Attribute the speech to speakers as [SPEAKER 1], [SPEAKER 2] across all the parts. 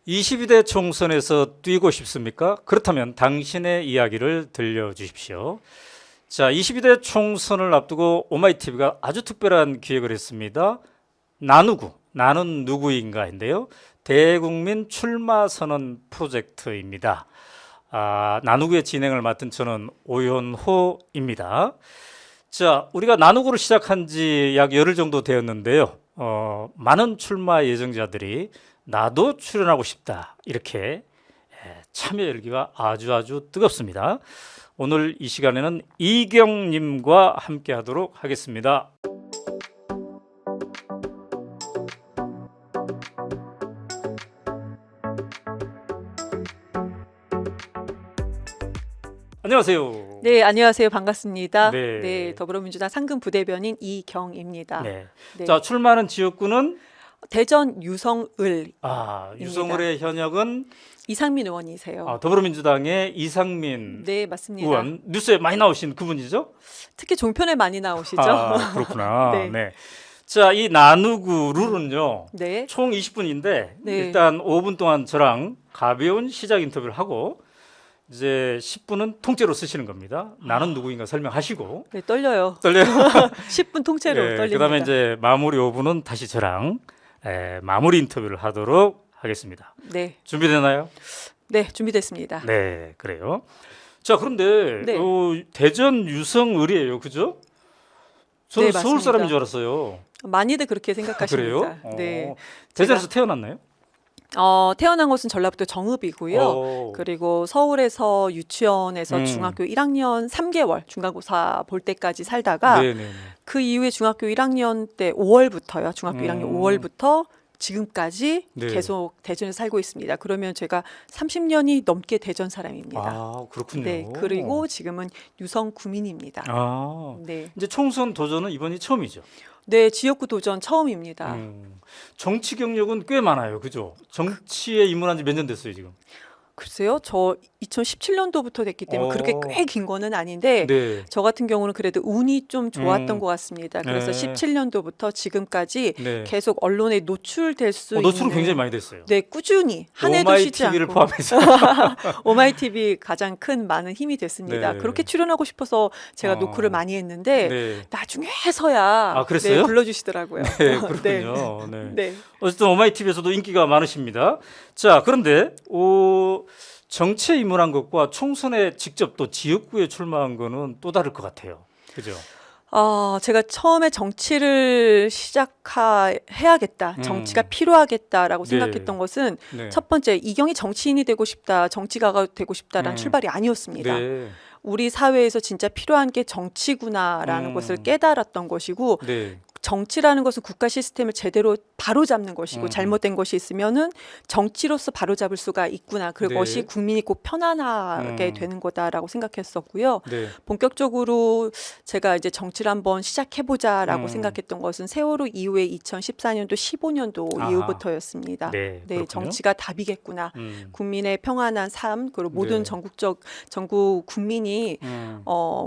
[SPEAKER 1] 22대 총선에서 뛰고 싶습니까? 그렇다면 당신의 이야기를 들려주십시오. 자, 22대 총선을 앞두고 오마이TV가 아주 특별한 기획을 했습니다. 나누구, 나는 누구인가인데요. 대국민 출마 선언 프로젝트입니다. 나누구의 진행을 맡은 저는 오연호입니다. 자, 우리가 나누구를 시작한 지 약 열흘 정도 되었는데요. 많은 출마 예정자들이 나도 출연하고 싶다 이렇게 참여 열기가 아주 뜨겁습니다. 오늘 이 시간에는 이경님과 함께 하도록 하겠습니다. 안녕하세요.
[SPEAKER 2] 네, 안녕하세요. 반갑습니다.
[SPEAKER 1] 네.
[SPEAKER 2] 네, 더불어민주당 상근 부대변인 이경입니다.
[SPEAKER 1] 네.
[SPEAKER 2] 네.
[SPEAKER 1] 자, 출마하는 지역구는
[SPEAKER 2] 대전 유성을
[SPEAKER 1] 유성을의 현역은
[SPEAKER 2] 이상민 의원이세요.
[SPEAKER 1] 더불어민주당의 이상민
[SPEAKER 2] 네, 맞습니다.
[SPEAKER 1] 의원. 뉴스에 많이 나오신 그분이죠?
[SPEAKER 2] 특히 종편에 많이 나오시죠?
[SPEAKER 1] 그렇구나.
[SPEAKER 2] 네.
[SPEAKER 1] 네. 자, 이 나누구 룰은요.
[SPEAKER 2] 네.
[SPEAKER 1] 총 20분인데
[SPEAKER 2] 네.
[SPEAKER 1] 일단 5분 동안 저랑 가벼운 시작 인터뷰를 하고 이제 10분은 통째로 쓰시는 겁니다. 나는 누구인가 설명하시고.
[SPEAKER 2] 네, 떨려요.
[SPEAKER 1] 떨려요.
[SPEAKER 2] 10분 통째로 떨립니다.
[SPEAKER 1] 그다음에 이제 마무리 5분은 다시 저랑 마무리 인터뷰를 하도록 하겠습니다.
[SPEAKER 2] 네.
[SPEAKER 1] 준비되나요?
[SPEAKER 2] 네, 준비됐습니다.
[SPEAKER 1] 네, 그래요. 자, 그런데
[SPEAKER 2] 네.
[SPEAKER 1] 대전 유성을이에요, 그죠? 저는
[SPEAKER 2] 네,
[SPEAKER 1] 서울
[SPEAKER 2] 맞습니다.
[SPEAKER 1] 사람인 줄 알았어요.
[SPEAKER 2] 많이들 그렇게 생각하십니다.
[SPEAKER 1] 그래요?
[SPEAKER 2] 네.
[SPEAKER 1] 대전에서 태어났나요?
[SPEAKER 2] 태어난 곳은 전라북도 정읍이고요.
[SPEAKER 1] 오.
[SPEAKER 2] 그리고 서울에서 유치원에서
[SPEAKER 1] 음.
[SPEAKER 2] 중학교 1학년 3개월 중간고사 볼 때까지 살다가
[SPEAKER 1] 네네네.
[SPEAKER 2] 그 이후에 중학교 1학년 때 5월부터요. 중학교 1학년 5월부터 지금까지
[SPEAKER 1] 네.
[SPEAKER 2] 계속 대전에 살고 있습니다. 그러면 제가 30년이 넘게 대전 사람입니다.
[SPEAKER 1] 그렇군요.
[SPEAKER 2] 네, 그리고 지금은 유성 구민입니다. 네,
[SPEAKER 1] 이제 총선 도전은 이번이 처음이죠.
[SPEAKER 2] 네, 지역구 도전 처음입니다.
[SPEAKER 1] 정치 경력은 꽤 많아요, 그죠? 정치에 입문한 지 몇 년 됐어요, 지금?
[SPEAKER 2] 글쎄요, 저 2017년도부터 됐기 때문에 그렇게 꽤 긴 거는 아닌데
[SPEAKER 1] 네.
[SPEAKER 2] 저 같은 경우는 그래도 운이 좀 좋았던 것 같습니다. 그래서
[SPEAKER 1] 네.
[SPEAKER 2] 17년도부터 지금까지
[SPEAKER 1] 네.
[SPEAKER 2] 계속 언론에 노출될 수
[SPEAKER 1] 노출은
[SPEAKER 2] 있는
[SPEAKER 1] 굉장히 많이 됐어요.
[SPEAKER 2] 네, 꾸준히 한 해도 쉬지
[SPEAKER 1] 오마이TV를
[SPEAKER 2] 않고
[SPEAKER 1] 포함해서.
[SPEAKER 2] 오마이TV 가장 큰 많은 힘이 됐습니다.
[SPEAKER 1] 네.
[SPEAKER 2] 그렇게 출연하고 싶어서 제가 노크를 많이 했는데
[SPEAKER 1] 네.
[SPEAKER 2] 나중에서야
[SPEAKER 1] 그랬어요?
[SPEAKER 2] 네, 불러주시더라고요.
[SPEAKER 1] 네, 그렇군요. 네.
[SPEAKER 2] 네.
[SPEAKER 1] 어쨌든 오마이TV에서도 인기가 많으십니다. 자, 그런데 정치에 입문한 것과 총선에 직접 또 지역구에 출마한 거는 또 다를 것 같아요. 그죠?
[SPEAKER 2] 제가 처음에 정치를 해야겠다, 정치가 필요하겠다라고
[SPEAKER 1] 네.
[SPEAKER 2] 생각했던 것은
[SPEAKER 1] 네.
[SPEAKER 2] 첫 번째, 이경이 정치인이 되고 싶다, 정치가가 되고 싶다라는 출발이 아니었습니다.
[SPEAKER 1] 네.
[SPEAKER 2] 우리 사회에서 진짜 필요한 게 정치구나라는 것을 깨달았던 것이고,
[SPEAKER 1] 네.
[SPEAKER 2] 정치라는 것은 국가 시스템을 제대로 바로잡는 것이고 잘못된 것이 있으면은 정치로서 바로잡을 수가 있구나. 그것이
[SPEAKER 1] 네.
[SPEAKER 2] 국민이 꼭 편안하게 되는 거다라고 생각했었고요.
[SPEAKER 1] 네.
[SPEAKER 2] 본격적으로 제가 이제 정치를 한번 시작해보자라고
[SPEAKER 1] 음.
[SPEAKER 2] 생각했던 것은 세월호 이후에 2014년도, 15년도
[SPEAKER 1] 아하.
[SPEAKER 2] 이후부터였습니다.
[SPEAKER 1] 네,
[SPEAKER 2] 네,
[SPEAKER 1] 그렇군요.
[SPEAKER 2] 정치가 답이겠구나. 국민의 평안한 삶, 그리고 모든
[SPEAKER 1] 네.
[SPEAKER 2] 전국 국민이
[SPEAKER 1] 음.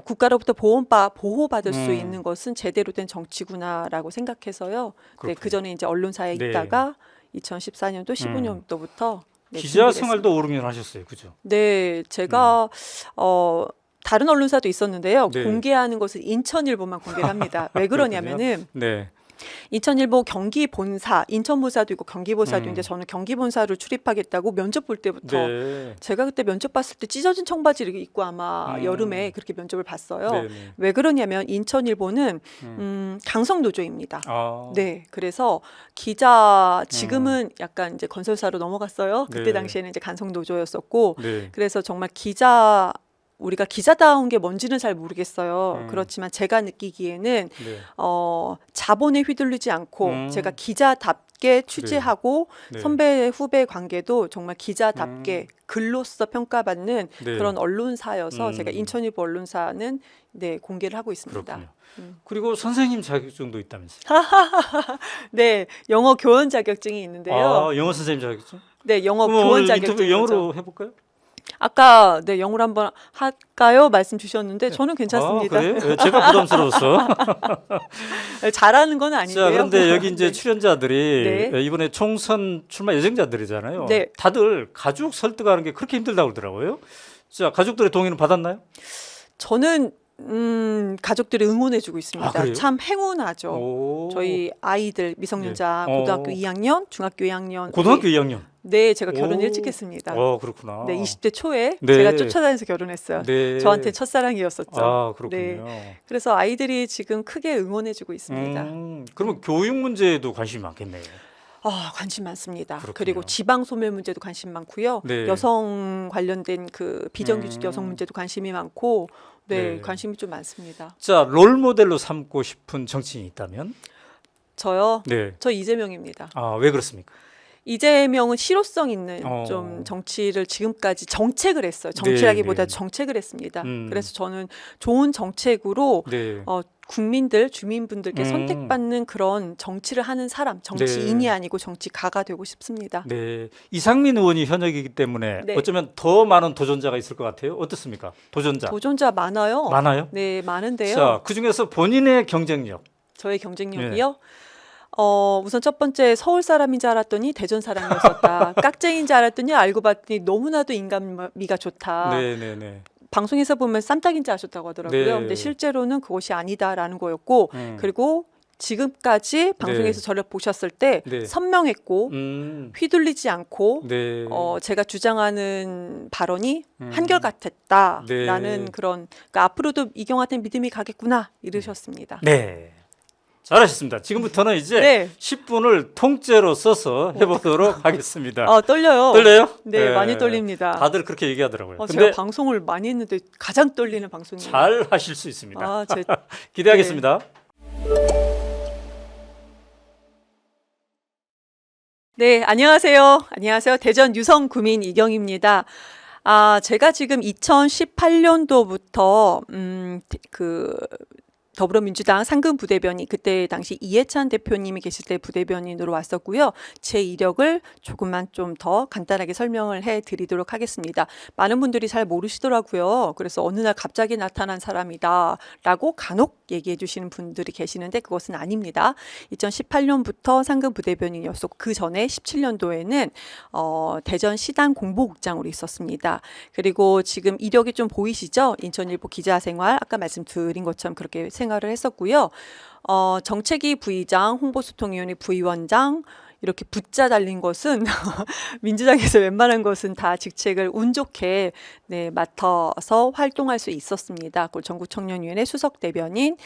[SPEAKER 2] 국가로부터 보호받을 수
[SPEAKER 1] 음.
[SPEAKER 2] 있는 것은 제대로 된 정치구나라고 생각해서요. 네,
[SPEAKER 1] 그렇군요.
[SPEAKER 2] 그 전에 이제 언론사에
[SPEAKER 1] 네.
[SPEAKER 2] 있다가 2014년도, 15년도부터
[SPEAKER 1] 기자 생활도 5, 6년 하셨어요. 그죠?
[SPEAKER 2] 네, 제가 다른 언론사도 있었는데요.
[SPEAKER 1] 네.
[SPEAKER 2] 공개하는 것은 인천일보만 공개를 합니다. 왜 그러냐면은
[SPEAKER 1] 네.
[SPEAKER 2] 인천일보 경기본사, 인천본사도 있고 경기본사도 있는데 저는 경기본사를 출입하겠다고 면접 볼 때부터
[SPEAKER 1] 네.
[SPEAKER 2] 제가 그때 면접 봤을 때 찢어진 청바지를 입고 아마 여름에 그렇게 면접을 봤어요.
[SPEAKER 1] 네.
[SPEAKER 2] 왜 그러냐면 인천일보는 강성노조입니다.
[SPEAKER 1] 아.
[SPEAKER 2] 네, 그래서 기자 지금은 약간 이제 건설사로 넘어갔어요. 그때
[SPEAKER 1] 네.
[SPEAKER 2] 당시에는 이제 강성노조였었고,
[SPEAKER 1] 네.
[SPEAKER 2] 그래서 정말 우리가 기자다운 게 뭔지는 잘 모르겠어요. 그렇지만 제가 느끼기에는
[SPEAKER 1] 네.
[SPEAKER 2] 자본에 휘둘리지 않고 제가 기자답게 취재하고
[SPEAKER 1] 네.
[SPEAKER 2] 선배 후배 관계도 정말 기자답게 글로써 평가받는
[SPEAKER 1] 네.
[SPEAKER 2] 그런 언론사여서 제가 인천일보 언론사는 네, 공개를 하고 있습니다.
[SPEAKER 1] 그렇군요. 그리고 선생님 자격증도 있다면서요?
[SPEAKER 2] 네, 영어 교원 자격증이 있는데요.
[SPEAKER 1] 영어 선생님 자격증?
[SPEAKER 2] 네, 영어
[SPEAKER 1] 그럼
[SPEAKER 2] 교원
[SPEAKER 1] 오늘 인터뷰
[SPEAKER 2] 자격증.
[SPEAKER 1] 영어로 해볼까요?
[SPEAKER 2] 아까 네, 영어로 한번 할까요? 말씀 주셨는데 저는 괜찮습니다.
[SPEAKER 1] 아, 그래요? 예, 제가 부담스러워서.
[SPEAKER 2] 잘하는 건 아닌데요.
[SPEAKER 1] 자, 그런데 여기 이제
[SPEAKER 2] 네.
[SPEAKER 1] 출연자들이
[SPEAKER 2] 네.
[SPEAKER 1] 이번에 총선 출마 예정자들이잖아요.
[SPEAKER 2] 네.
[SPEAKER 1] 다들 가족 설득하는 게 그렇게 힘들다고 그러더라고요. 자, 가족들의 동의는 받았나요?
[SPEAKER 2] 저는 가족들이 응원해주고
[SPEAKER 1] 아,
[SPEAKER 2] 있습니다.
[SPEAKER 1] 그래요?
[SPEAKER 2] 참 행운하죠.
[SPEAKER 1] 오.
[SPEAKER 2] 저희 아이들 미성년자
[SPEAKER 1] 네.
[SPEAKER 2] 고등학교 2학년, 중학교 2학년.
[SPEAKER 1] 고등학교 2학년.
[SPEAKER 2] 네, 제가 결혼
[SPEAKER 1] 오.
[SPEAKER 2] 일찍 했습니다.
[SPEAKER 1] 그렇구나.
[SPEAKER 2] 네, 20대 초에
[SPEAKER 1] 네.
[SPEAKER 2] 제가 쫓아다니면서 결혼했어요.
[SPEAKER 1] 네.
[SPEAKER 2] 저한테 첫사랑이었었죠.
[SPEAKER 1] 아, 그렇군요.
[SPEAKER 2] 네. 그래서 아이들이 지금 크게 응원해주고 있습니다.
[SPEAKER 1] 그러면 교육 문제에도 관심이 많겠네요.
[SPEAKER 2] 관심 많습니다.
[SPEAKER 1] 그렇군요.
[SPEAKER 2] 그리고 지방 소멸 문제도 관심 많고요.
[SPEAKER 1] 네.
[SPEAKER 2] 여성 관련된 그 비정규직 여성 문제도 관심이 많고, 네,
[SPEAKER 1] 네.
[SPEAKER 2] 관심이 좀 많습니다.
[SPEAKER 1] 자, 롤 모델로 삼고 싶은 정치인이 있다면?
[SPEAKER 2] 저요,
[SPEAKER 1] 네.
[SPEAKER 2] 저 이재명입니다.
[SPEAKER 1] 아, 왜 그렇습니까?
[SPEAKER 2] 이재명은 실효성 있는
[SPEAKER 1] 어.
[SPEAKER 2] 좀 정치를 지금까지 정책을 했어요. 정치라기보다
[SPEAKER 1] 네, 네.
[SPEAKER 2] 정책을 했습니다.
[SPEAKER 1] 음.
[SPEAKER 2] 그래서 저는 좋은 정책으로
[SPEAKER 1] 네.
[SPEAKER 2] 국민들, 주민분들께
[SPEAKER 1] 음.
[SPEAKER 2] 선택받는 그런 정치를 하는 사람, 정치인이
[SPEAKER 1] 네.
[SPEAKER 2] 아니고 정치가가 되고 싶습니다.
[SPEAKER 1] 네. 이상민 의원이 현역이기 때문에
[SPEAKER 2] 네.
[SPEAKER 1] 어쩌면 더 많은 도전자가 있을 것 같아요. 어떻습니까? 도전자.
[SPEAKER 2] 도전자 많아요.
[SPEAKER 1] 많아요?
[SPEAKER 2] 네, 많은데요.
[SPEAKER 1] 자, 그중에서 본인의 경쟁력.
[SPEAKER 2] 저의 경쟁력이요. 우선 첫 번째 서울 사람인 줄 알았더니 대전 사람이었었다. 깍쟁이인 줄 알았더니 알고 봤더니 너무나도 인간미가 좋다.
[SPEAKER 1] 네, 네, 네.
[SPEAKER 2] 방송에서 보면 쌈딱인 줄 아셨다고 하더라고요.
[SPEAKER 1] 네.
[SPEAKER 2] 근데 실제로는 그것이 아니다라는 거였고, 그리고 지금까지 방송에서
[SPEAKER 1] 네.
[SPEAKER 2] 저를 보셨을 때
[SPEAKER 1] 네.
[SPEAKER 2] 선명했고
[SPEAKER 1] 음.
[SPEAKER 2] 휘둘리지 않고
[SPEAKER 1] 네.
[SPEAKER 2] 제가 주장하는 발언이
[SPEAKER 1] 네.
[SPEAKER 2] 한결같았다라는 그런, 그러니까 앞으로도 이경한테 믿음이 가겠구나 이러셨습니다.
[SPEAKER 1] 네. 잘하셨습니다. 지금부터는 이제
[SPEAKER 2] 네.
[SPEAKER 1] 10분을 통째로 써서 해보도록 하겠습니다.
[SPEAKER 2] 떨려요.
[SPEAKER 1] 떨려요?
[SPEAKER 2] 네, 많이 떨립니다.
[SPEAKER 1] 다들 그렇게 얘기하더라고요.
[SPEAKER 2] 제가
[SPEAKER 1] 근데
[SPEAKER 2] 방송을 많이 했는데 가장 떨리는 방송이에요.
[SPEAKER 1] 잘 하실 수 있습니다.
[SPEAKER 2] 제
[SPEAKER 1] 기대하겠습니다.
[SPEAKER 2] 네, 안녕하세요. 안녕하세요. 대전 유성 구민 이경입니다. 제가 지금 2018년도부터 더불어민주당 상근 부대변인, 그때 당시 이해찬 대표님이 계실 때 부대변인으로 왔었고요. 제 이력을 조금만 좀 더 간단하게 설명을 해드리도록 하겠습니다. 많은 분들이 잘 모르시더라고요. 그래서 어느 날 갑자기 나타난 사람이다라고 간혹 얘기해 주시는 분들이 계시는데 그것은 아닙니다. 2018년부터 상근 부대변인이었었고 그 전에 17년도에는 대전 시당 공보국장으로 있었습니다. 그리고 지금 이력이 좀 보이시죠? 인천일보 기자생활, 아까 말씀드린 것처럼 그렇게 생활을 했었고요. 정책위 부의장, 홍보소통위원회 부위원장 이렇게 붙자 달린 것은 민주당에서 웬만한 것은 다 직책을 운 좋게 맡아서 활동할 수 있었습니다. 그리고 전국청년위원회 수석대변인,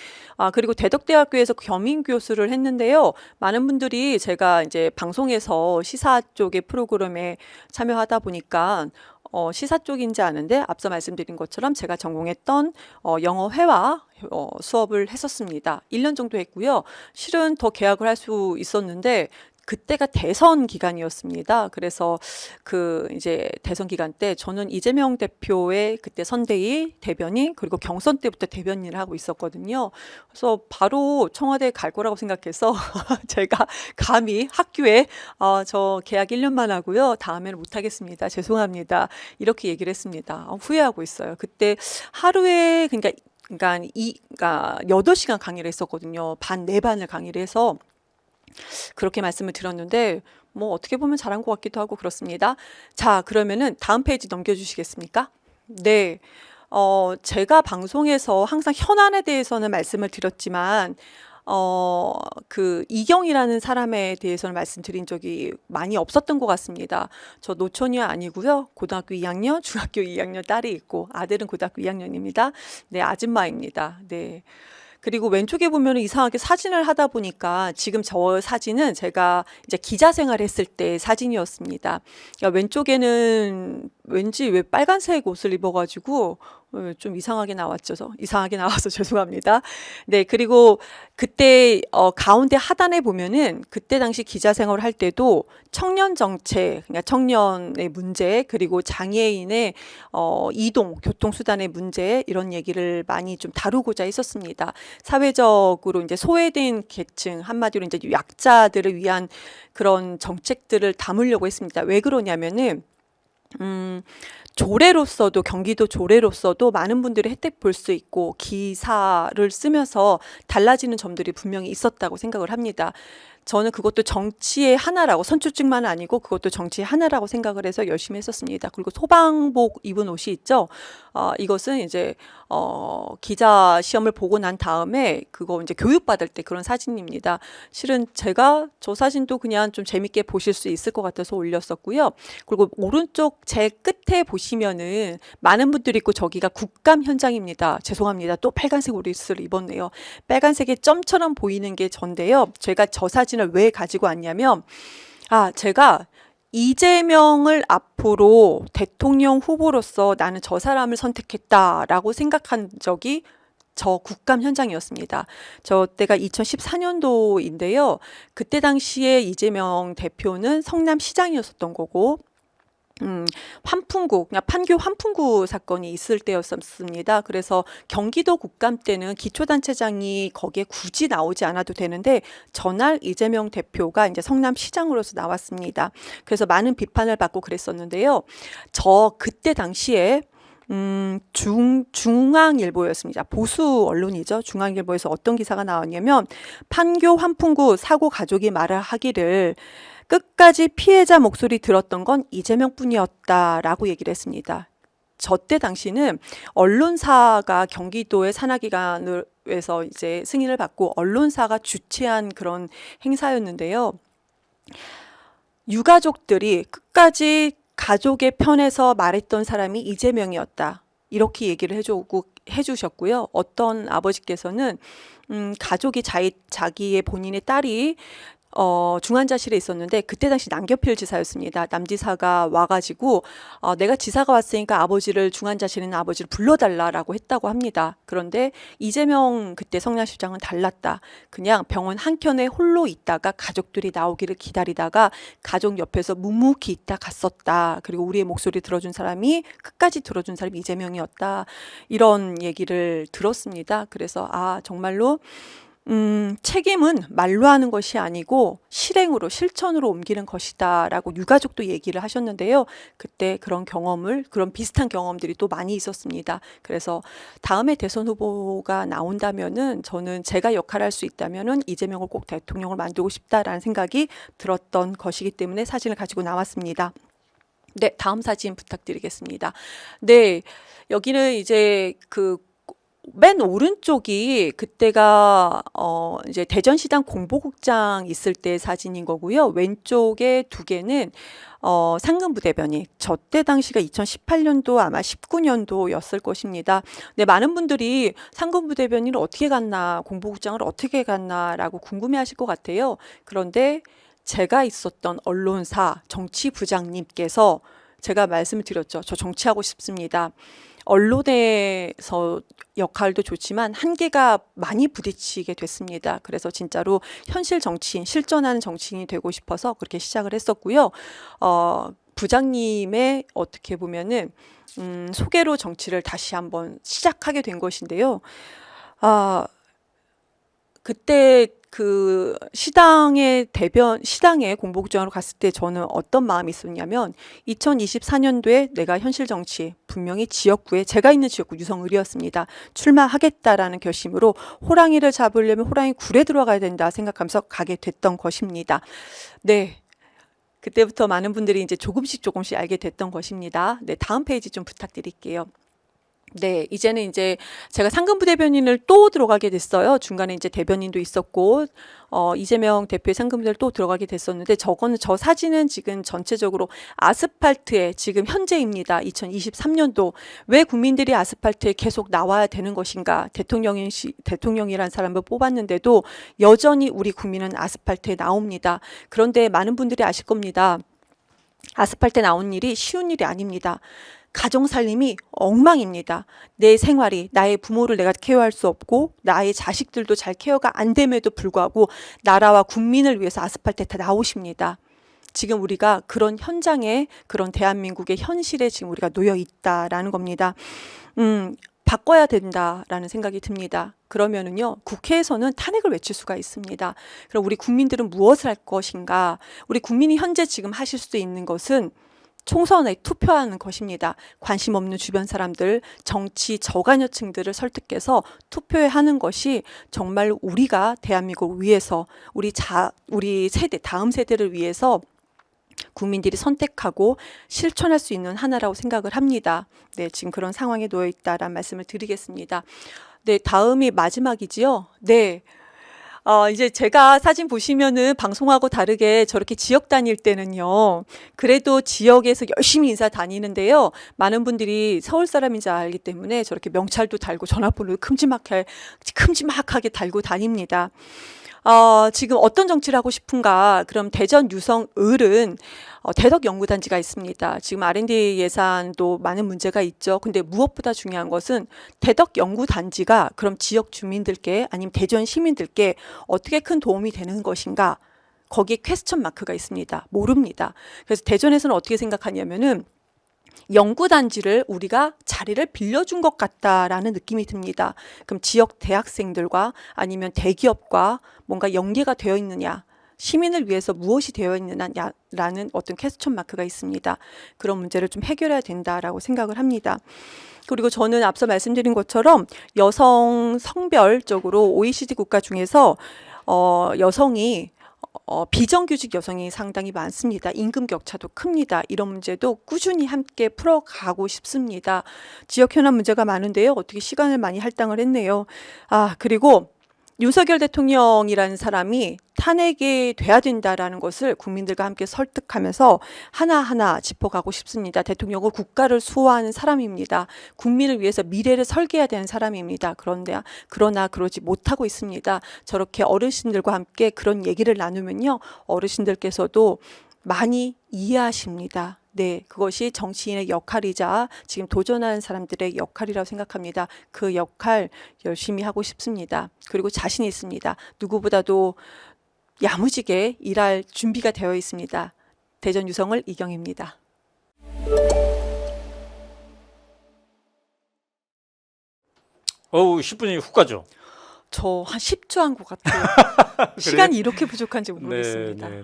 [SPEAKER 2] 그리고 대덕대학교에서 겸임교수를 했는데요. 많은 분들이 제가 이제 방송에서 시사 쪽의 프로그램에 참여하다 보니까 시사 쪽인지 아는데 앞서 말씀드린 것처럼 제가 전공했던 영어 회화 수업을 했었습니다. 1년 정도 했고요. 실은 더 계약을 할 수 있었는데 그때가 대선 기간이었습니다. 그래서 이제 대선 기간 때 저는 이재명 대표의 그때 선대위 대변인 그리고 경선 때부터 대변인을 하고 있었거든요. 그래서 바로 청와대에 갈 거라고 생각해서 제가 감히 학교에 저 계약 1년만 하고요. 다음에는 못 하겠습니다. 죄송합니다. 이렇게 얘기를 했습니다. 후회하고 있어요. 그때 하루에 그러니까 8시간 강의를 했었거든요. 네 반을 강의를 해서 그렇게 말씀을 드렸는데 뭐 어떻게 보면 잘한 것 같기도 하고 그렇습니다. 자, 그러면은 다음 페이지 넘겨주시겠습니까? 네. 제가 방송에서 항상 현안에 대해서는 말씀을 드렸지만 이경이라는 사람에 대해서는 말씀드린 적이 많이 없었던 것 같습니다. 저 노처녀 아니고요. 고등학교 2학년, 중학교 2학년 딸이 있고 아들은 고등학교 2학년입니다. 네, 아줌마입니다. 네. 그리고 왼쪽에 보면 이상하게 사진을 하다 보니까 지금 저 사진은 제가 이제 기자 생활했을 때 사진이었습니다. 그러니까 왼쪽에는 왠지 왜 빨간색 옷을 입어가지고 좀 이상하게 나왔죠. 이상하게 나와서 죄송합니다. 네, 그리고 그때 가운데 하단에 보면은 그때 당시 기자 생활을 할 때도 청년 정책, 그러니까 청년의 문제 그리고 장애인의 이동, 교통수단의 문제 이런 얘기를 많이 좀 다루고자 했었습니다. 사회적으로 이제 소외된 계층, 한마디로 이제 약자들을 위한 그런 정책들을 담으려고 했습니다. 왜 그러냐면은 조례로서도 경기도 조례로서도 많은 분들이 혜택 볼 수 있고 기사를 쓰면서 달라지는 점들이 분명히 있었다고 생각을 합니다. 저는 그것도 정치의 하나라고 선출직만 아니고 그것도 정치의 하나라고 생각을 해서 열심히 했었습니다. 그리고 소방복 입은 옷이 있죠. 이것은 이제 기자 시험을 보고 난 다음에 그거 이제 교육받을 때 그런 사진입니다. 실은 제가 저 사진도 그냥 좀 재밌게 보실 수 있을 것 같아서 올렸었고요. 그리고 오른쪽 제 끝에 보시면은 많은 분들이 있고 저기가 국감 현장입니다. 죄송합니다. 또 빨간색 옷을 입었네요. 빨간색의 점처럼 보이는 게 전데요. 제가 저 사진을 왜 가지고 왔냐면 제가 이재명을 앞으로 대통령 후보로서 나는 저 사람을 선택했다라고 생각한 적이 저 국감 현장이었습니다. 저 때가 2014년도인데요. 그때 당시에 이재명 대표는 성남시장이었었던 거고 환풍구, 그냥 판교 환풍구 사건이 있을 때였습니다. 그래서 경기도 국감 때는 기초단체장이 거기에 굳이 나오지 않아도 되는데 전날 이재명 대표가 이제 성남시장으로서 나왔습니다. 그래서 많은 비판을 받고 그랬었는데요. 저 그때 당시에 중앙일보였습니다. 보수 언론이죠. 중앙일보에서 어떤 기사가 나왔냐면 판교 환풍구 사고 가족이 말을 하기를 끝까지 피해자 목소리 들었던 건 이재명뿐이었다라고 얘기를 했습니다. 저 때 당시는 언론사가 경기도의 산하기관에서 이제 승인을 받고 언론사가 주최한 그런 행사였는데요. 유가족들이 끝까지 가족의 편에서 말했던 사람이 이재명이었다. 이렇게 얘기를 해주셨고요. 어떤 아버지께서는 가족이 자기의 본인의 딸이 중환자실에 있었는데 그때 당시 남경필 지사였습니다. 남지사가 와가지고 내가 지사가 왔으니까 중환자실에 있는 아버지를 불러달라라고 했다고 합니다. 그런데 이재명 그때 성남시장은 달랐다. 그냥 병원 한켠에 홀로 있다가 가족들이 나오기를 기다리다가 가족 옆에서 묵묵히 있다 갔었다. 그리고 우리의 목소리 들어준 사람이 끝까지 들어준 사람이 이재명이었다. 이런 얘기를 들었습니다. 그래서 정말로 책임은 말로 하는 것이 아니고 실행으로, 실천으로 옮기는 것이다라고 유가족도 얘기를 하셨는데요. 그때 그런 비슷한 경험들이 또 많이 있었습니다. 그래서 다음에 대선 후보가 나온다면은 저는 제가 역할을 할 수 있다면은 이재명을 꼭 대통령을 만들고 싶다라는 생각이 들었던 것이기 때문에 사진을 가지고 나왔습니다. 네, 다음 사진 부탁드리겠습니다. 네, 여기는 이제 맨 오른쪽이 그때가 이제 대전시당 공보국장 있을 때 사진인 거고요. 왼쪽에 두 개는 상근부대변인. 저 때 당시가 2018년도 아마 19년도였을 것입니다. 네, 많은 분들이 상근부대변인을 어떻게 갔나, 공보국장을 어떻게 갔나라고 궁금해하실 것 같아요. 그런데 제가 있었던 언론사 정치부장님께서 제가 말씀을 드렸죠. 저 정치하고 싶습니다. 언론에서 역할도 좋지만 한계가 많이 부딪히게 됐습니다. 그래서 진짜로 현실 정치인, 실전하는 정치인이 되고 싶어서 그렇게 시작을 했었고요. 부장님의 어떻게 보면은 소개로 정치를 다시 한번 시작하게 된 것인데요. 그때 시당에 공보국장으로 갔을 때 저는 어떤 마음이 있었냐면 2024년도에 내가 현실 정치, 분명히 지역구에 제가 있는 지역구 유성을이었습니다. 출마하겠다라는 결심으로 호랑이를 잡으려면 호랑이 굴에 들어가야 된다 생각하면서 가게 됐던 것입니다. 네. 그때부터 많은 분들이 이제 조금씩 알게 됐던 것입니다. 네, 다음 페이지 좀 부탁드릴게요. 네, 이제는 이제 제가 상근부대변인을 또 들어가게 됐어요. 중간에 이제 대변인도 있었고, 이재명 대표의 상근부대를 또 들어가게 됐었는데, 저 사진은 지금 전체적으로 아스팔트에 지금 현재입니다. 2023년도. 왜 국민들이 아스팔트에 계속 나와야 되는 것인가? 대통령이란 사람을 뽑았는데도 여전히 우리 국민은 아스팔트에 나옵니다. 그런데 많은 분들이 아실 겁니다. 아스팔트에 나온 일이 쉬운 일이 아닙니다. 가정살림이 엉망입니다. 내 생활이, 나의 부모를 내가 케어할 수 없고 나의 자식들도 잘 케어가 안 됨에도 불구하고 나라와 국민을 위해서 아스팔트에 다 나오십니다. 지금 우리가 그런 현장에, 그런 대한민국의 현실에 지금 우리가 놓여 있다라는 겁니다. 바꿔야 된다라는 생각이 듭니다. 그러면은요, 국회에서는 탄핵을 외칠 수가 있습니다. 그럼 우리 국민들은 무엇을 할 것인가? 우리 국민이 현재 지금 하실 수 있는 것은 총선에 투표하는 것입니다. 관심 없는 주변 사람들, 정치 저간여층들을 설득해서 투표하는 것이 정말 우리가 대한민국을 위해서 우리 세대, 다음 세대를 위해서 국민들이 선택하고 실천할 수 있는 하나라고 생각을 합니다. 네, 지금 그런 상황에 놓여 있다라는 말씀을 드리겠습니다. 네, 다음이 마지막이지요. 네. 이제 제가 사진 보시면은 방송하고 다르게 저렇게 지역 다닐 때는요, 그래도 지역에서 열심히 인사 다니는데요, 많은 분들이 서울 사람인지 알기 때문에 저렇게 명찰도 달고 전화번호도 큼지막하게 달고 다닙니다. 지금 어떤 정치를 하고 싶은가? 그럼 대전 유성을은 대덕 연구단지가 있습니다. 지금 R&D 예산도 많은 문제가 있죠. 근데 무엇보다 중요한 것은 대덕 연구단지가 그럼 지역 주민들께 아니면 대전 시민들께 어떻게 큰 도움이 되는 것인가? 거기에 퀘스천 마크가 있습니다. 모릅니다. 그래서 대전에서는 어떻게 생각하냐면은 연구단지를 우리가 자리를 빌려준 것 같다라는 느낌이 듭니다. 그럼 지역 대학생들과 아니면 대기업과 뭔가 연계가 되어 있느냐, 시민을 위해서 무엇이 되어 있느냐라는 어떤 퀘스천 마크가 있습니다. 그런 문제를 좀 해결해야 된다라고 생각을 합니다. 그리고 저는 앞서 말씀드린 것처럼 여성 성별적으로 OECD 국가 중에서 여성이 비정규직 여성이 상당히 많습니다. 임금 격차도 큽니다. 이런 문제도 꾸준히 함께 풀어가고 싶습니다. 지역 현안 문제가 많은데요. 어떻게 시간을 많이 할당을 했네요. 그리고 윤석열 대통령이라는 사람이 탄핵이 돼야 된다라는 것을 국민들과 함께 설득하면서 하나하나 짚어가고 싶습니다. 대통령은 국가를 수호하는 사람입니다. 국민을 위해서 미래를 설계해야 되는 사람입니다. 그러나 그러지 못하고 있습니다. 저렇게 어르신들과 함께 그런 얘기를 나누면요, 어르신들께서도 많이 이해하십니다. 네, 그것이 정치인의 역할이자 지금 도전하는 사람들의 역할이라고 생각합니다. 그 역할 열심히 하고 싶습니다. 그리고 자신이 있습니다. 누구보다도 야무지게 일할 준비가 되어 있습니다. 대전 유성을 이경입니다.
[SPEAKER 1] 어우, 10분이 훅 가죠.
[SPEAKER 2] 저 한 10초 한 것 같아요. 시간이 이렇게 부족한지 모르겠습니다.
[SPEAKER 1] 네.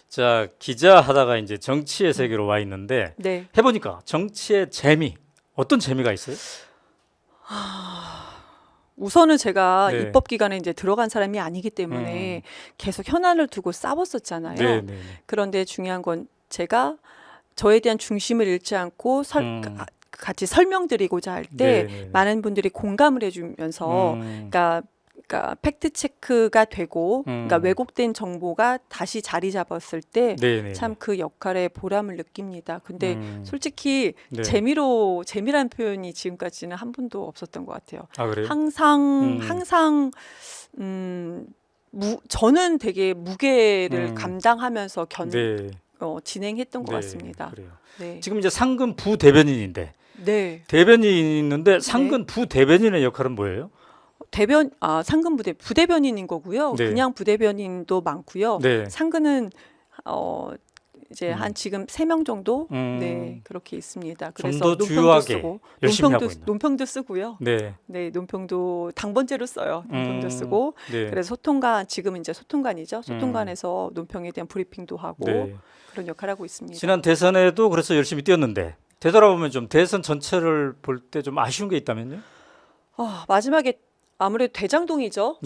[SPEAKER 1] 자, 기자 하다가 이제 정치의 세계로 와 있는데
[SPEAKER 2] 네.
[SPEAKER 1] 해보니까 정치의 재미, 어떤 재미가 있어요?
[SPEAKER 2] 우선은 제가
[SPEAKER 1] 네.
[SPEAKER 2] 입법기관에 이제 들어간 사람이 아니기 때문에 계속 현안을 두고 싸웠었잖아요.
[SPEAKER 1] 네.
[SPEAKER 2] 그런데 중요한 건 제가 저에 대한 중심을 잃지 않고 같이 설명드리고자 할 때 많은 분들이 공감을 해주면서 그러니까 팩트 체크가 되고 그러니까 왜곡된 정보가 다시 자리 잡았을 때 참 그 역할에 보람을 느낍니다. 근데 솔직히 재미라는 표현이 지금까지는 한 번도 없었던 것 같아요.
[SPEAKER 1] 그래요?
[SPEAKER 2] 항상 저는 되게 무게를 감당하면서 진행했던 것 같습니다.
[SPEAKER 1] 그래요.
[SPEAKER 2] 네.
[SPEAKER 1] 지금 이제 상근 부대변인인데 대변인이 있는데 상근 부대변인의 역할은 뭐예요?
[SPEAKER 2] 상근 부대변인인 거고요. 그냥 부대변인도 많고요. 상근은 이제 한 지금 3명 정도 그렇게 있습니다. 그래서
[SPEAKER 1] 좀 더 주요하게 열심히 하고 있는.
[SPEAKER 2] 논평도 쓰고요. 논평도 당번제로 써요. 논평도 쓰고 그래서 지금은 이제 소통관이죠. 소통관에서 논평에 대한 브리핑도 하고 그런 역할을 하고 있습니다.
[SPEAKER 1] 지난 대선에도 그래서 열심히 뛰었는데 되돌아보면 좀 대선 전체를 볼 때 좀 아쉬운 게 있다면요?
[SPEAKER 2] 마지막에 아무래도 대장동이죠.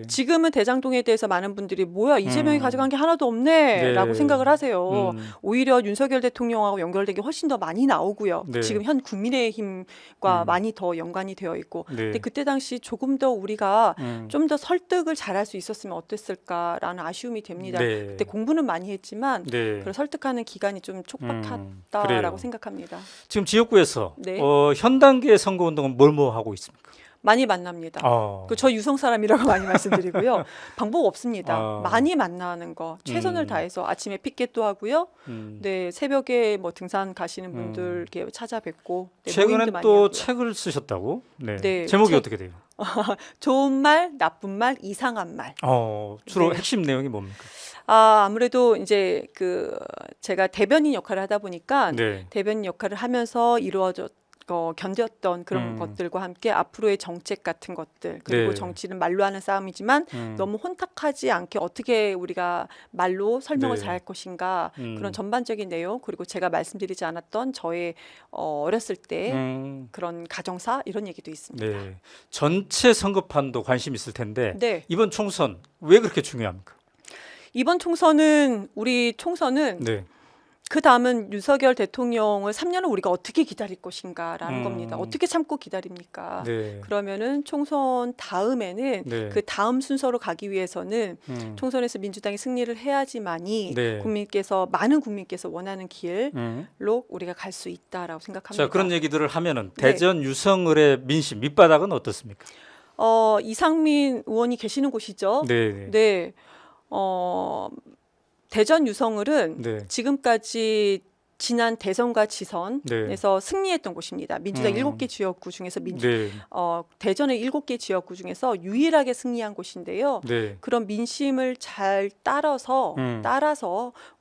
[SPEAKER 2] 지금은 대장동에 대해서 많은 분들이 뭐야 이재명이 가져간 게 하나도 없네 라고 생각을 하세요. 오히려 윤석열 대통령하고 연결된 게 훨씬 더 많이 나오고요. 지금 현 국민의힘과 많이 더 연관이 되어 있고 근데 그때 당시 조금 더 우리가 좀 더 설득을 잘할 수 있었으면 어땠을까라는 아쉬움이 됩니다. 그때 공부는 많이 했지만 그걸 설득하는 기간이 좀 촉박하다라고 생각합니다.
[SPEAKER 1] 지금 지역구에서 현 단계 선거운동은 뭘 하고 있습니까?
[SPEAKER 2] 많이 만납니다. 저 유성 사람이라고 많이 말씀드리고요. 방법 없습니다. 많이 만나는 거 최선을 다해서 아침에 피켓도 하고요. 새벽에 뭐 등산 가시는 분들 이렇게 찾아뵙고
[SPEAKER 1] 최근에 또
[SPEAKER 2] 하고요.
[SPEAKER 1] 책을 쓰셨다고? 제목이 어떻게 돼요?
[SPEAKER 2] 좋은 말, 나쁜 말, 이상한 말.
[SPEAKER 1] 주로 핵심 내용이 뭡니까?
[SPEAKER 2] 아무래도 이제 제가 대변인 역할을 하다 보니까 대변인 역할을 하면서 견뎠던 그런 것들과 함께 앞으로의 정책 같은 것들 그리고
[SPEAKER 1] 네.
[SPEAKER 2] 정치는 말로 하는 싸움이지만 너무 혼탁하지 않게 어떻게 우리가 말로 설명을
[SPEAKER 1] 네.
[SPEAKER 2] 잘할 것인가 그런 전반적인 내용 그리고 제가 말씀드리지 않았던 저의 어렸을 때 그런 가정사 이런 얘기도 있습니다.
[SPEAKER 1] 네. 전체 선거판도 관심 있을 텐데
[SPEAKER 2] 네.
[SPEAKER 1] 이번 총선 왜 그렇게 중요합니까?
[SPEAKER 2] 이번 총선은 우리 총선은
[SPEAKER 1] 네.
[SPEAKER 2] 그 다음은 윤석열 대통령을 3년을 우리가 어떻게 기다릴 것인가라는 겁니다. 어떻게 참고 기다립니까?
[SPEAKER 1] 네.
[SPEAKER 2] 그러면은 총선 다음에는
[SPEAKER 1] 네.
[SPEAKER 2] 그 다음 순서로 가기 위해서는 총선에서 민주당이 승리를 해야지만이
[SPEAKER 1] 네.
[SPEAKER 2] 많은 국민께서 원하는 길로
[SPEAKER 1] 음.
[SPEAKER 2] 우리가 갈 수 있다라고 생각합니다.
[SPEAKER 1] 자, 그런 얘기들을 하면은
[SPEAKER 2] 네.
[SPEAKER 1] 대전 유성을의 민심 밑바닥은 어떻습니까?
[SPEAKER 2] 이상민 의원이 계시는 곳이죠.
[SPEAKER 1] 네.
[SPEAKER 2] 네. 대전 유성을은
[SPEAKER 1] 네.
[SPEAKER 2] 지금까지 지난 대선과 지선에서
[SPEAKER 1] 네.
[SPEAKER 2] 승리했던 곳입니다. 민주당 7개 지역구 중에서
[SPEAKER 1] 네.
[SPEAKER 2] 대전의 7개 지역구 중에서 유일하게 승리한 곳인데요.
[SPEAKER 1] 네.
[SPEAKER 2] 그런 민심을 잘 따라서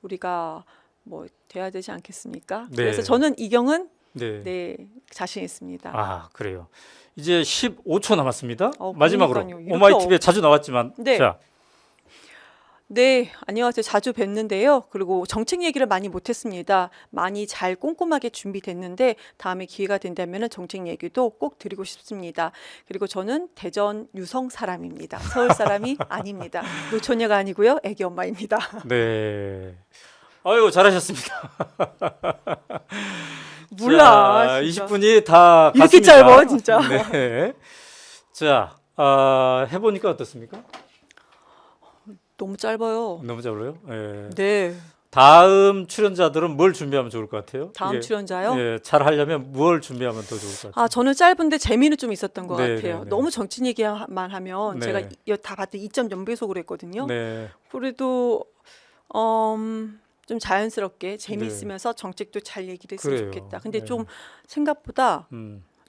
[SPEAKER 2] 우리가 뭐 돼야 되지 않겠습니까?
[SPEAKER 1] 네.
[SPEAKER 2] 그래서 저는 이경은
[SPEAKER 1] 네.
[SPEAKER 2] 자신 있습니다.
[SPEAKER 1] 아, 그래요. 이제 15초 남았습니다.
[SPEAKER 2] 어,
[SPEAKER 1] 마지막으로
[SPEAKER 2] 그러니까요. 이렇게
[SPEAKER 1] 오마이TV에 자주 나왔지만
[SPEAKER 2] 네.
[SPEAKER 1] 자,
[SPEAKER 2] 네, 안녕하세요. 자주 뵙는데요. 그리고 정책 얘기를 많이 못했습니다. 많이 잘 꼼꼼하게 준비됐는데 다음에 기회가 된다면 정책 얘기도 꼭 드리고 싶습니다. 그리고 저는 대전 유성 사람입니다. 서울 사람이 아닙니다. 노처녀가 아니고요. 애기 엄마입니다.
[SPEAKER 1] 네. 아유, 잘하셨습니다.
[SPEAKER 2] 몰라,
[SPEAKER 1] 자,
[SPEAKER 2] 진짜.
[SPEAKER 1] 20분이 다
[SPEAKER 2] 이렇게
[SPEAKER 1] 갔습니다.
[SPEAKER 2] 짧아, 진짜.
[SPEAKER 1] 네. 자, 해보니까 어떻습니까?
[SPEAKER 2] 너무 짧아요.
[SPEAKER 1] 너무 짧아요. 예.
[SPEAKER 2] 네.
[SPEAKER 1] 다음 출연자들은 뭘 준비하면 좋을 것 같아요?
[SPEAKER 2] 다음
[SPEAKER 1] 이게,
[SPEAKER 2] 출연자요?
[SPEAKER 1] 예, 잘 하려면 뭘 준비하면 더 좋을 것 같아요?
[SPEAKER 2] 저는 짧은데 재미는 좀 있었던 것
[SPEAKER 1] 네,
[SPEAKER 2] 같아요.
[SPEAKER 1] 네, 네.
[SPEAKER 2] 너무 정치 얘기만 하면
[SPEAKER 1] 네.
[SPEAKER 2] 제가 다 봤더니 2.0배속으로 했거든요.
[SPEAKER 1] 네.
[SPEAKER 2] 그래도 좀 자연스럽게 재미있으면서 정책도 잘 얘기를 했으면
[SPEAKER 1] 그래요.
[SPEAKER 2] 좋겠다. 근데
[SPEAKER 1] 네.
[SPEAKER 2] 좀 생각보다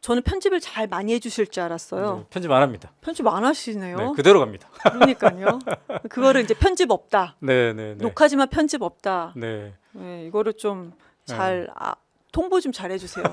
[SPEAKER 2] 저는 편집을 잘 많이 해주실 줄 알았어요.
[SPEAKER 1] 네, 편집 안 합니다.
[SPEAKER 2] 편집 안 하시네요.
[SPEAKER 1] 네, 그대로 갑니다.
[SPEAKER 2] 그러니까요. 그거를 이제 편집 없다.
[SPEAKER 1] 네, 네, 네.
[SPEAKER 2] 녹화지만 편집 없다.
[SPEAKER 1] 네.
[SPEAKER 2] 네, 이거를 좀 잘 통보 좀 잘 해주세요.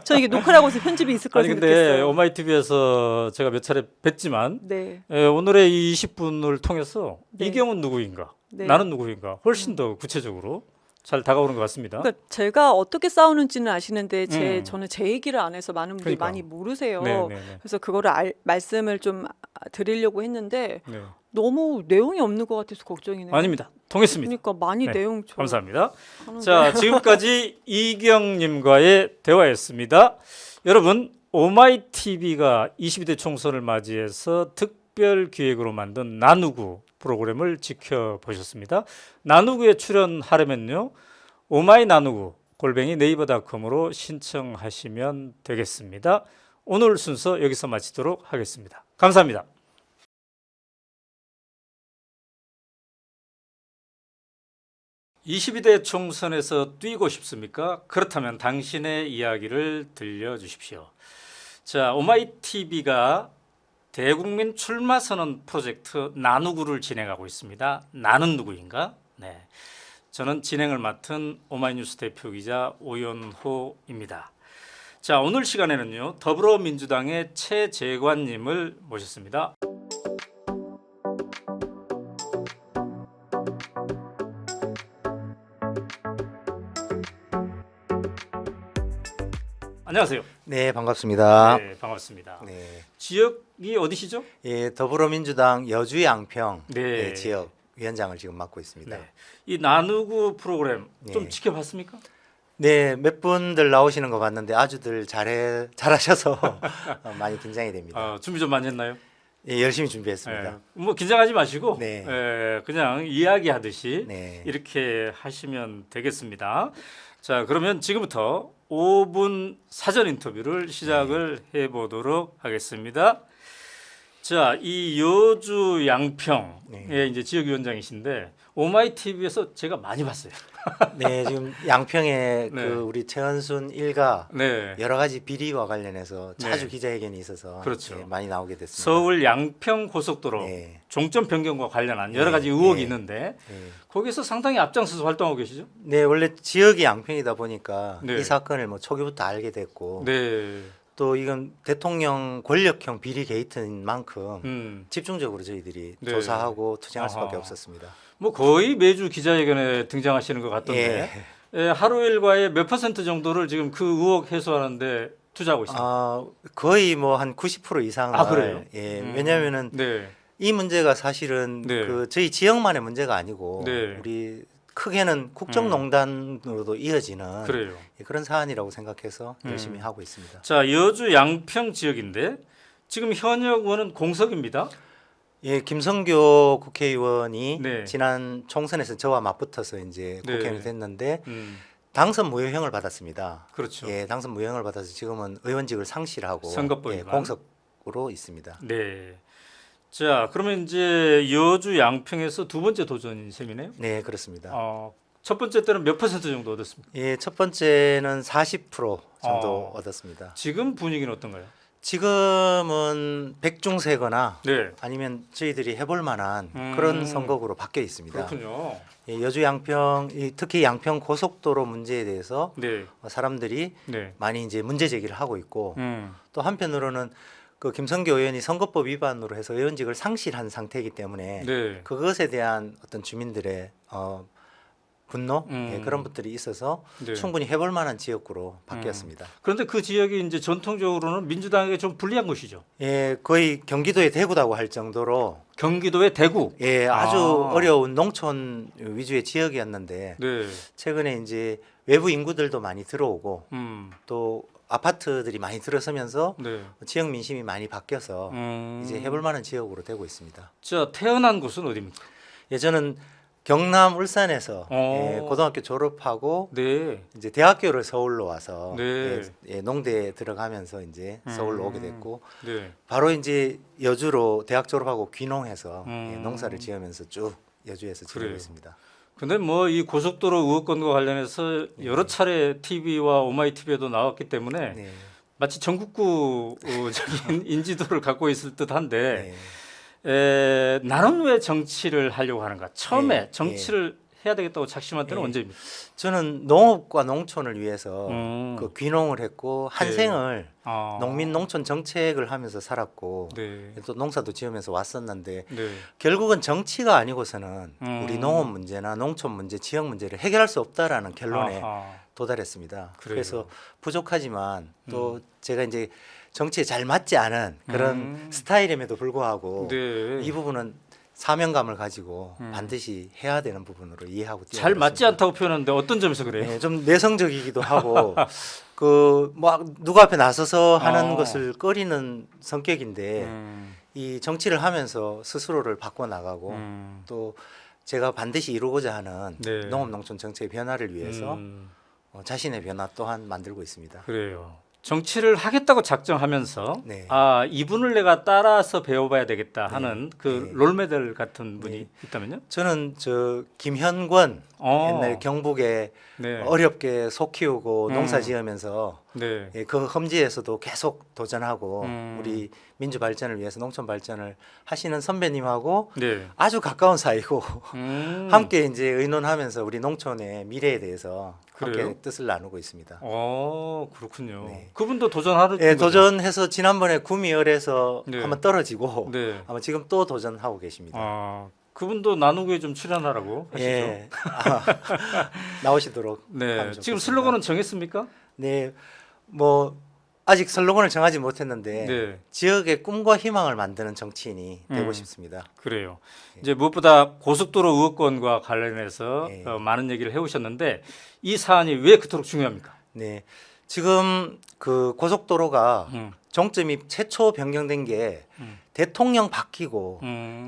[SPEAKER 2] 저 이게 녹화라고 해서 편집이 있을 거라
[SPEAKER 1] 아니 근데
[SPEAKER 2] 생각했어요.
[SPEAKER 1] 오마이TV에서 제가 몇 차례 뵀지만
[SPEAKER 2] 네.
[SPEAKER 1] 오늘의 이 20분을 통해서
[SPEAKER 2] 네.
[SPEAKER 1] 이경은 누구인가,
[SPEAKER 2] 네.
[SPEAKER 1] 나는 누구인가 훨씬 더 구체적으로 잘 다가오는 것 같습니다.
[SPEAKER 2] 그러니까 제가 어떻게 싸우는지는 아시는데
[SPEAKER 1] 음.
[SPEAKER 2] 저는 제 얘기를 안 해서 많은 분들이
[SPEAKER 1] 그러니까.
[SPEAKER 2] 많이 모르세요.
[SPEAKER 1] 네, 네, 네.
[SPEAKER 2] 그래서 그거를 말씀을 좀 드리려고 했는데
[SPEAKER 1] 네.
[SPEAKER 2] 너무 내용이 없는 것 같아서 걱정이네요.
[SPEAKER 1] 아닙니다. 통했습니다.
[SPEAKER 2] 그러니까 많이
[SPEAKER 1] 네,
[SPEAKER 2] 내용 좀
[SPEAKER 1] 감사합니다.
[SPEAKER 2] 하는데.
[SPEAKER 1] 자, 지금까지 이경님과의 대화였습니다. 여러분, 오마이TV가 22대 총선을 맞이해서 특별 기획으로 만든 나누구 프로그램을 지켜보셨습니다. 나누구에 출연하려면요, 오마이 나누구 네이버닷컴으로 신청하시면 되겠습니다. 오늘 순서 여기서 마치도록 하겠습니다. 감사합니다. (22대) 총선에서 뛰고 싶습니까? 그렇다면 당신의 이야기를 들려주십시오. 자, 오마이TV가 대국민 출마 선언 프로젝트 나누구를 진행하고 있습니다. 나는 누구인가? 네, 저는 진행을 맡은 오마이뉴스 대표기자 오연호입니다. 자, 오늘 시간에는요, 더불어민주당의 최재관님을 모셨습니다. 안녕하세요.
[SPEAKER 3] 네, 반갑습니다.
[SPEAKER 1] 네, 반갑습니다.
[SPEAKER 3] 네.
[SPEAKER 1] 지역이 어디시죠?
[SPEAKER 3] 예, 더불어민주당 여주 양평
[SPEAKER 1] 네.
[SPEAKER 3] 지역 위원장을 지금 맡고 있습니다.
[SPEAKER 1] 네. 이 나누구 프로그램 좀
[SPEAKER 3] 네.
[SPEAKER 1] 지켜봤습니까?
[SPEAKER 3] 네, 몇 분들 나오시는 거 봤는데 아주들 잘하셔서 많이 긴장이 됩니다.
[SPEAKER 1] 준비 좀 많이 했나요?
[SPEAKER 3] 예, 열심히 준비했습니다.
[SPEAKER 1] 예, 뭐 긴장하지 마시고
[SPEAKER 3] 네.
[SPEAKER 1] 그냥 이야기하듯이
[SPEAKER 3] 네.
[SPEAKER 1] 이렇게 하시면 되겠습니다. 자, 그러면 지금부터 5분 사전 인터뷰를 시작을 해보도록 하겠습니다. 자, 이 여주 양평의
[SPEAKER 3] 네.
[SPEAKER 1] 이제 지역위원장이신데 오마이TV에서 제가 많이 봤어요.
[SPEAKER 3] 네, 지금 양평에
[SPEAKER 1] 네.
[SPEAKER 3] 그 우리 최은순 일가
[SPEAKER 1] 네.
[SPEAKER 3] 여러 가지 비리와 관련해서 자주
[SPEAKER 1] 네.
[SPEAKER 3] 기자회견이 있어서
[SPEAKER 1] 그렇죠.
[SPEAKER 3] 네, 많이 나오게 됐습니다.
[SPEAKER 1] 서울 양평 고속도로
[SPEAKER 3] 네.
[SPEAKER 1] 종점 변경과 관련한
[SPEAKER 3] 네.
[SPEAKER 1] 여러 가지 의혹이
[SPEAKER 3] 네.
[SPEAKER 1] 있는데
[SPEAKER 3] 네.
[SPEAKER 1] 거기서 상당히 앞장서서 활동하고 계시죠?
[SPEAKER 3] 네, 원래 지역이 양평이다 보니까
[SPEAKER 1] 네.
[SPEAKER 3] 이 사건을 뭐 초기부터 알게 됐고
[SPEAKER 1] 네.
[SPEAKER 3] 또 이건 대통령 권력형 비리 게이트인 만큼
[SPEAKER 1] 음.
[SPEAKER 3] 집중적으로 저희들이
[SPEAKER 1] 네.
[SPEAKER 3] 조사하고 투쟁할 수밖에
[SPEAKER 1] 아하.
[SPEAKER 3] 없었습니다.
[SPEAKER 1] 뭐 거의 매주 기자회견에 등장하시는 것 같던데 하루 일과의 몇 퍼센트 정도를 지금 그 의혹 해소하는데 투자하고 있습니다.
[SPEAKER 3] 거의 뭐 한 90% 이상을
[SPEAKER 1] 아, 그래요?
[SPEAKER 3] 예, 왜냐하면은
[SPEAKER 1] 네.
[SPEAKER 3] 이 문제가 사실은
[SPEAKER 1] 네.
[SPEAKER 3] 그 저희 지역만의 문제가 아니고
[SPEAKER 1] 네.
[SPEAKER 3] 우리 크게는 국정농단으로도 이어지는
[SPEAKER 1] 그래요.
[SPEAKER 3] 그런 사안이라고 생각해서 열심히 하고 있습니다.
[SPEAKER 1] 자, 여주 양평 지역인데 지금 현역 의원은 공석입니다.
[SPEAKER 3] 예, 김성교 국회의원이
[SPEAKER 1] 네.
[SPEAKER 3] 지난 총선에서 저와 맞붙어서 이제
[SPEAKER 1] 네.
[SPEAKER 3] 국회의원이 됐는데
[SPEAKER 1] 음.
[SPEAKER 3] 당선 무효형을 받았습니다.
[SPEAKER 1] 그렇죠.
[SPEAKER 3] 예, 당선 무효형을 받아서 지금은 의원직을 상실하고
[SPEAKER 1] 선거법
[SPEAKER 3] 예,
[SPEAKER 1] 위반.
[SPEAKER 3] 공석으로 있습니다.
[SPEAKER 1] 네. 자, 그러면 이제 여주 양평에서 두 번째 도전인 셈이네요.
[SPEAKER 3] 네, 그렇습니다.
[SPEAKER 1] 첫 번째 때는 몇 퍼센트 정도 얻었습니까?
[SPEAKER 3] 예, 첫 번째는 40% 정도 얻었습니다.
[SPEAKER 1] 지금 분위기는 어떤가요?
[SPEAKER 3] 지금은 백중세거나
[SPEAKER 1] 네.
[SPEAKER 3] 아니면 저희들이 해볼 만한 그런 선거구로 바뀌어 있습니다.
[SPEAKER 1] 그렇군요.
[SPEAKER 3] 예, 여주 양평, 특히 양평 고속도로 문제에 대해서
[SPEAKER 1] 네.
[SPEAKER 3] 사람들이
[SPEAKER 1] 네.
[SPEAKER 3] 많이 이제 문제 제기를 하고 있고 또 한편으로는 그 김성교 의원이 선거법 위반으로 해서 의원직을 상실한 상태이기 때문에
[SPEAKER 1] 네.
[SPEAKER 3] 그것에 대한 어떤 주민들의 분노
[SPEAKER 1] 음.
[SPEAKER 3] 예, 그런 것들이 있어서
[SPEAKER 1] 네.
[SPEAKER 3] 충분히 해볼 만한 지역구로 바뀌었습니다.
[SPEAKER 1] 그런데 그 지역이 이제 전통적으로는 민주당에게 좀 불리한 곳이죠.
[SPEAKER 3] 예, 거의 경기도의 대구라고 할 정도로
[SPEAKER 1] 경기도의 대구.
[SPEAKER 3] 예, 아주
[SPEAKER 1] 아.
[SPEAKER 3] 어려운 농촌 위주의 지역이었는데
[SPEAKER 1] 네.
[SPEAKER 3] 최근에 이제 외부 인구들도 많이 들어오고
[SPEAKER 1] 음.
[SPEAKER 3] 또 아파트들이 많이 들어서면서
[SPEAKER 1] 네.
[SPEAKER 3] 지역 민심이 많이 바뀌어서 이제 해볼 만한 지역으로 되고 있습니다.
[SPEAKER 1] 자, 태어난 곳은 어디입니까?
[SPEAKER 3] 예, 저는 경남 울산에서
[SPEAKER 1] 어.
[SPEAKER 3] 예, 고등학교 졸업하고
[SPEAKER 1] 네.
[SPEAKER 3] 이제 대학교를 서울로 와서
[SPEAKER 1] 네.
[SPEAKER 3] 농대에 들어가면서 이제 서울로 오게 됐고
[SPEAKER 1] 네.
[SPEAKER 3] 바로 이제 여주로 대학 졸업하고 귀농해서
[SPEAKER 1] 음.
[SPEAKER 3] 농사를 지으면서 쭉 여주에서 지내고
[SPEAKER 1] 그래요.
[SPEAKER 3] 있습니다.
[SPEAKER 1] 근데 뭐 이 고속도로 의혹건과 관련해서 여러 차례 TV와 오마이TV에도 나왔기 때문에
[SPEAKER 3] 네.
[SPEAKER 1] 마치 전국구적인 인지도를 갖고 있을 듯한데
[SPEAKER 3] 네.
[SPEAKER 1] 나는 왜 정치를 하려고 하는가? 처음에
[SPEAKER 3] 네,
[SPEAKER 1] 정치를 해야 되겠다고 작심한 때는
[SPEAKER 3] 네.
[SPEAKER 1] 언제입니까?
[SPEAKER 3] 저는 농업과 농촌을 위해서
[SPEAKER 1] 음.
[SPEAKER 3] 그 귀농을 했고 한
[SPEAKER 1] 네.
[SPEAKER 3] 생을
[SPEAKER 1] 아.
[SPEAKER 3] 농민 농촌 정책을 하면서 살았고
[SPEAKER 1] 네.
[SPEAKER 3] 또 농사도 지으면서 왔었는데
[SPEAKER 1] 네.
[SPEAKER 3] 결국은 정치가 아니고서는 우리
[SPEAKER 1] 음.
[SPEAKER 3] 농업 문제나 농촌 문제, 지역 문제를 해결할 수 없다라는 결론에
[SPEAKER 1] 아하.
[SPEAKER 3] 도달했습니다.
[SPEAKER 1] 그래요.
[SPEAKER 3] 그래서 부족하지만 또 제가 이제 정치에 잘 맞지 않은 그런 스타일임에도 불구하고
[SPEAKER 1] 네.
[SPEAKER 3] 이 부분은 사명감을 가지고 반드시 해야 되는 부분으로 이해하고
[SPEAKER 1] 잘
[SPEAKER 3] 뛰어들었습니다.
[SPEAKER 1] 맞지 않다고 표현하는데 어떤 점에서 그래요?
[SPEAKER 3] 네, 좀 내성적이기도 하고 그 뭐 누구 앞에 나서서 하는 것을 꺼리는 성격인데 이 정치를 하면서 스스로를 바꿔 나가고 또 제가 반드시 이루고자 하는
[SPEAKER 1] 네.
[SPEAKER 3] 농업 농촌 정책의 변화를 위해서
[SPEAKER 1] 음.
[SPEAKER 3] 자신의 변화 또한 만들고 있습니다.
[SPEAKER 1] 그래요. 정치를 하겠다고 작정하면서
[SPEAKER 3] 네.
[SPEAKER 1] 이분을 내가 따라서 배워봐야 되겠다 하는 그
[SPEAKER 3] 네.
[SPEAKER 1] 롤모델 같은 분이
[SPEAKER 3] 네.
[SPEAKER 1] 있다면요?
[SPEAKER 3] 저는 저 김현권
[SPEAKER 1] 어.
[SPEAKER 3] 옛날 경북에
[SPEAKER 1] 네.
[SPEAKER 3] 어렵게 소 키우고 농사 지으면서
[SPEAKER 1] 네.
[SPEAKER 3] 예, 그 험지에서도 계속 도전하고
[SPEAKER 1] 음.
[SPEAKER 3] 우리 민주 발전을 위해서 농촌 발전을 하시는 선배님하고
[SPEAKER 1] 네.
[SPEAKER 3] 아주 가까운 사이고 함께 이제 의논하면서 우리 농촌의 미래에 대해서
[SPEAKER 1] 그래요?
[SPEAKER 3] 함께 뜻을 나누고 있습니다.
[SPEAKER 1] 그렇군요.
[SPEAKER 3] 네.
[SPEAKER 1] 그분도 도전하는
[SPEAKER 3] 예,
[SPEAKER 1] 거죠?
[SPEAKER 3] 도전해서 지난번에 구미을에서
[SPEAKER 1] 네.
[SPEAKER 3] 한번 떨어지고
[SPEAKER 1] 네.
[SPEAKER 3] 아마 지금 또 도전하고 계십니다.
[SPEAKER 1] 그분도 나누기에 좀 출연하라고 하시죠.
[SPEAKER 3] 예, 나오시도록
[SPEAKER 1] 네.
[SPEAKER 3] 하면
[SPEAKER 1] 지금
[SPEAKER 3] 좋겠습니다.
[SPEAKER 1] 슬로건은 정했습니까?
[SPEAKER 3] 네, 뭐 아직 슬로건을 정하지 못했는데
[SPEAKER 1] 네.
[SPEAKER 3] 지역의 꿈과 희망을 만드는 정치인이 되고
[SPEAKER 1] 음.
[SPEAKER 3] 싶습니다.
[SPEAKER 1] 그래요. 이제 무엇보다 고속도로 의혹건과 관련해서
[SPEAKER 3] 네.
[SPEAKER 1] 많은 얘기를 해오셨는데 이 사안이 왜 그토록 중요합니까?
[SPEAKER 3] 네, 지금 그 고속도로가 종점이 최초 변경된 게 대통령 바뀌고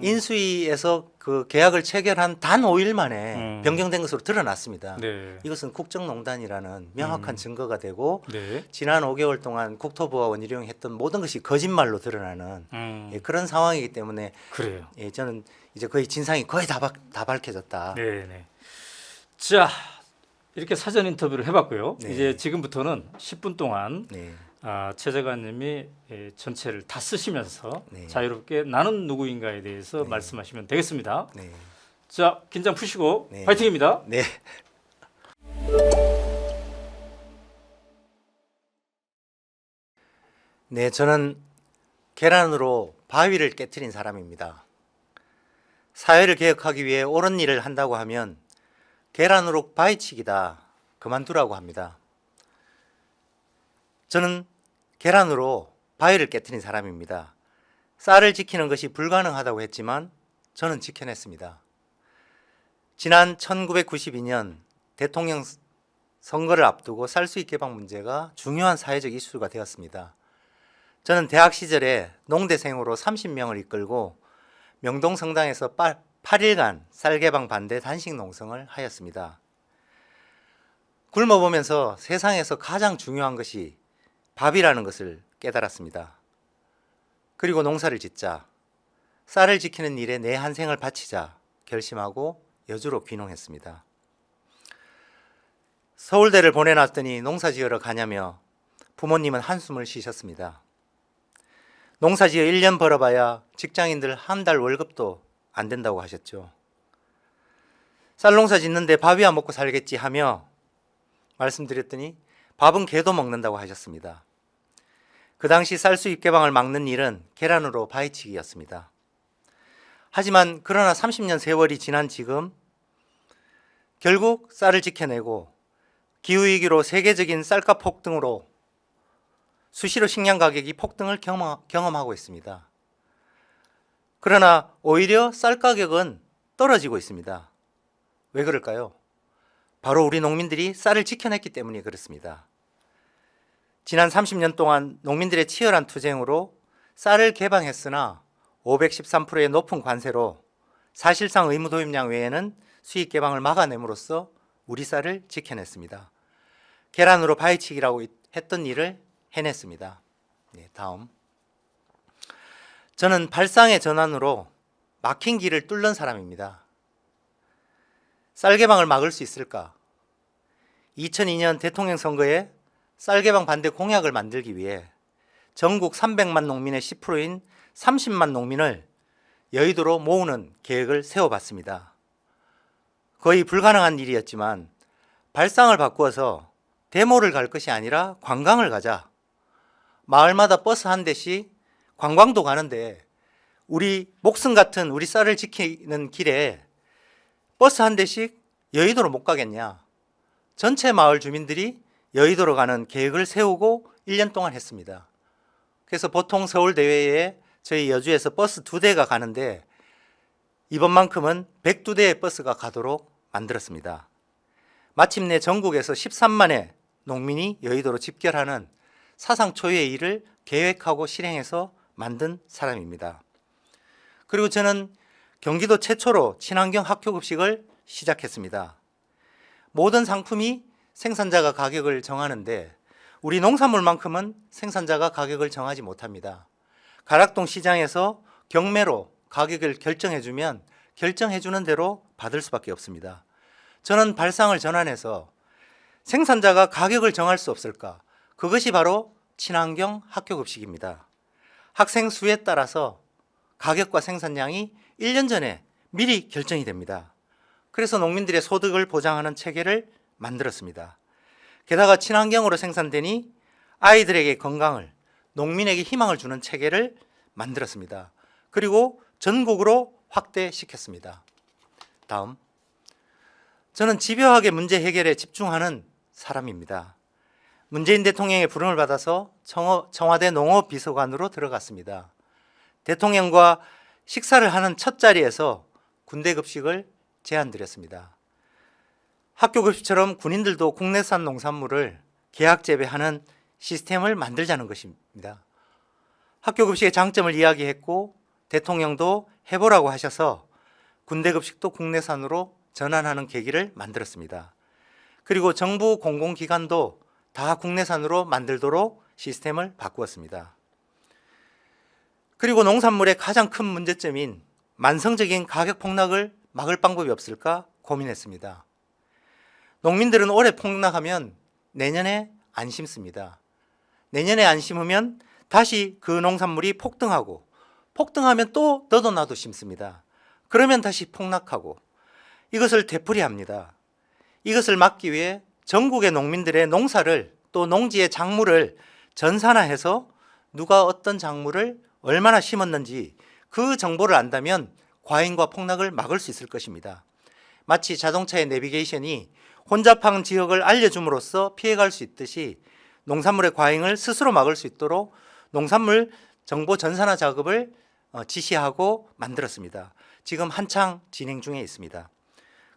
[SPEAKER 3] 인수위에서 그 계약을 체결한 단 5일 만에
[SPEAKER 1] 음.
[SPEAKER 3] 변경된 것으로 드러났습니다.
[SPEAKER 1] 네.
[SPEAKER 3] 이것은 국정농단이라는 명확한 증거가 되고
[SPEAKER 1] 네.
[SPEAKER 3] 지난 5개월 동안 국토부와 원희룡이 했던 모든 것이 거짓말로 드러나는 예, 그런 상황이기 때문에
[SPEAKER 1] 그래요.
[SPEAKER 3] 예, 저는 이제 거의 진상이 거의 다 밝혀졌다.
[SPEAKER 1] 네, 네. 자, 이렇게 사전 인터뷰를 해봤고요.
[SPEAKER 3] 네.
[SPEAKER 1] 이제 지금부터는 10분 동안
[SPEAKER 3] 네.
[SPEAKER 1] 최 작가님이 전체를 다 쓰시면서
[SPEAKER 3] 네.
[SPEAKER 1] 자유롭게 나는 누구인가에 대해서
[SPEAKER 3] 네.
[SPEAKER 1] 말씀하시면 되겠습니다.
[SPEAKER 3] 네.
[SPEAKER 1] 자, 긴장 푸시고
[SPEAKER 3] 네.
[SPEAKER 1] 파이팅입니다.
[SPEAKER 3] 네. 네, 저는 계란으로 바위를 깨트린 사람입니다. 사회를 개혁하기 위해 옳은 일을 한다고 하면 계란으로 바위치기다 그만두라고 합니다. 저는 계란으로 바위를 깨트린 사람입니다. 쌀을 지키는 것이 불가능하다고 했지만 저는 지켜냈습니다. 지난 1992년 대통령 선거를 앞두고 쌀수입 개방 문제가 중요한 사회적 이슈가 되었습니다. 저는 대학 시절에 농대생으로 30명을 이끌고 명동 성당에서 8일간 쌀 개방 반대 단식 농성을 하였습니다. 굶어보면서 세상에서 가장 중요한 것이 밥이라는 것을 깨달았습니다. 그리고 농사를 짓자, 쌀을 지키는 일에 내 한 생을 바치자 결심하고 여주로 귀농했습니다. 서울대를 보내놨더니 농사 지으러 가냐며 부모님은 한숨을 쉬셨습니다. 농사 지어 1년 벌어봐야 직장인들 한 달 월급도 안 된다고 하셨죠. 쌀 농사 짓는데 밥이야 먹고 살겠지 하며 말씀드렸더니 밥은 개도 먹는다고 하셨습니다. 그 당시 쌀 수입 개방을 막는 일은 계란으로 바위치기였습니다. 하지만 그러나 30년 세월이 지난 지금 결국 쌀을 지켜내고 기후위기로 세계적인 쌀값 폭등으로 수시로 식량 가격이 폭등을 경험하고 있습니다. 그러나 오히려 쌀 가격은 떨어지고 있습니다. 왜 그럴까요? 바로 우리 농민들이 쌀을 지켜냈기 때문에 그렇습니다. 지난 30년 동안 농민들의 치열한 투쟁으로 쌀을 개방했으나 513%의 높은 관세로 사실상 의무 도입량 외에는 수입 개방을 막아냄으로써 우리 쌀을 지켜냈습니다. 계란으로 바위치기라고 했던 일을 해냈습니다. 네, 다음. 저는 발상의 전환으로 막힌 길을 뚫는 사람입니다. 쌀 개방을 막을 수 있을까? 2002년 대통령 선거에 쌀 개방 반대 공약을 만들기 위해 전국 300만 농민의 10%인 30만 농민을 여의도로 모으는 계획을 세워봤습니다. 거의 불가능한 일이었지만 발상을 바꾸어서 데모를 갈 것이 아니라 관광을 가자. 마을마다 버스 한 대씩 관광도 가는데 우리 목숨 같은 우리 쌀을 지키는 길에 버스 한 대씩 여의도로 못 가겠냐. 전체 마을 주민들이 여의도로 가는 계획을 세우고 1년 동안 했습니다. 그래서 보통 서울대회에 저희 여주에서 버스 2대가 가는데 이번만큼은 102대의 버스가 가도록 만들었습니다. 마침내 전국에서 13만의 농민이 여의도로 집결하는 사상 초유의 일을 계획하고 실행해서 만든 사람입니다. 그리고 저는 경기도 최초로 친환경 학교급식을 시작했습니다. 모든 상품이 생산자가 가격을 정하는데 우리 농산물만큼은 생산자가 가격을 정하지 못합니다. 가락동 시장에서 경매로 가격을 결정해주면 결정해주는 대로 받을 수밖에 없습니다. 저는 발상을 전환해서 생산자가 가격을 정할 수 없을까? 그것이 바로 친환경 학교급식입니다. 학생 수에 따라서 가격과 생산량이 1년 전에 미리 결정이 됩니다. 그래서 농민들의 소득을 보장하는 체계를 만들었습니다. 게다가 친환경으로 생산되니 아이들에게 건강을, 농민에게 희망을 주는 체계를 만들었습니다. 그리고 전국으로 확대시켰습니다. 다음. 저는 집요하게 문제 해결에 집중하는 사람입니다. 문재인 대통령의 부름을 받아서 청와대 농업비서관으로 들어갔습니다. 대통령과 식사를 하는 첫 자리에서 군대급식을 제안드렸습니다. 학교급식처럼 군인들도 국내산 농산물을 계약 재배하는 시스템을 만들자는 것입니다. 학교급식의 장점을 이야기했고 대통령도 해보라고 하셔서 군대급식도 국내산으로 전환하는 계기를 만들었습니다. 그리고 정부 공공기관도 다 국내산으로 만들도록 시스템을 바꾸었습니다. 그리고 농산물의 가장 큰 문제점인 만성적인 가격 폭락을 막을 방법이 없을까 고민했습니다. 농민들은 올해 폭락하면 내년에 안 심습니다. 내년에 안 심으면 다시 그 농산물이 폭등하고, 폭등하면 또 너도 나도 심습니다. 그러면 다시 폭락하고, 이것을 되풀이합니다. 이것을 막기 위해 전국의 농민들의 농사를, 또 농지의 작물을 전산화해서 누가 어떤 작물을 얼마나 심었는지 그 정보를 안다면 과잉과 폭락을 막을 수 있을 것입니다. 마치 자동차의 내비게이션이 혼잡한 지역을 알려줌으로써 피해갈 수 있듯이 농산물의 과잉을 스스로 막을 수 있도록 농산물 정보 전산화 작업을 지시하고 만들었습니다. 지금 한창 진행 중에 있습니다.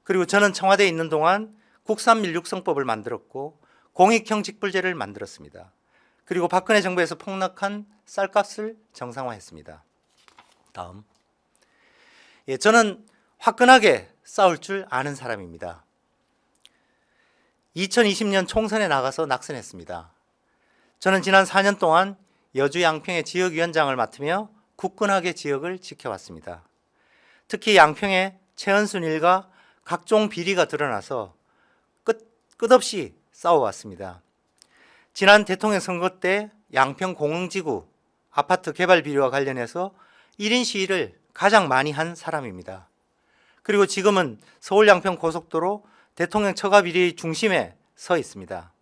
[SPEAKER 3] 그리고 저는 청와대에 있는 동안 국산밀육성법을 만들었고 공익형 직불제를 만들었습니다. 그리고 박근혜 정부에서 폭락한 쌀값을 정상화했습니다. 다음. 저는 화끈하게 싸울 줄 아는 사람입니다. 2020년 총선에 나가서 낙선했습니다. 저는 지난 4년 동안 여주 양평의 지역위원장을 맡으며 굳건하게 지역을 지켜왔습니다. 특히 양평의 최은순 일가 각종 비리가 드러나서 끝없이 싸워왔습니다. 지난 대통령 선거 때 양평 공흥지구 아파트 개발 비리와 관련해서 1인 시위를 가장 많이 한 사람입니다. 그리고 지금은 서울 양평 고속도로 대통령 처가 비리 중심에 서 있습니다.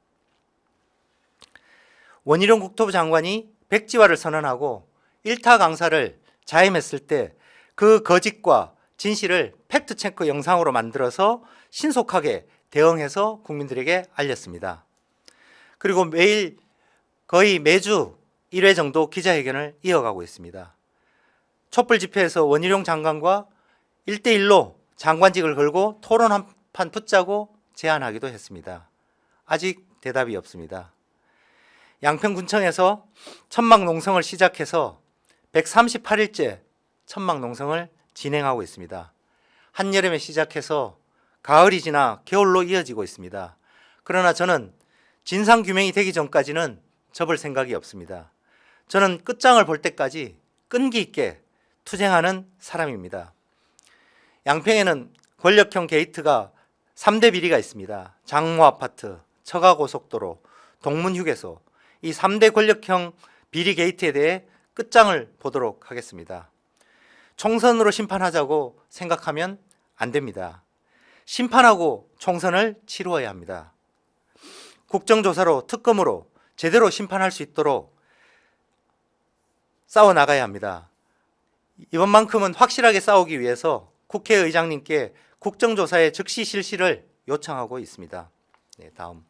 [SPEAKER 3] 원희룡 국토부 장관이 백지화를 선언하고 일타 강사를 자임했을 때 그 거짓과 진실을 팩트체크 영상으로 만들어서 신속하게 대응해서 국민들에게 알렸습니다. 그리고 매일 거의 매주 1회 정도 기자회견을 이어가고 있습니다. 촛불 집회에서 원희룡 장관과 1대1로 장관직을 걸고 토론 한 판 붙자고 제안하기도 했습니다. 아직 대답이 없습니다. 양평군청에서 천막농성을 시작해서 138일째 천막농성을 진행하고 있습니다. 한여름에 시작해서 가을이 지나 겨울로 이어지고 있습니다. 그러나 저는 진상규명이 되기 전까지는 접을 생각이 없습니다. 저는 끝장을 볼 때까지 끈기 있게 투쟁하는 사람입니다. 양평에는 권력형 게이트가 3대 비리가 있습니다. 장모아파트, 처가고속도로, 동문휴게소, 이 3대 권력형 비리 게이트에 대해 끝장을 보도록 하겠습니다. 총선으로 심판하자고 생각하면 안 됩니다. 심판하고 총선을 치루어야 합니다. 국정조사로 특검으로 제대로 심판할 수 있도록 싸워나가야 합니다. 이번만큼은 확실하게 싸우기 위해서 국회의장님께 국정조사의 즉시 실시를 요청하고 있습니다. 네, 다음.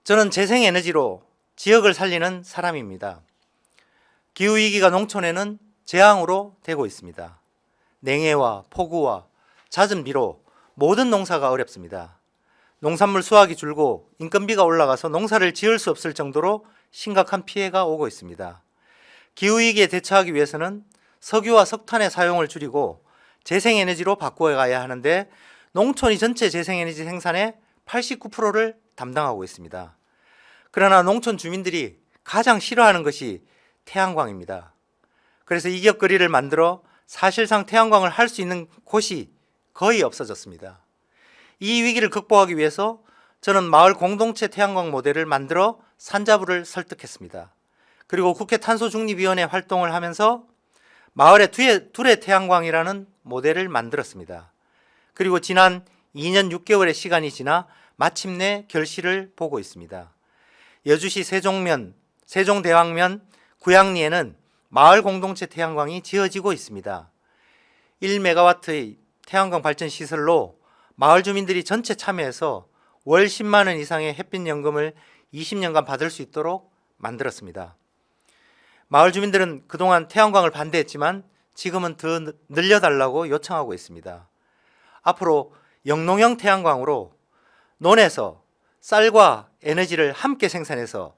[SPEAKER 3] 저는 재생에너지로 지역을 살리는 사람입니다. 기후위기가 농촌에는 재앙으로 되고 있습니다. 냉해와 폭우와 잦은 비로 모든 농사가 어렵습니다. 농산물 수확이 줄고 인건비가 올라가서 농사를 지을 수 없을 정도로 심각한 피해가 오고 있습니다. 기후위기에 대처하기 위해서는 석유와 석탄의 사용을 줄이고 재생에너지로 바꿔가야 하는데 농촌이 전체 재생에너지 생산의 89%를 담당하고 있습니다. 그러나 농촌 주민들이 가장 싫어하는 것이 태양광입니다. 그래서 이격거리를 만들어 사실상 태양광을 할 수 있는 곳이 거의 없어졌습니다. 이 위기를 극복하기 위해서 저는 마을 공동체 태양광 모델을 만들어 산자부를 설득했습니다. 그리고 국회 탄소중립위원회 활동을 하면서 마을에 둘의 태양광이라는 모델을 만들었습니다. 그리고 지난 2년 6개월의 시간이 지나 마침내 결실을 보고 있습니다. 여주시 세종대왕면 구양리에는 마을 공동체 태양광이 지어지고 있습니다. 1메가와트의 태양광 발전 시설로 마을 주민들이 전체 참여해서 월 10만 원 이상의 햇빛연금을 20년간 받을 수 있도록 만들었습니다. 마을 주민들은 그동안 태양광을 반대했지만 지금은 더 늘려달라고 요청하고 있습니다. 앞으로 영농형 태양광으로 논에서 쌀과 에너지를 함께 생산해서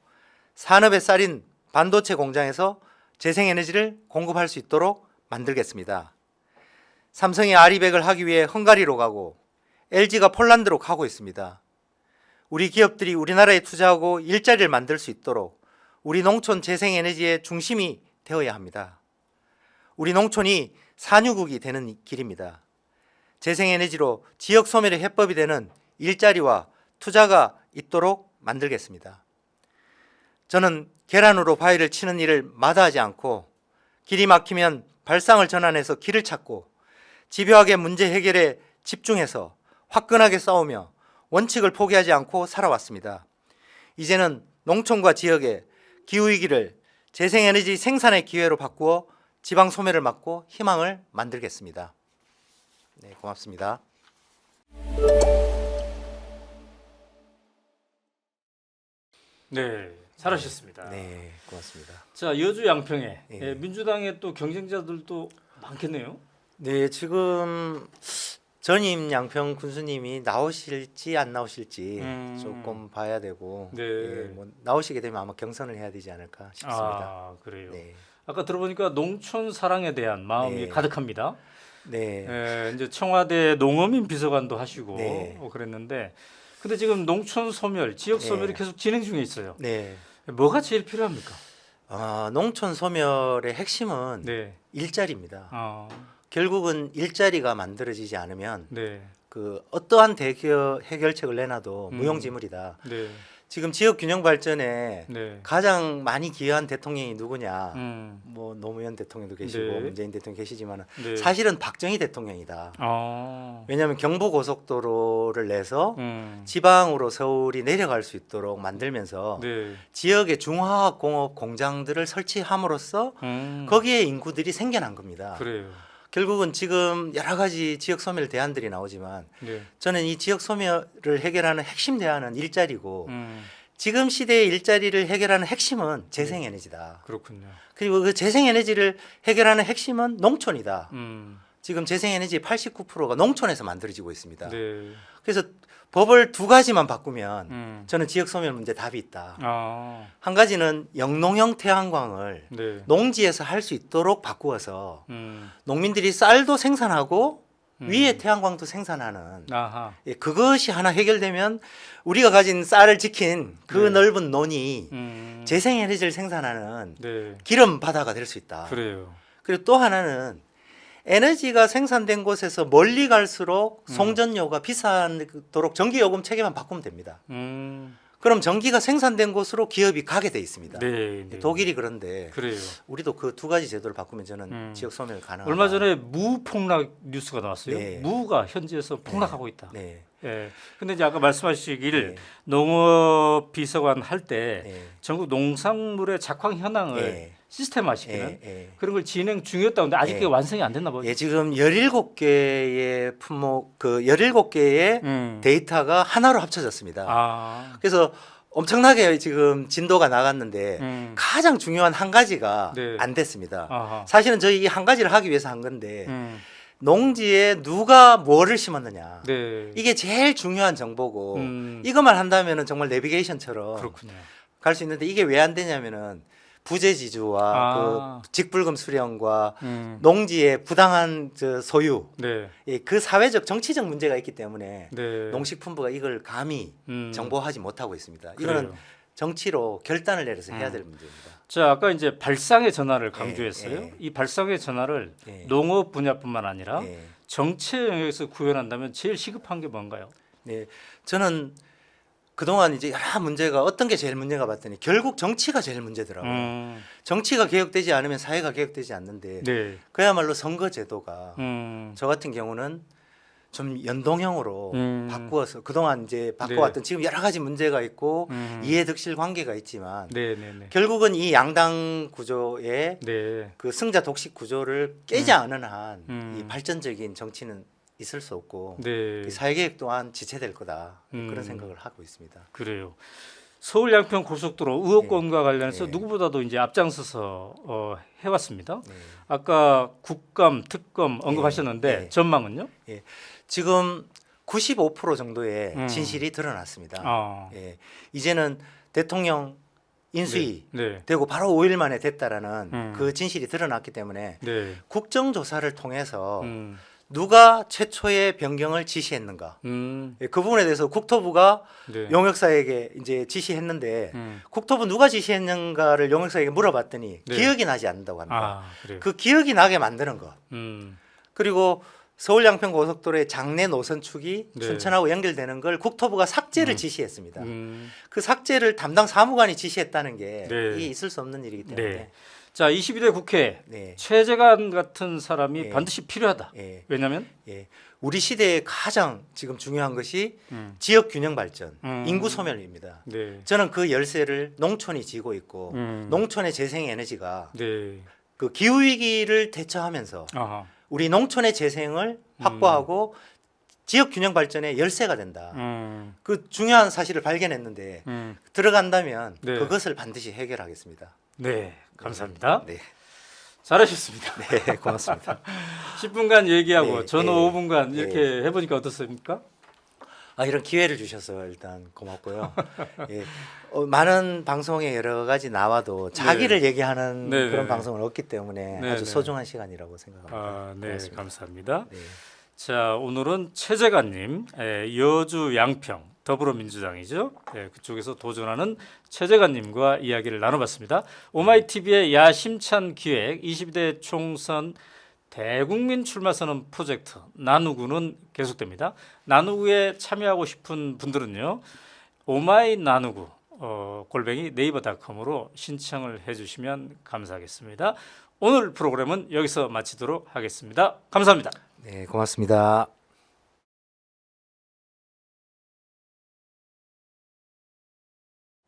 [SPEAKER 3] 산업의 쌀인 반도체 공장에서 재생에너지를 공급할 수 있도록 만들겠습니다. 삼성이 아리백을 하기 위해 헝가리로 가고 LG가 폴란드로 가고 있습니다. 우리 기업들이 우리나라에 투자하고 일자리를 만들 수 있도록 우리 농촌 재생에너지의 중심이 되어야 합니다. 우리 농촌이 산유국이 되는 길입니다. 재생에너지로 지역 소멸의 해법이 되는 일자리와 투자가 있도록 만들겠습니다. 저는 계란으로 바위를 치는 일을 마다하지 않고 길이 막히면 발상을 전환해서 길을 찾고 집요하게 문제 해결에 집중해서 화끈하게 싸우며 원칙을 포기하지 않고 살아왔습니다. 이제는 농촌과 지역의 기후위기를 재생에너지 생산의 기회로 바꾸어 지방 소멸을 막고 희망을 만들겠습니다. 네, 고맙습니다.
[SPEAKER 1] 네, 잘하셨습니다.
[SPEAKER 3] 네, 고맙습니다.
[SPEAKER 1] 자, 여주 양평에
[SPEAKER 3] 예.
[SPEAKER 1] 민주당의 또 경쟁자들도 많겠네요.
[SPEAKER 3] 네, 지금 전임 양평 군수님이 나오실지 안 나오실지 조금 봐야 되고
[SPEAKER 1] 네.
[SPEAKER 3] 예, 뭐 나오시게 되면 아마 경선을 해야 되지 않을까 싶습니다.
[SPEAKER 1] 아, 그래요.
[SPEAKER 3] 네,
[SPEAKER 1] 아까 들어보니까 농촌 사랑에 대한 마음이
[SPEAKER 3] 네.
[SPEAKER 1] 가득합니다.
[SPEAKER 3] 네,
[SPEAKER 1] 이제 청와대 농어민 비서관도 하시고
[SPEAKER 3] 네.
[SPEAKER 1] 그랬는데, 근데 지금 농촌 소멸, 지역 소멸이
[SPEAKER 3] 네.
[SPEAKER 1] 계속 진행 중에 있어요.
[SPEAKER 3] 네.
[SPEAKER 1] 뭐가 제일 필요합니까?
[SPEAKER 3] 농촌 소멸의 핵심은
[SPEAKER 1] 네.
[SPEAKER 3] 일자리입니다.
[SPEAKER 1] 아,
[SPEAKER 3] 결국은 일자리가 만들어지지 않으면
[SPEAKER 1] 네.
[SPEAKER 3] 그 어떠한 해결책을 내놔도 무용지물이다.
[SPEAKER 1] 네.
[SPEAKER 3] 지금 지역 균형 발전에
[SPEAKER 1] 네.
[SPEAKER 3] 가장 많이 기여한 대통령이 누구냐?
[SPEAKER 1] 음.
[SPEAKER 3] 뭐 노무현 대통령도 계시고
[SPEAKER 1] 네.
[SPEAKER 3] 문재인 대통령 계시지만
[SPEAKER 1] 네.
[SPEAKER 3] 사실은 박정희 대통령이다.
[SPEAKER 1] 아.
[SPEAKER 3] 왜냐하면 경부고속도로를 내서
[SPEAKER 1] 음.
[SPEAKER 3] 지방으로 서울이 내려갈 수 있도록 만들면서
[SPEAKER 1] 네.
[SPEAKER 3] 지역의 중화학 공업 공장들을 설치함으로써 거기에 인구들이 생겨난 겁니다.
[SPEAKER 1] 그래요.
[SPEAKER 3] 결국은 지금 여러 가지 지역 소멸 대안들이 나오지만
[SPEAKER 1] 네.
[SPEAKER 3] 저는 이 지역 소멸을 해결하는 핵심 대안은 일자리고
[SPEAKER 1] 음.
[SPEAKER 3] 지금 시대의 일자리를 해결하는 핵심은 재생에너지다.
[SPEAKER 1] 그렇군요.
[SPEAKER 3] 그리고 그 재생에너지를 해결하는 핵심은 농촌이다.
[SPEAKER 1] 음.
[SPEAKER 3] 지금 재생에너지의 89%가 농촌에서 만들어지고 있습니다.
[SPEAKER 1] 네.
[SPEAKER 3] 그래서 법을 두 가지만 바꾸면
[SPEAKER 1] 저는
[SPEAKER 3] 저는 지역 소멸 문제 답이 있다.
[SPEAKER 1] 아.
[SPEAKER 3] 한 가지는 영농형 태양광을
[SPEAKER 1] 네.
[SPEAKER 3] 농지에서 할 수 있도록 바꾸어서
[SPEAKER 1] 음.
[SPEAKER 3] 농민들이 쌀도 생산하고 위에 태양광도 생산하는
[SPEAKER 1] 아하.
[SPEAKER 3] 예, 그것이 하나 해결되면 우리가 가진 쌀을 지킨 그
[SPEAKER 1] 네.
[SPEAKER 3] 넓은 논이
[SPEAKER 1] 음.
[SPEAKER 3] 재생에너지를 생산하는
[SPEAKER 1] 네.
[SPEAKER 3] 기름 바다가 될 수 있다.
[SPEAKER 1] 그래요.
[SPEAKER 3] 그리고 또 하나는 에너지가 생산된 곳에서 멀리 갈수록 송전료가 비싸도록 전기요금 체계만 바꾸면 됩니다. 그럼 전기가 생산된 곳으로 기업이 가게 돼 있습니다.
[SPEAKER 1] 네, 네.
[SPEAKER 3] 독일이 그런데
[SPEAKER 1] 그래요.
[SPEAKER 3] 우리도 그 두 가지 제도를 바꾸면 저는 지역 소멸 가능하다.
[SPEAKER 1] 얼마 전에 무 폭락 뉴스가 나왔어요.
[SPEAKER 3] 네.
[SPEAKER 1] 무가 현지에서 폭락하고 있다.
[SPEAKER 3] 네.
[SPEAKER 1] 예. 근데 이제 아까 말씀하시길
[SPEAKER 3] 네.
[SPEAKER 1] 농업 비서관 할 때
[SPEAKER 3] 네.
[SPEAKER 1] 전국 농산물의 작황 현황을
[SPEAKER 3] 네.
[SPEAKER 1] 시스템화시키는
[SPEAKER 3] 예.
[SPEAKER 1] 그런 걸 진행 중이었다고 하는데 아직
[SPEAKER 3] 예.
[SPEAKER 1] 그게 완성이 안 됐나 봐요.
[SPEAKER 3] 예, 지금 17개의 품목 그 17개의 데이터가 하나로 합쳐졌습니다.
[SPEAKER 1] 아.
[SPEAKER 3] 그래서 엄청나게 지금 진도가 나갔는데 가장 중요한 한 가지가
[SPEAKER 1] 네.
[SPEAKER 3] 안 됐습니다.
[SPEAKER 1] 아하.
[SPEAKER 3] 사실은 저희 이 한 가지를 하기 위해서 한 건데
[SPEAKER 1] 음.
[SPEAKER 3] 농지에 누가 뭐를 심었느냐.
[SPEAKER 1] 네.
[SPEAKER 3] 이게 제일 중요한 정보고
[SPEAKER 1] 음.
[SPEAKER 3] 이것만 한다면은 정말 내비게이션처럼
[SPEAKER 1] 그렇군요.
[SPEAKER 3] 갈 수 있는데 이게 왜 안 되냐면은 부재지주와
[SPEAKER 1] 아.
[SPEAKER 3] 그 직불금 수령과
[SPEAKER 1] 음.
[SPEAKER 3] 농지의 부당한 저 소유
[SPEAKER 1] 네.
[SPEAKER 3] 예, 그 사회적 정치적 문제가 있기 때문에
[SPEAKER 1] 네.
[SPEAKER 3] 농식품부가 이걸 감히 정보하지 못하고 있습니다. 이거는
[SPEAKER 1] 그래요.
[SPEAKER 3] 정치로 결단을 내려서 해야 될 문제입니다.
[SPEAKER 1] 자, 아까 이제 발상의 전환을 강조했어요.
[SPEAKER 3] 예.
[SPEAKER 1] 이 발상의 전환을
[SPEAKER 3] 예.
[SPEAKER 1] 농업 분야뿐만 아니라
[SPEAKER 3] 예.
[SPEAKER 1] 정치 영역에서 구현한다면 제일 시급한 게 뭔가요?
[SPEAKER 3] 네, 저는 그동안 이제 여러 문제가 어떤 게 제일 문제가 봤더니 결국 정치가 제일 문제더라고요. 정치가 개혁되지 않으면 사회가 개혁되지 않는데
[SPEAKER 1] 네.
[SPEAKER 3] 그야말로 선거제도가
[SPEAKER 1] 음.
[SPEAKER 3] 저 같은 경우는 좀 연동형으로 바꾸어서 그동안 이제
[SPEAKER 1] 네.
[SPEAKER 3] 바꿔왔던 지금 여러 가지 문제가 있고 이해득실 관계가 있지만
[SPEAKER 1] 네, 네, 네.
[SPEAKER 3] 결국은 이 양당 구조의
[SPEAKER 1] 네.
[SPEAKER 3] 그 승자 독식 구조를 깨지 않은 한 이
[SPEAKER 1] 음.
[SPEAKER 3] 발전적인 정치는 있을 수 없고
[SPEAKER 1] 네.
[SPEAKER 3] 이 사회계획 또한 지체될 거다
[SPEAKER 1] 음.
[SPEAKER 3] 그런 생각을 하고 있습니다.
[SPEAKER 1] 그래요. 서울 양평 고속도로 의혹권과 관련해서
[SPEAKER 3] 네.
[SPEAKER 1] 누구보다도 이제 앞장서서 해왔습니다.
[SPEAKER 3] 네.
[SPEAKER 1] 아까 국감, 특검 언급하셨는데
[SPEAKER 3] 네.
[SPEAKER 1] 전망은요?
[SPEAKER 3] 지금 95% 정도의
[SPEAKER 1] 음.
[SPEAKER 3] 진실이 드러났습니다.
[SPEAKER 1] 아.
[SPEAKER 3] 예. 이제는 대통령 인수위
[SPEAKER 1] 네.
[SPEAKER 3] 되고 바로 5일 만에 됐다라는
[SPEAKER 1] 음.
[SPEAKER 3] 그 진실이 드러났기 때문에
[SPEAKER 1] 네.
[SPEAKER 3] 국정조사를 통해서 누가 최초의 변경을 지시했는가? 예, 그 부분에 대해서 국토부가
[SPEAKER 1] 네.
[SPEAKER 3] 용역사에게 이제 지시했는데
[SPEAKER 1] 음.
[SPEAKER 3] 국토부 누가 지시했는가를 용역사에게 물어봤더니
[SPEAKER 1] 네.
[SPEAKER 3] 기억이 나지 않는다고 합니다.
[SPEAKER 1] 아, 그래요.
[SPEAKER 3] 그 기억이 나게 만드는 것.
[SPEAKER 1] 음.
[SPEAKER 3] 그리고 서울 양평 고속도로의 장내 노선축이
[SPEAKER 1] 네.
[SPEAKER 3] 춘천하고 연결되는 걸 국토부가 삭제를 지시했습니다.
[SPEAKER 1] 음.
[SPEAKER 3] 그 삭제를 담당 사무관이 지시했다는 게
[SPEAKER 1] 네.
[SPEAKER 3] 이 있을 수 없는 일이기 때문에
[SPEAKER 1] 네. 자, 22대 국회
[SPEAKER 3] 네.
[SPEAKER 1] 최재관 같은 사람이
[SPEAKER 3] 네.
[SPEAKER 1] 반드시 필요하다.
[SPEAKER 3] 예.
[SPEAKER 1] 왜냐하면
[SPEAKER 3] 예. 우리 시대에 가장 지금 중요한 것이
[SPEAKER 1] 음.
[SPEAKER 3] 지역 균형 발전,
[SPEAKER 1] 음.
[SPEAKER 3] 인구 소멸입니다.
[SPEAKER 1] 네.
[SPEAKER 3] 저는 그 열쇠를 농촌이 쥐고 있고 농촌의 재생 에너지가
[SPEAKER 1] 네.
[SPEAKER 3] 그 기후 위기를 대처하면서
[SPEAKER 1] 아하.
[SPEAKER 3] 우리 농촌의 재생을 확보하고 지역 균형 발전의 열쇠가 된다. 그 중요한 사실을 발견했는데 들어간다면
[SPEAKER 1] 네.
[SPEAKER 3] 그것을 반드시 해결하겠습니다.
[SPEAKER 1] 네. 감사합니다.
[SPEAKER 3] 네,
[SPEAKER 1] 잘하셨습니다.
[SPEAKER 3] 네, 고맙습니다.
[SPEAKER 1] 10분간 얘기하고
[SPEAKER 3] 네,
[SPEAKER 1] 저는
[SPEAKER 3] 네.
[SPEAKER 1] 5분간 이렇게
[SPEAKER 3] 네.
[SPEAKER 1] 해보니까 어떻습니까?
[SPEAKER 3] 아, 이런 기회를 주셔서 일단 고맙고요. 예, 많은 방송에 여러 가지 나와도 자기를 얘기하는
[SPEAKER 1] 네,
[SPEAKER 3] 그런
[SPEAKER 1] 네.
[SPEAKER 3] 방송은 없기 때문에
[SPEAKER 1] 네,
[SPEAKER 3] 아주
[SPEAKER 1] 네.
[SPEAKER 3] 소중한 시간이라고 생각합니다.
[SPEAKER 1] 아, 네,
[SPEAKER 3] 고맙습니다.
[SPEAKER 1] 감사합니다.
[SPEAKER 3] 네.
[SPEAKER 1] 자, 오늘은 최재관님, 여주 양평 더불어민주당이죠. 그쪽에서 도전하는 최재관님과 이야기를 나눠봤습니다. 오마이TV의 야심찬 기획 22대 총선 대국민 출마 선언 프로젝트 나누구는 계속됩니다. 나누구에 참여하고 싶은 분들은요, 오마이 나누구 골뱅이 네이버닷컴으로 신청을 해주시면 감사하겠습니다. 오늘 프로그램은 여기서 마치도록 하겠습니다. 감사합니다.
[SPEAKER 3] 네, 고맙습니다.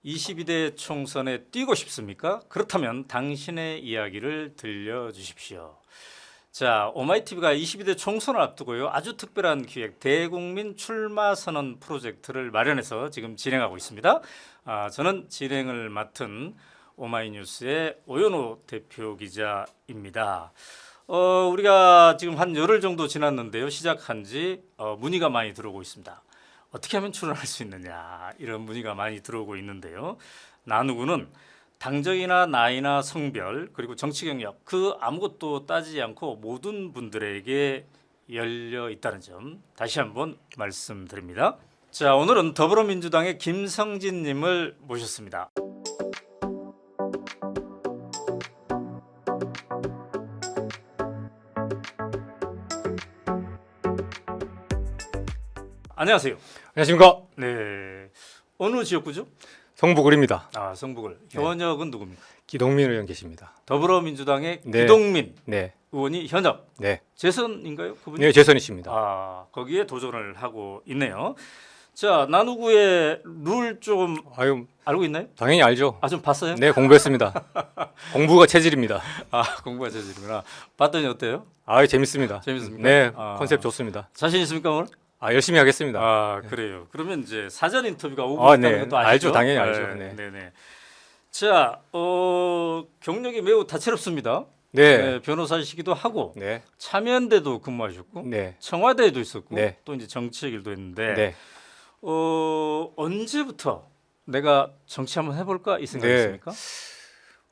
[SPEAKER 1] (22대) 총선에 뛰고 싶습니까? 그렇다면 당신의 이야기를 들려주십시오. 자, 오마이TV가 22대 총선을 앞두고요, 아주 특별한 기획 대국민 출마 선언 프로젝트를 마련해서 지금 진행하고 있습니다. 저는 진행을 맡은 오마이뉴스의 오연호 대표 기자입니다. 우리가 지금 한 열흘 정도 지났는데요, 시작한 지 문의가 많이 들어오고 있습니다. 어떻게 하면 출연할 수 있느냐, 이런 문의가 많이 들어오고 있는데요. 나누구는 당적이나 나이나 성별 그리고 정치 경력 그 아무것도 따지지 않고 모든 분들에게 열려 있다는 점 다시 한번 말씀드립니다. 자, 오늘은 더불어민주당의 김성진 님을 모셨습니다. 안녕하세요.
[SPEAKER 4] 안녕하십니까.
[SPEAKER 1] 네, 어느 지역구죠?
[SPEAKER 4] 성북을입니다.
[SPEAKER 1] 성북을. 현역은 누굽니까?
[SPEAKER 4] 기동민 의원 계십니다.
[SPEAKER 1] 더불어민주당의
[SPEAKER 4] 네.
[SPEAKER 1] 기동민
[SPEAKER 4] 네,
[SPEAKER 1] 의원이 현역.
[SPEAKER 4] 네,
[SPEAKER 1] 재선인가요? 그분이?
[SPEAKER 4] 네, 재선이십니다.
[SPEAKER 1] 거기에 도전을 하고 있네요. 자, 나누구의 룰 조금
[SPEAKER 4] 아유,
[SPEAKER 1] 알고 있나요?
[SPEAKER 4] 당연히 알죠.
[SPEAKER 1] 좀 봤어요?
[SPEAKER 4] 네, 공부했습니다. 공부가 체질입니다.
[SPEAKER 1] 공부가 재질이구나. 봤더니 어때요?
[SPEAKER 4] 재밌습니다.
[SPEAKER 1] 재밌습니까?
[SPEAKER 4] 네, 컨셉 좋습니다.
[SPEAKER 1] 자신 있습니까 오늘?
[SPEAKER 4] 열심히 하겠습니다.
[SPEAKER 1] 그래요. 그러면 이제 사전 인터뷰가 오고 있다는
[SPEAKER 4] 네,
[SPEAKER 1] 것도 아시죠?
[SPEAKER 4] 알죠, 당연히 알죠. 네.
[SPEAKER 1] 네. 자, 경력이 매우 다채롭습니다.
[SPEAKER 4] 네,
[SPEAKER 1] 변호사이시기도 하고
[SPEAKER 4] 네,
[SPEAKER 1] 참여연대도 근무하셨고
[SPEAKER 4] 네,
[SPEAKER 1] 청와대에도 있었고
[SPEAKER 4] 네.
[SPEAKER 1] 또 이제 정치의 일도 했는데
[SPEAKER 4] 네.
[SPEAKER 1] 언제부터 내가 정치 한번 해볼까 이 생각이십니까?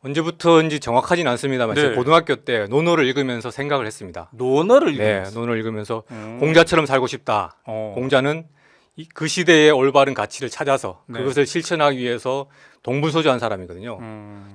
[SPEAKER 4] 언제부터인지 정확하지는 않습니다만
[SPEAKER 1] 네.
[SPEAKER 4] 제 고등학교 때 논어를 읽으면서 생각을 했습니다.
[SPEAKER 1] 논어를
[SPEAKER 4] 네,
[SPEAKER 1] 읽으면서.
[SPEAKER 4] 논어를 읽으면서 공자처럼 살고 싶다.
[SPEAKER 1] 어.
[SPEAKER 4] 공자는 그 시대의 올바른 가치를 찾아서
[SPEAKER 1] 네.
[SPEAKER 4] 그것을 실천하기 위해서 동분서주한 사람이거든요.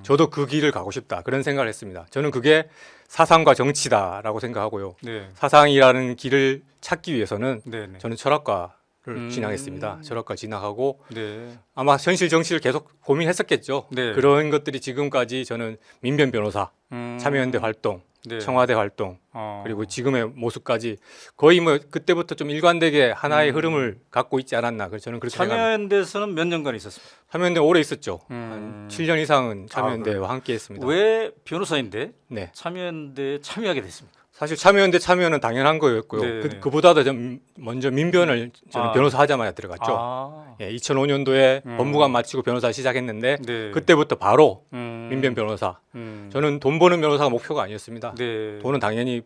[SPEAKER 4] 저도 그 길을 가고 싶다, 그런 생각을 했습니다. 저는 그게 사상과 정치다라고 생각하고요.
[SPEAKER 1] 네.
[SPEAKER 4] 사상이라는 길을 찾기 위해서는
[SPEAKER 1] 네.
[SPEAKER 4] 저는 철학과를 진학했습니다. 철학과 진학하고
[SPEAKER 1] 네.
[SPEAKER 4] 아마 현실 정치를 계속 고민했었겠죠.
[SPEAKER 1] 네.
[SPEAKER 4] 그런 것들이 지금까지 저는 민변 변호사, 참여연대 활동,
[SPEAKER 1] 네.
[SPEAKER 4] 청와대 활동,
[SPEAKER 1] 어.
[SPEAKER 4] 그리고 지금의 모습까지 거의 뭐 그때부터 좀 일관되게 하나의 흐름을 갖고 있지 않았나. 그래서 저는 그렇게 생각합니다.
[SPEAKER 1] 참여연대에서는 몇 년간 있었습니다.
[SPEAKER 4] 참여연대 오래 있었죠. 한 7년 이상은 참여연대와 함께했습니다.
[SPEAKER 1] 왜 변호사인데
[SPEAKER 4] 네,
[SPEAKER 1] 참여연대에 참여하게 됐습니까?
[SPEAKER 4] 사실 참여연대 참여는 당연한 거였고요.
[SPEAKER 1] 네.
[SPEAKER 4] 그보다도 좀 먼저 민변을 저는
[SPEAKER 1] 아.
[SPEAKER 4] 변호사 하자마자 들어갔죠. 2005년도에 법무관 마치고 변호사 시작했는데
[SPEAKER 1] 네.
[SPEAKER 4] 그때부터 바로
[SPEAKER 1] 음.
[SPEAKER 4] 민변 변호사.
[SPEAKER 1] 음.
[SPEAKER 4] 저는 돈 버는 변호사가 목표가 아니었습니다.
[SPEAKER 1] 네.
[SPEAKER 4] 돈은 당연히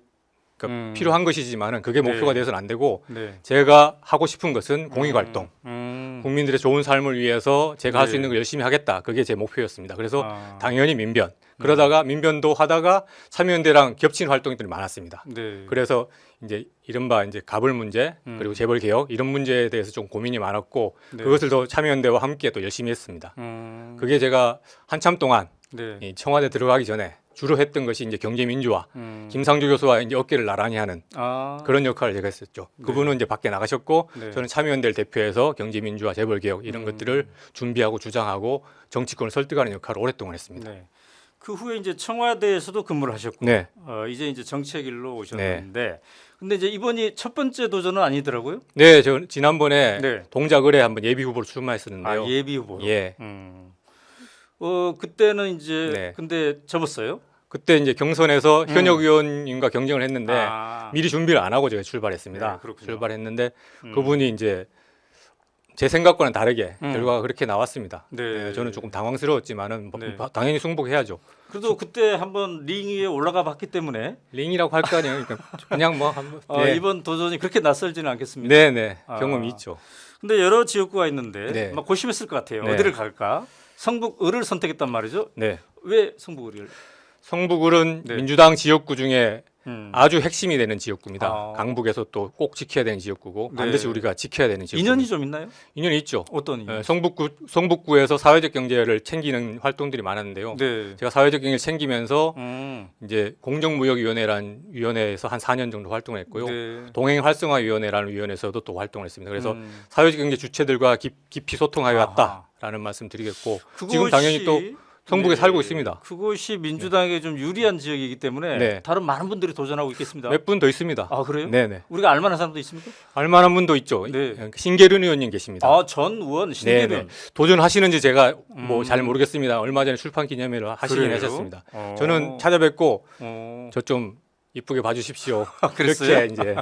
[SPEAKER 4] 필요한 것이지만은 그게 목표가
[SPEAKER 1] 네.
[SPEAKER 4] 되어서는 안 되고
[SPEAKER 1] 네.
[SPEAKER 4] 제가 하고 싶은 것은 공익 활동, 국민들의 좋은 삶을 위해서 제가 할 수
[SPEAKER 1] 네.
[SPEAKER 4] 있는 걸 열심히 하겠다. 그게 제 목표였습니다. 그래서
[SPEAKER 1] 아.
[SPEAKER 4] 당연히 민변. 그러다가 민변도 하다가 참여연대랑 겹치는 활동들이 많았습니다.
[SPEAKER 1] 네.
[SPEAKER 4] 그래서 이제 이른바 이제 가불 문제 그리고 재벌 개혁 이런 문제에 대해서 좀 고민이 많았고
[SPEAKER 1] 네.
[SPEAKER 4] 그것을 더 참여연대와 함께 또 열심히 했습니다. 그게 제가 한참 동안
[SPEAKER 1] 네.
[SPEAKER 4] 이 청와대 들어가기 전에 주로 했던 것이 이제 경제 민주화, 김상조 교수와 이제 어깨를 나란히 하는
[SPEAKER 1] 아.
[SPEAKER 4] 그런 역할을 제가 했었죠.
[SPEAKER 1] 네.
[SPEAKER 4] 그분은 이제 밖에 나가셨고
[SPEAKER 1] 네.
[SPEAKER 4] 저는 참여연대를 대표해서 경제 민주화, 재벌 개혁 이런 것들을 준비하고 주장하고 정치권을 설득하는 역할을 오랫동안 했습니다.
[SPEAKER 1] 네. 그 후에 이제 청와대에서도 근무를 하셨고,
[SPEAKER 4] 네.
[SPEAKER 1] 이제 정치의 길로 오셨는데, 근데 이제 이번이 첫 번째 도전은 아니더라고요.
[SPEAKER 4] 네, 저 지난번에
[SPEAKER 1] 네.
[SPEAKER 4] 동작을에 한번 예비 후보로 출마했었는데요.
[SPEAKER 1] 아, 예비 후보로.
[SPEAKER 4] 예.
[SPEAKER 1] 그때는 이제
[SPEAKER 4] 네.
[SPEAKER 1] 근데 접었어요.
[SPEAKER 4] 그때 이제 경선에서 현역 의원님과 경쟁을 했는데
[SPEAKER 1] 아.
[SPEAKER 4] 미리 준비를 안 하고 제가 출발했습니다.
[SPEAKER 1] 네, 그렇군요.
[SPEAKER 4] 출발했는데 그분이 이제 제 생각과는 다르게
[SPEAKER 1] 음.
[SPEAKER 4] 결과가 그렇게 나왔습니다.
[SPEAKER 1] 네.
[SPEAKER 4] 저는 조금 당황스러웠지만은
[SPEAKER 1] 네.
[SPEAKER 4] 당연히 승복해야죠.
[SPEAKER 1] 그래도 그때 한번 링 위에 올라가 봤기 때문에
[SPEAKER 4] 링이라고 할 거 아니에요. 그러니까 그냥 뭐 한번 네.
[SPEAKER 1] 이번 도전이 그렇게 낯설지는 않겠습니다.
[SPEAKER 4] 네네
[SPEAKER 1] 아.
[SPEAKER 4] 경험이 있죠.
[SPEAKER 1] 근데 여러 지역구가 있는데
[SPEAKER 4] 네.
[SPEAKER 1] 막 고심했을 것 같아요.
[SPEAKER 4] 네.
[SPEAKER 1] 어디를 갈까? 성북을을 선택했단 말이죠.
[SPEAKER 4] 네.
[SPEAKER 1] 왜 성북을을?
[SPEAKER 4] 성북을은
[SPEAKER 1] 네.
[SPEAKER 4] 민주당 지역구 중에
[SPEAKER 1] 음.
[SPEAKER 4] 아주 핵심이 되는 지역구입니다.
[SPEAKER 1] 아.
[SPEAKER 4] 강북에서 또 꼭 지켜야 되는 지역구고
[SPEAKER 1] 네.
[SPEAKER 4] 반드시 우리가 지켜야 되는 지역구.
[SPEAKER 1] 인연이 좀 있나요?
[SPEAKER 4] 인연이 있죠.
[SPEAKER 1] 어떤 인연?
[SPEAKER 4] 성북구에서 사회적 경제를 챙기는 활동들이 많았는데요.
[SPEAKER 1] 네.
[SPEAKER 4] 제가 사회적 경제를 챙기면서 이제 공정무역위원회라는 위원회에서 한 4년 정도 활동을 했고요.
[SPEAKER 1] 네.
[SPEAKER 4] 동행활성화위원회라는 위원회에서도 또 활동을 했습니다. 그래서
[SPEAKER 1] 음.
[SPEAKER 4] 사회적 경제 주체들과 깊이 소통하여
[SPEAKER 1] 아하.
[SPEAKER 4] 왔다라는 말씀 드리겠고 지금
[SPEAKER 1] 그것이-
[SPEAKER 4] 당연히 또 성북에
[SPEAKER 1] 네.
[SPEAKER 4] 살고 있습니다.
[SPEAKER 1] 그것이 민주당에 좀 유리한 지역이기 때문에
[SPEAKER 4] 네.
[SPEAKER 1] 다른 많은 분들이 도전하고 있겠습니다.
[SPEAKER 4] 몇 분 더 있습니다.
[SPEAKER 1] 아 그래요?
[SPEAKER 4] 네네.
[SPEAKER 1] 우리가 알만한 사람도 있습니까?
[SPEAKER 4] 알만한 분도 있죠.
[SPEAKER 1] 네.
[SPEAKER 4] 신계륜 의원님 계십니다.
[SPEAKER 1] 전 의원 신기는
[SPEAKER 4] 네네. 도전하시는지 제가 뭐 잘 모르겠습니다. 얼마 전에 출판 기념회를 하시긴
[SPEAKER 1] 그래요?
[SPEAKER 4] 하셨습니다.
[SPEAKER 1] 어.
[SPEAKER 4] 저는 찾아뵙고
[SPEAKER 1] 어.
[SPEAKER 4] 저 좀 이쁘게 봐주십시오.
[SPEAKER 1] 그랬어요?
[SPEAKER 4] 이렇게 이제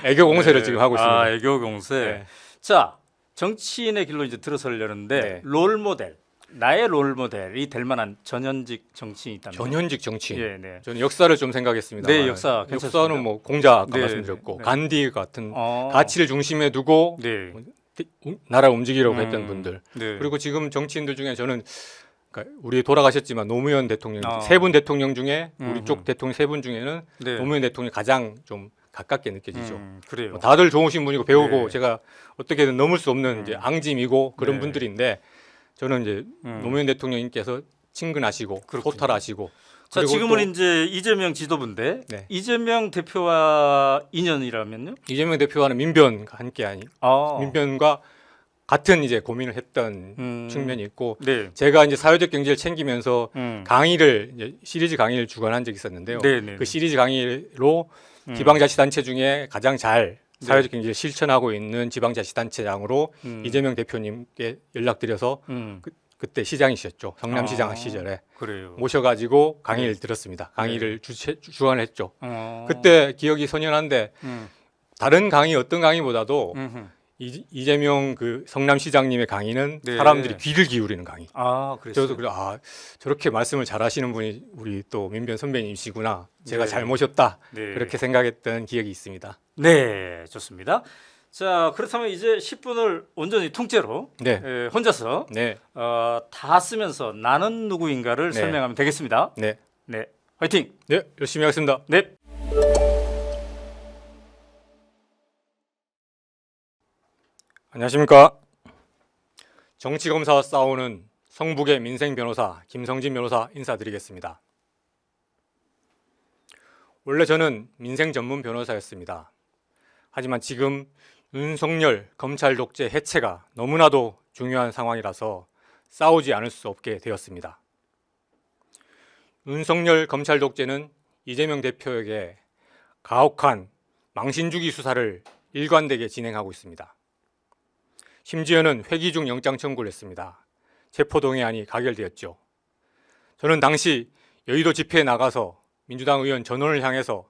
[SPEAKER 4] 애교 공세를
[SPEAKER 1] 네.
[SPEAKER 4] 지금 하고 있습니다.
[SPEAKER 1] 아, 애교 공세.
[SPEAKER 4] 네.
[SPEAKER 1] 자, 정치인의 길로 이제 들어서려는데
[SPEAKER 4] 네.
[SPEAKER 1] 롤 모델, 나의 롤 모델이 될 만한 전현직 정치인이 있다면.
[SPEAKER 4] 전현직 정치인.
[SPEAKER 1] 예, 네.
[SPEAKER 4] 저는 역사를 좀 생각했습니다.
[SPEAKER 1] 네, 역사 괜찮습니다.
[SPEAKER 4] 역사는 뭐 공자 아까
[SPEAKER 1] 네,
[SPEAKER 4] 말씀드렸고
[SPEAKER 1] 네.
[SPEAKER 4] 간디 같은
[SPEAKER 1] 어.
[SPEAKER 4] 가치를 중심에 두고
[SPEAKER 1] 네.
[SPEAKER 4] 나라 움직이려고 했던
[SPEAKER 1] 음.
[SPEAKER 4] 분들.
[SPEAKER 1] 네.
[SPEAKER 4] 그리고 지금 정치인들 중에 저는 그러니까 우리 돌아가셨지만 노무현 대통령
[SPEAKER 1] 어.
[SPEAKER 4] 세 분 대통령 중에 우리
[SPEAKER 1] 음흠.
[SPEAKER 4] 쪽 대통령 세 분 중에는
[SPEAKER 1] 네.
[SPEAKER 4] 노무현 대통령이 가장 좀 가깝게 느껴지죠.
[SPEAKER 1] 그래요.
[SPEAKER 4] 뭐 다들 좋으신 분이고 배우고
[SPEAKER 1] 네.
[SPEAKER 4] 제가 어떻게든 넘을 수 없는 이제 앙짐이고 그런
[SPEAKER 1] 네.
[SPEAKER 4] 분들인데 저는 이제 노무현 대통령님께서 친근하시고
[SPEAKER 1] 그렇군요.
[SPEAKER 4] 소탈하시고
[SPEAKER 1] 자,
[SPEAKER 4] 그리고
[SPEAKER 1] 지금은
[SPEAKER 4] 또
[SPEAKER 1] 이제 이재명 지도부인데
[SPEAKER 4] 네.
[SPEAKER 1] 이재명 대표와 인연이라면요?
[SPEAKER 4] 이재명 대표와는 민변과 함께 하니
[SPEAKER 1] 아.
[SPEAKER 4] 민변과 같은 이제 고민을 했던 측면이 있고
[SPEAKER 1] 네.
[SPEAKER 4] 제가 이제 사회적 경제를 챙기면서
[SPEAKER 1] 음.
[SPEAKER 4] 강의를 이제 시리즈 강의를 주관한 적이 있었는데요.
[SPEAKER 1] 네네.
[SPEAKER 4] 그 시리즈 강의로 지방자치단체 중에 가장 잘 사회적 경제를 실천하고 있는 지방자치단체장으로 이재명 대표님께 연락드려서 그때 시장이셨죠. 성남시장
[SPEAKER 1] 아.
[SPEAKER 4] 시절에
[SPEAKER 1] 그래요.
[SPEAKER 4] 모셔가지고 강의를 들었습니다. 강의를 주관을 했죠.
[SPEAKER 1] 어.
[SPEAKER 4] 그때 기억이 선연한데
[SPEAKER 1] 음.
[SPEAKER 4] 다른 강의 어떤 강의보다도
[SPEAKER 1] 음흠.
[SPEAKER 4] 이재명 그 성남시장님의 강의는
[SPEAKER 1] 네.
[SPEAKER 4] 사람들이 귀를 기울이는 강의.
[SPEAKER 1] 아, 그랬어요.
[SPEAKER 4] 저도 그래 저렇게 말씀을 잘하시는 분이 우리 또 민변 선배님이시구나. 제가
[SPEAKER 1] 네.
[SPEAKER 4] 잘 모셨다.
[SPEAKER 1] 네.
[SPEAKER 4] 그렇게 생각했던 기억이 있습니다.
[SPEAKER 1] 네, 좋습니다. 자, 그렇다면 이제 10분을 온전히 통째로
[SPEAKER 4] 네.
[SPEAKER 1] 혼자서
[SPEAKER 4] 네.
[SPEAKER 1] 다 쓰면서 나는 누구인가를
[SPEAKER 4] 네.
[SPEAKER 1] 설명하면 되겠습니다.
[SPEAKER 4] 네.
[SPEAKER 1] 네, 화이팅.
[SPEAKER 4] 네. 열심히 하겠습니다.
[SPEAKER 1] 네.
[SPEAKER 4] 안녕하십니까. 정치검사와 싸우는 성북의 민생 변호사 김성진 변호사 인사드리겠습니다. 원래 저는 민생 전문 변호사였습니다. 하지만 지금 윤석열 검찰 독재 해체가 너무나도 중요한 상황이라서 싸우지 않을 수 없게 되었습니다. 윤석열 검찰 독재는 이재명 대표에게 가혹한 망신주기 수사를 일관되게 진행하고 있습니다. 심지어는 회기 중 영장 청구를 했습니다. 체포동의안이 가결되었죠. 저는 당시 여의도 집회에 나가서 민주당 의원 전원을 향해서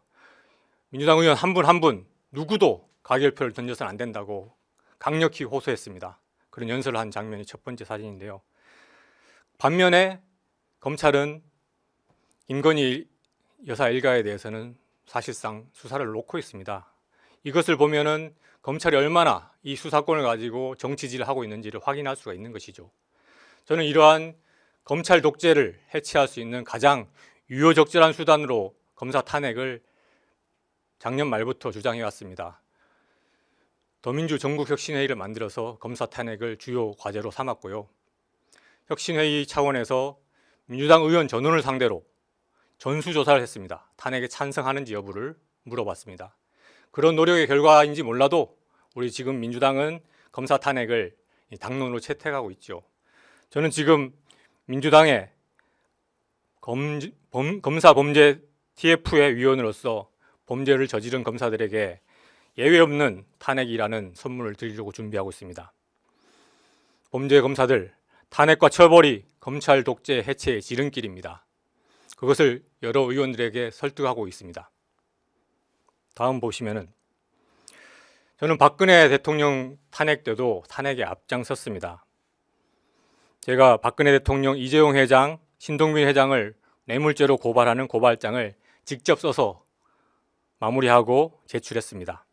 [SPEAKER 4] 민주당 의원 한 분 한 분 누구도 가결표를 던져서는 안 된다고 강력히 호소했습니다. 그런 연설을 한 장면이 첫 번째 사진인데요. 반면에 검찰은 김건희 여사 일가에 대해서는 사실상 수사를 놓고 있습니다. 이것을 보면은 검찰이 얼마나 이 수사권을 가지고 정치질을 하고 있는지를 확인할 수가 있는 것이죠. 저는 이러한 검찰 독재를 해체할 수 있는 가장 유효적절한 수단으로 검사 탄핵을 작년 말부터 주장해 왔습니다. 더민주 전국혁신회의를 만들어서 검사 탄핵을 주요 과제로 삼았고요. 혁신회의 차원에서 민주당 의원 전원을 상대로 전수조사를 했습니다. 탄핵에 찬성하는지 여부를 물어봤습니다. 그런 노력의 결과인지 몰라도 우리 지금 민주당은 검사 탄핵을 당론으로 채택하고 있죠. 저는 지금 민주당의 검사 범죄 TF의 위원으로서 범죄를 저지른 검사들에게 예외 없는 탄핵이라는 선물을 드리려고 준비하고 있습니다. 범죄 검사들, 탄핵과 처벌이 검찰 독재 해체의 지름길입니다. 그것을 여러 의원들에게 설득하고 있습니다. 다음 보시면은 저는 박근혜 대통령 탄핵 때도 탄핵에 앞장섰습니다. 제가 박근혜 대통령, 이재용 회장, 신동빈 회장을 뇌물죄로 고발하는 고발장을 직접 써서 마무리하고 제출했습니다.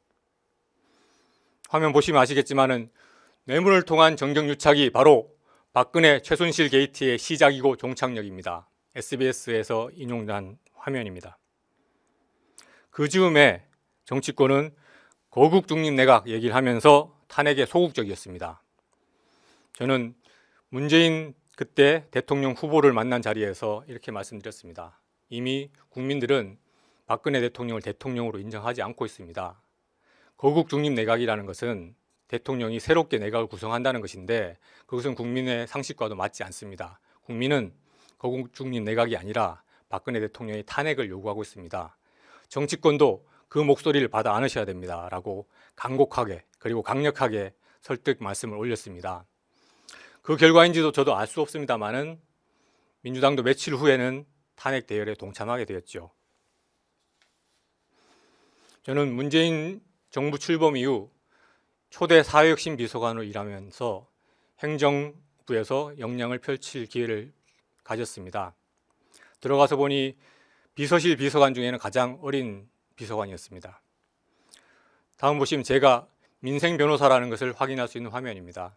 [SPEAKER 4] 화면 보시면 아시겠지만은 뇌물을 통한 정경유착이 바로 박근혜 최순실 게이트의 시작이고 종착역입니다. SBS에서 인용한 화면입니다. 그 즈음에 정치권은 거국 중립 내각 얘기를 하면서 탄핵에 소극적이었습니다. 저는 문재인 그때 대통령 후보를 만난 자리에서 이렇게 말씀드렸습니다. 이미 국민들은 박근혜 대통령을 대통령으로 인정하지 않고 있습니다. 거국 중립 내각이라는 것은 대통령이 새롭게 내각을 구성한다는 것인데 그것은 국민의 상식과도 맞지 않습니다. 국민은 거국 중립 내각이 아니라 박근혜 대통령의 탄핵을 요구하고 있습니다. 정치권도 그 목소리를 받아 안으셔야 됩니다. 라고 간곡하게 그리고 강력하게 설득 말씀을 올렸습니다. 그 결과인지도 저도 알 수 없습니다만은 민주당도 며칠 후에는 탄핵 대열에 동참하게 되었죠. 저는 문재인 정부 출범 이후 초대 사회혁신 비서관으로 일하면서 행정부에서 역량을 펼칠 기회를 가졌습니다. 들어가서 보니 비서실 비서관 중에는 가장 어린 비서관이었습니다. 다음 보시면 제가 민생 변호사라는 것을 확인할 수 있는 화면입니다.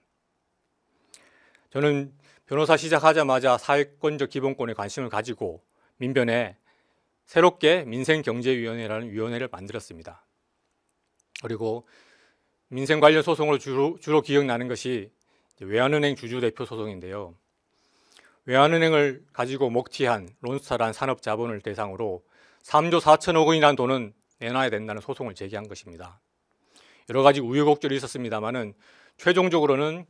[SPEAKER 4] 저는 변호사 시작하자마자 사회권적 기본권에 관심을 가지고 민변에 새롭게 민생경제위원회라는 위원회를 만들었습니다. 그리고 민생 관련 소송으로 주로 기억나는 것이 외환은행 주주대표 소송인데요. 외환은행을 가지고 목티한 론스타라는 산업자본을 대상으로 3조 4천억 원이라는 돈은 내놔야 된다는 소송을 제기한 것입니다. 여러 가지 우여곡절이 있었습니다만은 최종적으로는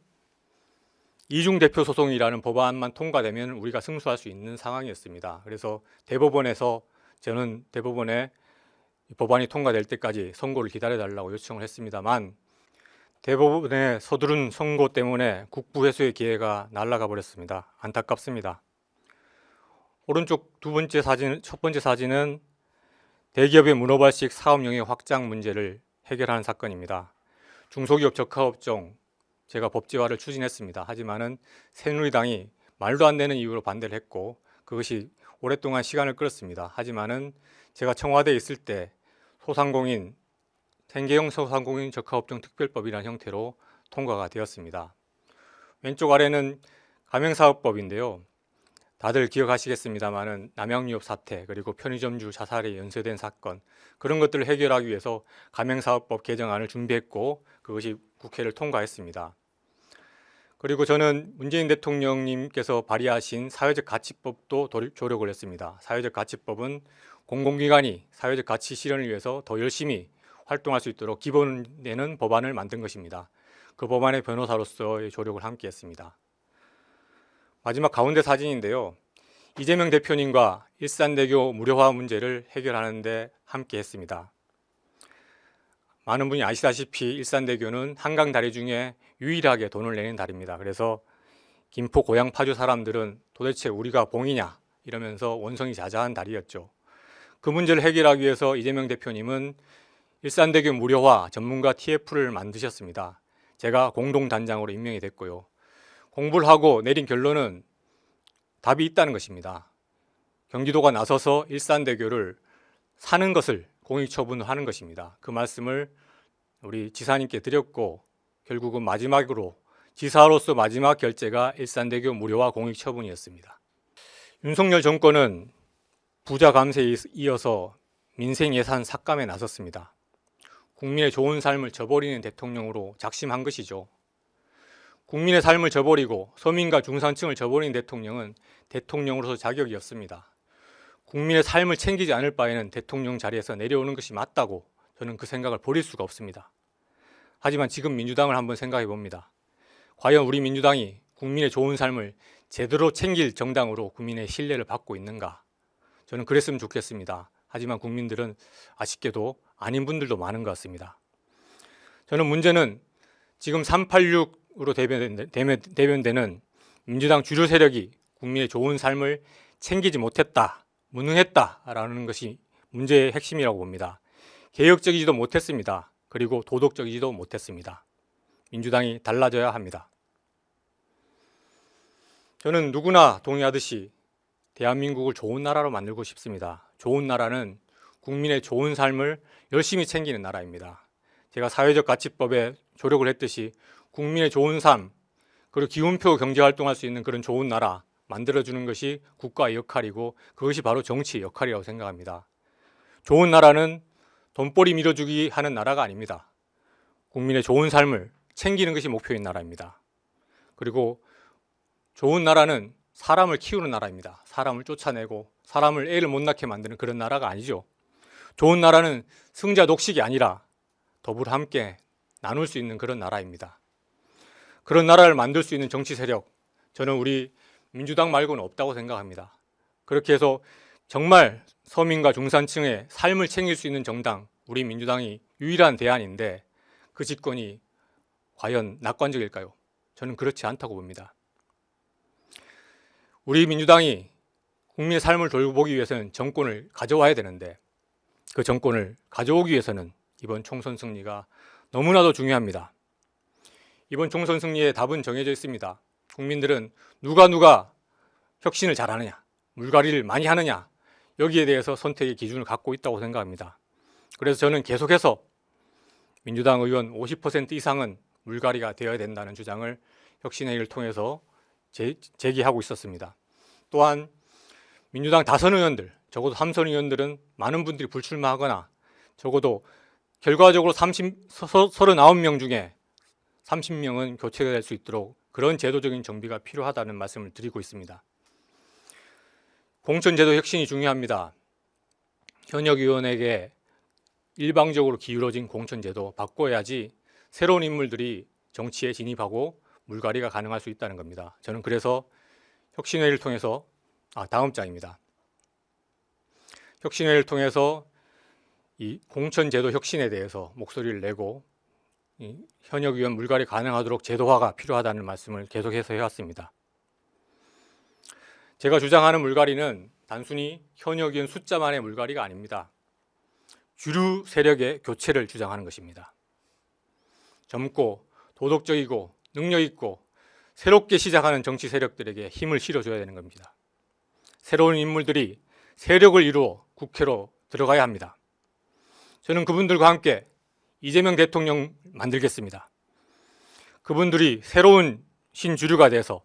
[SPEAKER 4] 이중대표 소송이라는 법안만 통과되면 우리가 승소할 수 있는 상황이었습니다. 그래서 대법원에서 저는 대법원에 법안이 통과될 때까지 선고를 기다려달라고 요청을 했습니다만 대법원의 서두른 선고 때문에 국부 회수의 기회가 날아가 버렸습니다. 안타깝습니다. 오른쪽 첫 번째 사진은 대기업의 문어발식 사업 영역 확장 문제를 해결하는 사건입니다. 중소기업 적하업종 제가 법제화를 추진했습니다. 하지만은 새누리당이 말도 안 되는 이유로 반대를 했고 그것이 오랫동안 시간을 끌었습니다. 하지만은 제가 청와대에 있을 때 소상공인 생계형 소상공인 적하업종 특별법이라는 형태로 통과가 되었습니다. 왼쪽 아래는 가맹사업법인데요. 다들 기억하시겠습니다만은 남양유업 사태 그리고 편의점주 자살에 연쇄된 사건 그런 것들을 해결하기 위해서 가맹사업법 개정안을 준비했고 그것이 국회를 통과했습니다. 그리고 저는 문재인 대통령님께서 발의하신 사회적 가치법도 조력을 했습니다. 사회적 가치법은 공공기관이 사회적 가치 실현을 위해서 더 열심히 활동할 수 있도록 기본되는 법안을 만든 것입니다. 그 법안의 변호사로서의 조력을 함께 했습니다. 마지막 가운데 사진인데요. 이재명 대표님과 일산대교 무료화 문제를 해결하는 데 함께 했습니다. 많은 분이 아시다시피 일산대교는 한강 다리 중에 유일하게 돈을 내는 다리입니다. 그래서 김포 고향 파주 사람들은 도대체 우리가 봉이냐 이러면서 원성이 자자한 다리였죠. 그 문제를 해결하기 위해서 이재명 대표님은 일산대교 무료화 전문가 TF를 만드셨습니다. 제가 공동단장으로 임명이 됐고요. 공부를 하고 내린 결론은 답이 있다는 것입니다. 경기도가 나서서 일산대교를 사는 것을 공익처분하는 것입니다. 그 말씀을 우리 지사님께 드렸고 결국은 마지막으로 지사로서 마지막 결재가 일산대교 무료화 공익 처분이었습니다. 윤석열 정권은 부자 감세에 이어서 민생 예산 삭감에 나섰습니다. 국민의 좋은 삶을 저버리는 대통령으로 작심한 것이죠. 국민의 삶을 저버리고 서민과 중산층을 저버리는 대통령은 대통령으로서 자격이 없습니다. 국민의 삶을 챙기지 않을 바에는 대통령 자리에서 내려오는 것이 맞다고 저는 그 생각을 버릴 수가 없습니다. 하지만 지금 민주당을 한번 생각해 봅니다. 과연 우리 민주당이 국민의 좋은 삶을 제대로 챙길 정당으로 국민의 신뢰를 받고 있는가? 저는 그랬으면 좋겠습니다. 하지만 국민들은 아쉽게도 아닌 분들도 많은 것 같습니다. 저는 문제는 지금 386으로 대변되는 민주당 주류 세력이 국민의 좋은 삶을 챙기지 못했다, 무능했다라는 것이 문제의 핵심이라고 봅니다. 개혁적이지도 못했습니다. 그리고 도덕적이지도 못했습니다. 민주당이 달라져야 합니다. 저는 누구나 동의하듯이 대한민국을 좋은 나라로 만들고 싶습니다. 좋은 나라는 국민의 좋은 삶을 열심히 챙기는 나라입니다. 제가 사회적 가치법에 조력을 했듯이 국민의 좋은 삶, 그리고 기운표 경제활동할 수 있는 그런 좋은 나라 만들어주는 것이 국가의 역할이고 그것이 바로 정치의 역할이라고 생각합니다. 좋은 나라는 돈벌이 밀어주기 하는 나라가 아닙니다. 국민의 좋은 삶을 챙기는 것이 목표인 나라입니다. 그리고 좋은 나라는 사람을 키우는 나라입니다. 사람을 쫓아내고 사람을 애를 못 낳게 만드는 그런 나라가 아니죠. 좋은 나라는 승자 독식이 아니라 더불어 함께 나눌 수 있는 그런 나라입니다. 그런 나라를 만들 수 있는 정치 세력, 저는 우리 민주당 말고는 없다고 생각합니다. 그렇게 해서 정말 서민과 중산층의 삶을 챙길 수 있는 정당, 우리 민주당이 유일한 대안인데 그 집권이 과연 낙관적일까요? 저는 그렇지 않다고 봅니다. 우리 민주당이 국민의 삶을 돌보기 위해서는 정권을 가져와야 되는데 그 정권을 가져오기 위해서는 이번 총선 승리가 너무나도 중요합니다. 이번 총선 승리의 답은 정해져 있습니다. 국민들은 누가 혁신을 잘하느냐, 물갈이를 많이 하느냐, 여기에 대해서 선택의 기준을 갖고 있다고 생각합니다. 그래서 저는 계속해서 민주당 의원 50% 이상은 물갈이가 되어야 된다는 주장을 혁신회의를 통해서 제기하고 있었습니다. 또한 민주당 다선 의원들, 적어도 3선 의원들은 많은 분들이 불출마하거나 적어도 결과적으로 39명 중에 30명은 교체가 될 수 있도록 그런 제도적인 정비가 필요하다는 말씀을 드리고 있습니다. 공천제도 혁신이 중요합니다. 현역 의원에게 일방적으로 기울어진 공천제도 바꿔야지 새로운 인물들이 정치에 진입하고 물갈이가 가능할 수 있다는 겁니다. 저는 그래서 혁신회의를 통해서 다음 장입니다. 혁신회의를 통해서 이 공천제도 혁신에 대해서 목소리를 내고 현역 의원 물갈이 가능하도록 제도화가 필요하다는 말씀을 계속해서 해왔습니다. 제가 주장하는 물갈이는 단순히 현역 의원 숫자만의 물갈이가 아닙니다. 주류 세력의 교체를 주장하는 것입니다. 젊고 도덕적이고 능력 있고 새롭게 시작하는 정치 세력들에게 힘을 실어줘야 되는 겁니다. 새로운 인물들이 세력을 이루어 국회로 들어가야 합니다. 저는 그분들과 함께 이재명 대통령 만들겠습니다. 그분들이 새로운 신주류가 돼서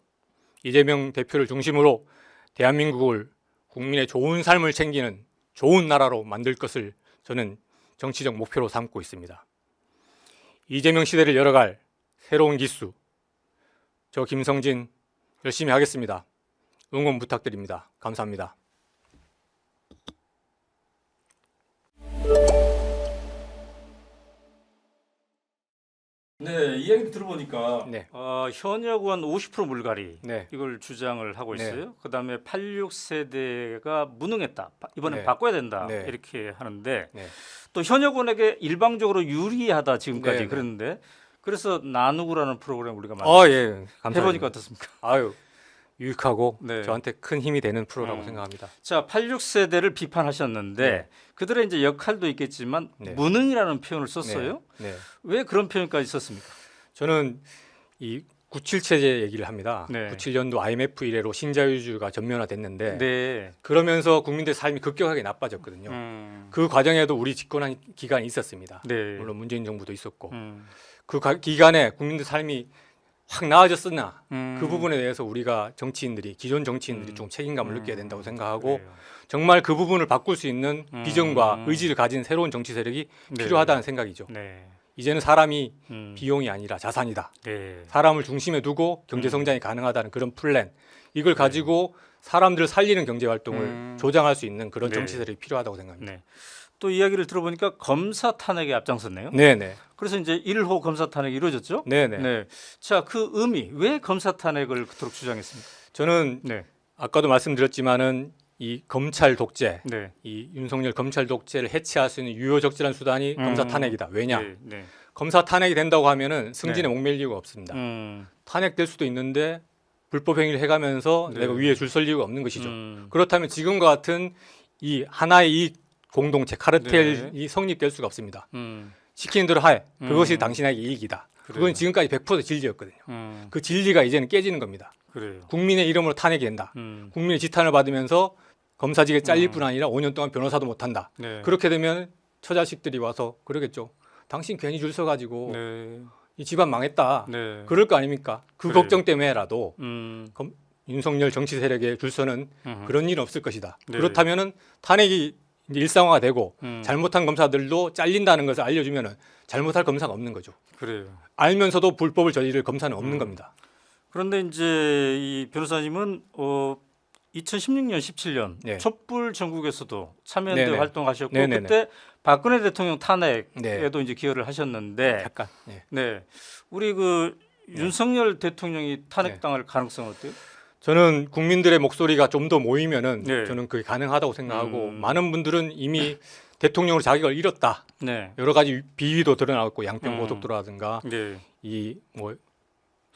[SPEAKER 4] 이재명 대표를 중심으로 대한민국을 국민의 좋은 삶을 챙기는 좋은 나라로 만들 것을 저는 정치적 목표로 삼고 있습니다. 이재명 시대를 열어갈 새로운 기수, 저 김성진 열심히 하겠습니다. 응원 부탁드립니다. 감사합니다.
[SPEAKER 1] 네, 이야기 들어보니까
[SPEAKER 4] 네.
[SPEAKER 1] 현역 의원 50% 물갈이
[SPEAKER 4] 네.
[SPEAKER 1] 이걸 주장을 하고
[SPEAKER 4] 네.
[SPEAKER 1] 있어요. 그다음에 86세대가 무능했다. 이번에
[SPEAKER 4] 네.
[SPEAKER 1] 바꿔야 된다.
[SPEAKER 4] 네.
[SPEAKER 1] 이렇게 하는데
[SPEAKER 4] 네.
[SPEAKER 1] 또 현역 의원에게 일방적으로 유리하다 지금까지
[SPEAKER 4] 네, 네.
[SPEAKER 1] 그랬는데 그래서 나누구라는 프로그램 우리가
[SPEAKER 4] 예, 감사합니다.
[SPEAKER 1] 해보니까 어떻습니까?
[SPEAKER 4] 아유, 유익하고
[SPEAKER 1] 네.
[SPEAKER 4] 저한테 큰 힘이 되는 프로라고 생각합니다.
[SPEAKER 1] 자, 86세대를 비판하셨는데
[SPEAKER 4] 네.
[SPEAKER 1] 그들의 이제 역할도 있겠지만
[SPEAKER 4] 네.
[SPEAKER 1] 무능이라는 표현을 썼어요.
[SPEAKER 4] 네.
[SPEAKER 1] 왜 그런 표현까지 썼습니까?
[SPEAKER 4] 저는 이 97 체제 얘기를 합니다.
[SPEAKER 1] 네.
[SPEAKER 4] 97년도 IMF 이래로 신자유주의가 전면화됐는데
[SPEAKER 1] 네.
[SPEAKER 4] 그러면서 국민들 삶이 급격하게 나빠졌거든요. 그 과정에도 우리 집권한 기간이 있었습니다.
[SPEAKER 1] 네.
[SPEAKER 4] 물론 문재인 정부도 있었고
[SPEAKER 1] 음.
[SPEAKER 4] 그 기간에 국민들 삶이 확 나아졌으나 그 부분에 대해서 우리가 정치인들이 기존 정치인들이 좀 책임감을 느껴야 된다고 생각하고
[SPEAKER 1] 그래요.
[SPEAKER 4] 정말 그 부분을 바꿀 수 있는 비전과 의지를 가진 새로운 정치 세력이
[SPEAKER 1] 네.
[SPEAKER 4] 필요하다는 생각이죠.
[SPEAKER 1] 네.
[SPEAKER 4] 이제는 사람이
[SPEAKER 1] 음.
[SPEAKER 4] 비용이 아니라 자산이다.
[SPEAKER 1] 네.
[SPEAKER 4] 사람을 중심에 두고 경제 성장이 가능하다는 그런 플랜 이걸 가지고 사람들을 살리는 경제 활동을 조장할 수 있는 그런
[SPEAKER 1] 네.
[SPEAKER 4] 정치 세력이 필요하다고 생각합니다.
[SPEAKER 1] 네. 또 이야기를 들어보니까 검사 탄핵에 앞장섰네요.
[SPEAKER 4] 네네.
[SPEAKER 1] 그래서 이제 1호 검사 탄핵이 이루어졌죠.
[SPEAKER 4] 네네.
[SPEAKER 1] 네. 자, 그 의미 왜 검사 탄핵을 그토록 주장했습니까?
[SPEAKER 4] 저는
[SPEAKER 1] 네.
[SPEAKER 4] 아까도 말씀드렸지만은 이 검찰 독재,
[SPEAKER 1] 네.
[SPEAKER 4] 이 윤석열 검찰 독재를 해체할 수 있는 유효적절한 수단이 검사 탄핵이다. 왜냐?
[SPEAKER 1] 네. 네.
[SPEAKER 4] 검사 탄핵이 된다고 하면은 승진에 목맬 이유가 없습니다. 탄핵될 수도 있는데 불법 행위를 해가면서
[SPEAKER 1] 네.
[SPEAKER 4] 내가 위에 줄 설 이유가 없는 것이죠.
[SPEAKER 1] 음.
[SPEAKER 4] 그렇다면 지금과 같은 이 하나의 이 공동체 카르텔이 성립될 수가 없습니다. 시키는 대로 하에 그것이 당신에게 이익이다. 그건
[SPEAKER 1] 그래요.
[SPEAKER 4] 지금까지 100% 진리였거든요. 그 진리가 이제는 깨지는 겁니다.
[SPEAKER 1] 그래요.
[SPEAKER 4] 국민의 이름으로 탄핵이 된다. 국민의 지탄을 받으면서 검사직에 잘릴 뿐 아니라 5년 동안 변호사도 못한다.
[SPEAKER 1] 네.
[SPEAKER 4] 그렇게 되면 처자식들이 와서 그러겠죠. 당신 괜히 줄 서가지고
[SPEAKER 1] 네.
[SPEAKER 4] 이 집안 망했다.
[SPEAKER 1] 네.
[SPEAKER 4] 그럴 거 아닙니까? 그
[SPEAKER 1] 그래요.
[SPEAKER 4] 걱정 때문에라도
[SPEAKER 1] 음.
[SPEAKER 4] 윤석열 정치 세력에 줄 서는 그런 일은 없을 것이다.
[SPEAKER 1] 네.
[SPEAKER 4] 그렇다면은 탄핵이 이제 일상화가 되고 잘못한 검사들도 잘린다는 것을 알려주면은 잘못할 검사가 없는 거죠.
[SPEAKER 1] 그래요.
[SPEAKER 4] 알면서도 불법을 저지를 검사는 없는 겁니다.
[SPEAKER 1] 그런데 이제 이 변호사님은 2016년, 17년
[SPEAKER 4] 네.
[SPEAKER 1] 촛불 전국에서도 참여연대
[SPEAKER 4] 네네.
[SPEAKER 1] 활동하셨고
[SPEAKER 4] 네네네.
[SPEAKER 1] 그때 박근혜 대통령 탄핵에도
[SPEAKER 4] 네.
[SPEAKER 1] 이제 기여를 하셨는데
[SPEAKER 4] 약간 네.
[SPEAKER 1] 네. 우리 그 윤석열 대통령이 탄핵당할 가능성은 어때요?
[SPEAKER 4] 저는 국민들의 목소리가 좀 더 모이면은
[SPEAKER 1] 네.
[SPEAKER 4] 저는 그게 가능하다고 생각하고 많은 분들은 이미 대통령으로 자격을 잃었다.
[SPEAKER 1] 네.
[SPEAKER 4] 여러 가지 비위도 드러나고 양평 고속도로라든가
[SPEAKER 1] 네.
[SPEAKER 4] 이 뭐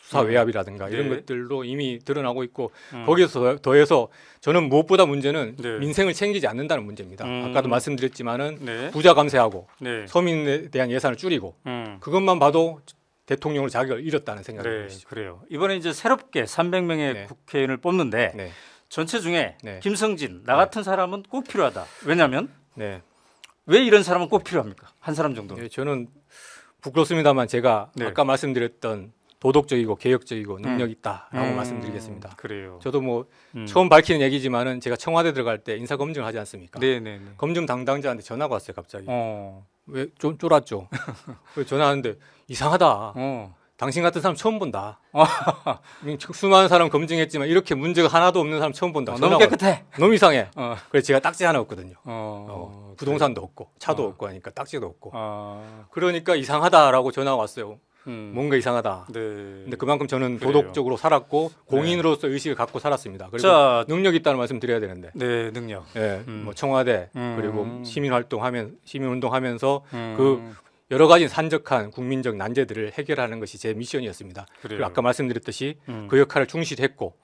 [SPEAKER 4] 수사 외압이라든가 이런
[SPEAKER 1] 네.
[SPEAKER 4] 것들도 이미 드러나고 있고 거기에서 더해서 저는 무엇보다 문제는
[SPEAKER 1] 네.
[SPEAKER 4] 민생을 챙기지 않는다는 문제입니다. 아까도 말씀드렸지만은
[SPEAKER 1] 네.
[SPEAKER 4] 부자 감세하고
[SPEAKER 1] 네.
[SPEAKER 4] 서민에 대한 예산을 줄이고 그것만 봐도 대통령으로 자격을 잃었다는 생각이
[SPEAKER 1] 네.
[SPEAKER 4] 듭니다.
[SPEAKER 1] 그래요. 이번에 이제 새롭게 300명의
[SPEAKER 4] 네.
[SPEAKER 1] 국회의원을 뽑는데
[SPEAKER 4] 네.
[SPEAKER 1] 전체 중에
[SPEAKER 4] 네.
[SPEAKER 1] 김성진 나 같은 사람은 꼭 필요하다. 왜냐하면
[SPEAKER 4] 네.
[SPEAKER 1] 왜 이런 사람은 꼭 필요합니까? 한 사람 정도는.
[SPEAKER 4] 네, 저는 부끄럽습니다만 제가
[SPEAKER 1] 네.
[SPEAKER 4] 아까 말씀드렸던 도덕적이고 개혁적이고 능력 있다라고 말씀드리겠습니다.
[SPEAKER 1] 그래요.
[SPEAKER 4] 저도 뭐 처음 밝히는 얘기지만은 제가 청와대 들어갈 때 인사 검증을 하지 않습니까?
[SPEAKER 1] 네네네.
[SPEAKER 4] 검증 담당자한테 전화가 왔어요, 갑자기.
[SPEAKER 1] 어.
[SPEAKER 4] 왜 좀 쫄았죠? 그래서 전화하는데 이상하다.
[SPEAKER 1] 어.
[SPEAKER 4] 당신 같은 사람 처음 본다. 수많은 사람 검증했지만 이렇게 문제가 하나도 없는 사람 처음 본다.
[SPEAKER 1] 너무
[SPEAKER 4] 전화가
[SPEAKER 1] 깨끗해.
[SPEAKER 4] 너무 이상해.
[SPEAKER 1] 어.
[SPEAKER 4] 그래서 제가 딱지 하나 없거든요.
[SPEAKER 1] 어.
[SPEAKER 4] 부동산도 없고 차도 없고 하니까 딱지도 없고.
[SPEAKER 1] 아.
[SPEAKER 4] 그러니까 이상하다라고 전화가 왔어요. 뭔가 이상하다.
[SPEAKER 1] 네.
[SPEAKER 4] 근데 그만큼 저는
[SPEAKER 1] 그래요.
[SPEAKER 4] 도덕적으로 살았고 공인으로서 의식을 갖고 살았습니다. 그리고
[SPEAKER 1] 자,
[SPEAKER 4] 능력 있다는 말씀 드려야 되는데.
[SPEAKER 1] 네 능력.
[SPEAKER 4] 예, 뭐 청와대 그리고 시민운동하면서
[SPEAKER 1] 음.
[SPEAKER 4] 그 여러 가지 산적한 국민적 난제들을 해결하는 것이 제 미션이었습니다.
[SPEAKER 1] 그래요.
[SPEAKER 4] 그리고 아까 말씀드렸듯이 그 역할을 충실히 했고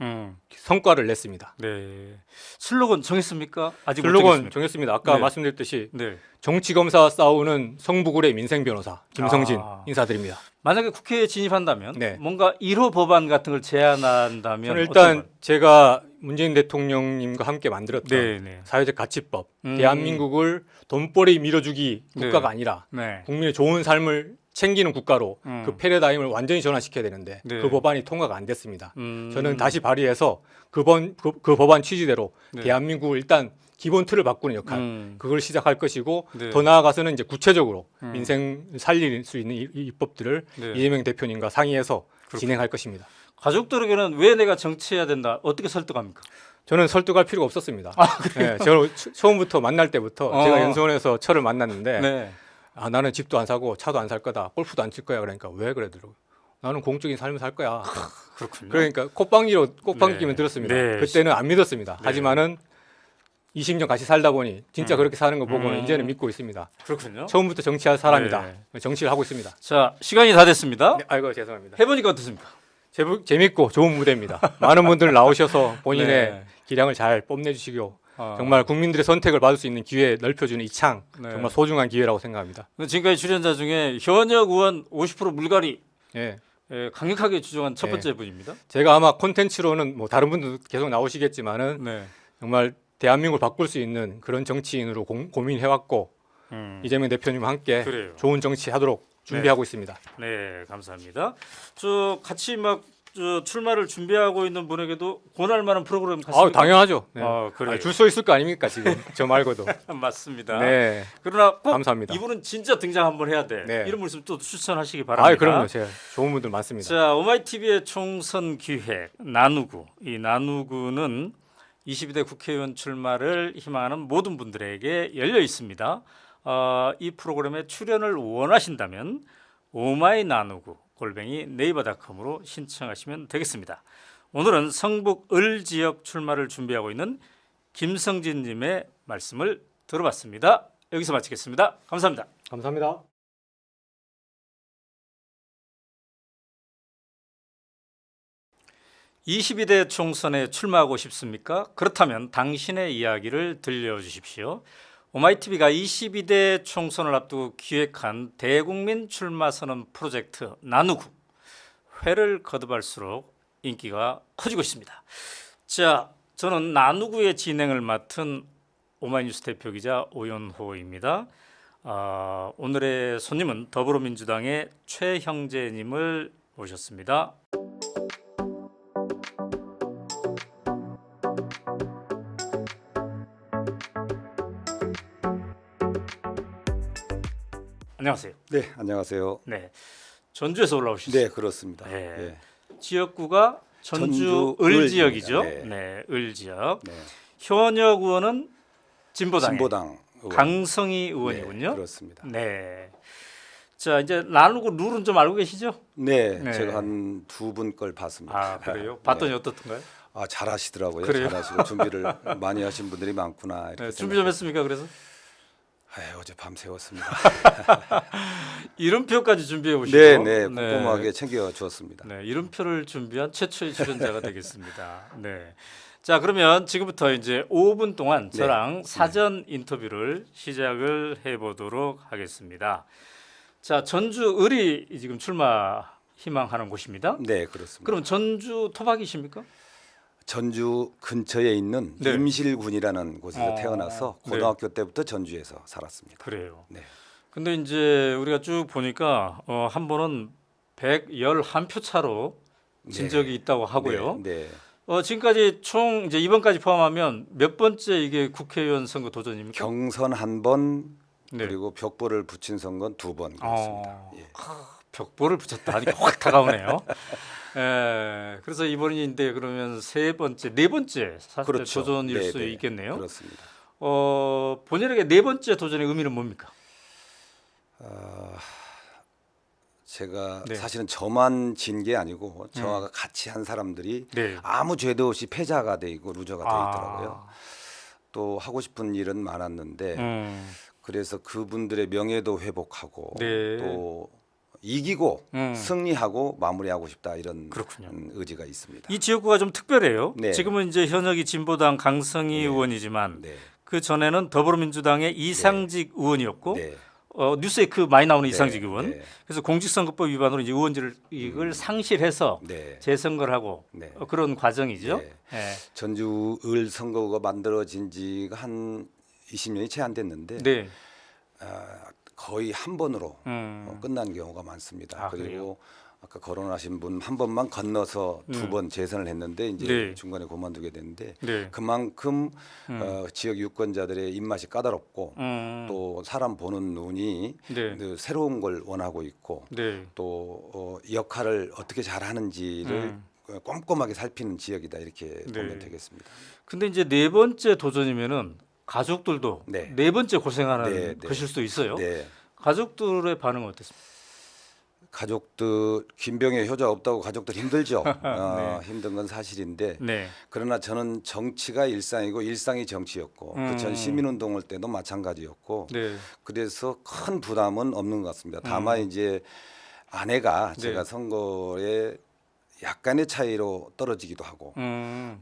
[SPEAKER 4] 성과를 냈습니다.
[SPEAKER 1] 네. 슬로건 정했습니까? 아직 못
[SPEAKER 4] 슬로건
[SPEAKER 1] 정했습니까?
[SPEAKER 4] 정했습니다. 아까
[SPEAKER 1] 네.
[SPEAKER 4] 말씀드렸듯이
[SPEAKER 1] 네.
[SPEAKER 4] 정치검사와 싸우는 성부굴의 민생변호사 김성진
[SPEAKER 1] 아.
[SPEAKER 4] 인사드립니다.
[SPEAKER 1] 만약에 국회에 진입한다면
[SPEAKER 4] 네.
[SPEAKER 1] 뭔가 1호 법안 같은 걸 제안한다면
[SPEAKER 4] 저는 일단 제가 문재인 대통령님과 함께 만들었던
[SPEAKER 1] 네네.
[SPEAKER 4] 사회적 가치법, 대한민국을 돈벌이 밀어주기 국가가
[SPEAKER 1] 네.
[SPEAKER 4] 아니라
[SPEAKER 1] 네.
[SPEAKER 4] 국민의 좋은 삶을 챙기는 국가로 그 패러다임을 완전히 전환시켜야 되는데
[SPEAKER 1] 네.
[SPEAKER 4] 그 법안이 통과가 안 됐습니다.
[SPEAKER 1] 음.
[SPEAKER 4] 저는 다시 발의해서 그 법안 취지대로
[SPEAKER 1] 네.
[SPEAKER 4] 대한민국을 일단 기본 틀을 바꾸는 역할 그걸 시작할 것이고
[SPEAKER 1] 네.
[SPEAKER 4] 더 나아가서는 이제 구체적으로 민생 살릴 수 있는 이 입법들을
[SPEAKER 1] 네.
[SPEAKER 4] 이재명 대표님과 상의해서 진행할 것입니다.
[SPEAKER 1] 가족들에게는 왜 내가 정치해야 된다 어떻게 설득합니까?
[SPEAKER 4] 저는 설득할 필요가 없었습니다. 네, 저는 처음부터 만날 때부터 제가 연수원에서 철을 만났는데
[SPEAKER 1] 네.
[SPEAKER 4] 아, 나는 집도 안 사고 차도 안 살 거다. 골프도 안 칠 거야. 그러니까 왜 그러더라고요. 나는 공적인 삶을 살 거야.
[SPEAKER 1] 그렇군요.
[SPEAKER 4] 그러니까 꽃방귀로 꽃방귀면
[SPEAKER 1] 네.
[SPEAKER 4] 들었습니다.
[SPEAKER 1] 네.
[SPEAKER 4] 그때는 안 믿었습니다. 하지만은 20년 같이 살다 보니 진짜 그렇게 사는 거 보고는 이제는 믿고 있습니다.
[SPEAKER 1] 그렇군요.
[SPEAKER 4] 처음부터 정치할 사람이다.
[SPEAKER 1] 네.
[SPEAKER 4] 정치를 하고 있습니다.
[SPEAKER 1] 자, 시간이 다 됐습니다.
[SPEAKER 4] 네, 아이고 죄송합니다.
[SPEAKER 1] 해보니까 어떻습니까?
[SPEAKER 4] 재밌고 좋은 무대입니다. 많은 분들 나오셔서 본인의
[SPEAKER 1] 네.
[SPEAKER 4] 기량을 잘 뽐내주시고
[SPEAKER 1] 아.
[SPEAKER 4] 정말 국민들의 선택을 받을 수 있는 기회 넓혀주는 이 창
[SPEAKER 1] 네.
[SPEAKER 4] 정말 소중한 기회라고 생각합니다.
[SPEAKER 1] 지금까지 출연자 중에 현역 의원 50% 물갈이
[SPEAKER 4] 예.
[SPEAKER 1] 강력하게 주장한 첫
[SPEAKER 4] 네.
[SPEAKER 1] 번째 분입니다.
[SPEAKER 4] 제가 아마 콘텐츠로는 뭐 다른 분도 계속 나오시겠지만은
[SPEAKER 1] 네.
[SPEAKER 4] 정말 대한민국을 바꿀 수 있는 그런 정치인으로 고민해왔고 이재명 대표님과 함께
[SPEAKER 1] 그래요.
[SPEAKER 4] 좋은 정치 하도록 준비하고 있습니다.
[SPEAKER 1] 네, 감사합니다. 저 같이 막 저 출마를 준비하고 있는 분에게도 권할 만한 프로그램 같습니까?
[SPEAKER 4] 당연하죠. 네.
[SPEAKER 1] 그래요.
[SPEAKER 4] 줄 서 있을 거 아닙니까 지금 저 말고도.
[SPEAKER 1] 맞습니다.
[SPEAKER 4] 네.
[SPEAKER 1] 그러나 꼭
[SPEAKER 4] 감사합니다.
[SPEAKER 1] 이분은 진짜 등장 한번 해야 돼.
[SPEAKER 4] 네.
[SPEAKER 1] 이런 말씀 또 추천하시기 바랍니다.
[SPEAKER 4] 그럼요. 제가 좋은 분들 많습니다.
[SPEAKER 1] 자, 오마이TV의 총선 기획 나누구. 이 나누구는 22대 국회의원 출마를 희망하는 모든 분들에게 열려 있습니다. 이 프로그램에 출연을 원하신다면 오마이 나누구 골뱅이 네이버닷컴으로 신청하시면 되겠습니다. 오늘은 성북 을 지역 출마를 준비하고 있는 김성진님의 말씀을 들어봤습니다. 여기서 마치겠습니다. 감사합니다.
[SPEAKER 4] 감사합니다.
[SPEAKER 1] (22대) 총선에 출마하고 싶습니까? 그렇다면 당신의 이야기를 들려주십시오. 오마이TV가 22대 총선을 앞두고 기획한 대국민 출마 선언 프로젝트 나누구, 회를 거듭할수록 인기가 커지고 있습니다. 자, 저는 나누구의 진행을 맡은 오마이뉴스 대표기자 오연호입니다. 오늘의 손님은 더불어민주당의 최형재님을 모셨습니다. 안녕하세요.
[SPEAKER 5] 네, 안녕하세요.
[SPEAKER 1] 네, 전주에서 올라오셨어요.
[SPEAKER 5] 네, 그렇습니다.
[SPEAKER 1] 네.
[SPEAKER 5] 네.
[SPEAKER 1] 지역구가 전주
[SPEAKER 5] 전주
[SPEAKER 1] 을
[SPEAKER 5] 을
[SPEAKER 1] 지역이죠.
[SPEAKER 5] 지역입니다.
[SPEAKER 1] 네, 을 지역.
[SPEAKER 5] 네.
[SPEAKER 1] 현역 의원은 진보당의
[SPEAKER 5] 진보당 의원.
[SPEAKER 1] 강성희
[SPEAKER 5] 네,
[SPEAKER 1] 의원이군요.
[SPEAKER 5] 그렇습니다.
[SPEAKER 1] 네. 자, 이제 나누고 룰은 좀 알고 계시죠?
[SPEAKER 5] 네,
[SPEAKER 1] 네.
[SPEAKER 5] 제가 한 두 분 걸 봤습니다.
[SPEAKER 1] 아, 그래요? 봤더니
[SPEAKER 5] 네.
[SPEAKER 1] 어떻던가요?
[SPEAKER 5] 잘하시더라고요.
[SPEAKER 1] 그래요?
[SPEAKER 5] 잘하시고 준비를 많이 하신 분들이 많구나. 이렇게
[SPEAKER 1] 네, 준비 좀
[SPEAKER 5] 생각해요.
[SPEAKER 1] 했습니까? 그래서
[SPEAKER 5] 어제 밤 새웠습니다.
[SPEAKER 1] 이름표까지 준비해 오시고.
[SPEAKER 5] 네, 네, 꼼꼼하게 챙겨 주었습니다.
[SPEAKER 1] 네, 이름표를 준비한 최초의 출연자가 되겠습니다. 네. 자, 그러면 지금부터 이제 5분 동안
[SPEAKER 5] 네.
[SPEAKER 1] 저랑 사전 인터뷰를 시작을 해보도록 하겠습니다. 자, 전주 을이 지금 출마 희망하는 곳입니다.
[SPEAKER 5] 네, 그렇습니다.
[SPEAKER 1] 그럼 전주 토박이십니까?
[SPEAKER 5] 전주 근처에 있는
[SPEAKER 1] 네.
[SPEAKER 5] 임실군이라는 곳에서 태어나서
[SPEAKER 1] 네.
[SPEAKER 5] 고등학교 때부터 전주에서 살았습니다.
[SPEAKER 1] 그래요.
[SPEAKER 5] 네.
[SPEAKER 1] 근데 이제 우리가 쭉 보니까 한 번은 111표 차로 진
[SPEAKER 5] 네.
[SPEAKER 1] 적이 있다고 하고요.
[SPEAKER 5] 네.
[SPEAKER 1] 지금까지 총 이제 이번까지 포함하면 몇 번째 이게 국회의원 선거 도전입니까?
[SPEAKER 5] 경선 한 번,
[SPEAKER 1] 네.
[SPEAKER 5] 그리고 벽보를 붙인 선거는 두 번 그렇습니다. 예.
[SPEAKER 1] 벽보를 붙였다 하니까 확 다가오네요. 그래서 이번인데 그러면 세 번째, 네 번째
[SPEAKER 5] 그렇죠.
[SPEAKER 1] 도전일
[SPEAKER 5] 네,
[SPEAKER 1] 수
[SPEAKER 5] 네.
[SPEAKER 1] 있겠네요.
[SPEAKER 5] 그렇습니다.
[SPEAKER 1] 본인에게 네 번째 도전의 의미는 뭡니까?
[SPEAKER 5] 제가
[SPEAKER 1] 네.
[SPEAKER 5] 사실은 저만 진 게 아니고 저와 같이 한 사람들이
[SPEAKER 1] 네.
[SPEAKER 5] 아무 죄도 없이 패자가 돼 있고 루저가 돼
[SPEAKER 1] 아.
[SPEAKER 5] 있더라고요. 또 하고 싶은 일은 많았는데
[SPEAKER 1] 음.
[SPEAKER 5] 그래서 그분들의 명예도 회복하고
[SPEAKER 1] 네.
[SPEAKER 5] 또 이기고 승리하고 마무리하고 싶다 이런
[SPEAKER 1] 그렇군요.
[SPEAKER 5] 의지가 있습니다.
[SPEAKER 1] 이 지역구가 좀 특별해요.
[SPEAKER 5] 네.
[SPEAKER 1] 지금은 이제 현역이 진보당 강성희
[SPEAKER 5] 네.
[SPEAKER 1] 의원이지만
[SPEAKER 5] 네.
[SPEAKER 1] 그 전에는 더불어민주당의 이상직 의원이었고
[SPEAKER 5] 네.
[SPEAKER 1] 뉴스에 그 많이 나오는
[SPEAKER 5] 네.
[SPEAKER 1] 이상직 의원.
[SPEAKER 5] 네.
[SPEAKER 1] 그래서 공직선거법 위반으로 이제 의원직을 이걸 상실해서
[SPEAKER 5] 네.
[SPEAKER 1] 재선거를 하고
[SPEAKER 5] 네.
[SPEAKER 1] 그런 과정이죠.
[SPEAKER 5] 네.
[SPEAKER 1] 네.
[SPEAKER 5] 전주 을 선거구가 만들어진 지가 한 20년이 채 안 됐는데
[SPEAKER 1] 네.
[SPEAKER 5] 거의 한 번으로 끝난 경우가 많습니다.
[SPEAKER 1] 아, 그래요?
[SPEAKER 5] 그리고 아까 거론하신 분 한 번만 건너서 두 번 재선을 했는데 이제
[SPEAKER 1] 네.
[SPEAKER 5] 중간에 그만두게 됐는데
[SPEAKER 1] 네.
[SPEAKER 5] 그만큼 지역 유권자들의 입맛이 까다롭고
[SPEAKER 1] 음.
[SPEAKER 5] 또 사람 보는 눈이
[SPEAKER 1] 네.
[SPEAKER 5] 그 새로운 걸 원하고 있고
[SPEAKER 1] 네.
[SPEAKER 5] 또 역할을 어떻게 잘하는지를 꼼꼼하게 살피는 지역이다 이렇게 보면 되겠습니다.
[SPEAKER 1] 근데 이제 네 번째 도전이면은 가족들도
[SPEAKER 5] 네.
[SPEAKER 1] 네 번째 고생하는
[SPEAKER 5] 네, 네.
[SPEAKER 1] 것일 수도 있어요.
[SPEAKER 5] 네.
[SPEAKER 1] 가족들의 반응은 어땠습니까?
[SPEAKER 5] 가족들 김병의 효자 없다고 가족들 힘들죠.
[SPEAKER 1] 네.
[SPEAKER 5] 힘든 건 사실인데
[SPEAKER 1] 네.
[SPEAKER 5] 그러나 저는 정치가 일상이고 일상이 정치였고 그 전 시민운동할 때도 마찬가지였고
[SPEAKER 1] 네.
[SPEAKER 5] 그래서 큰 부담은 없는 것 같습니다. 다만 이제 아내가
[SPEAKER 1] 네.
[SPEAKER 5] 제가 선거에 약간의 차이로 떨어지기도 하고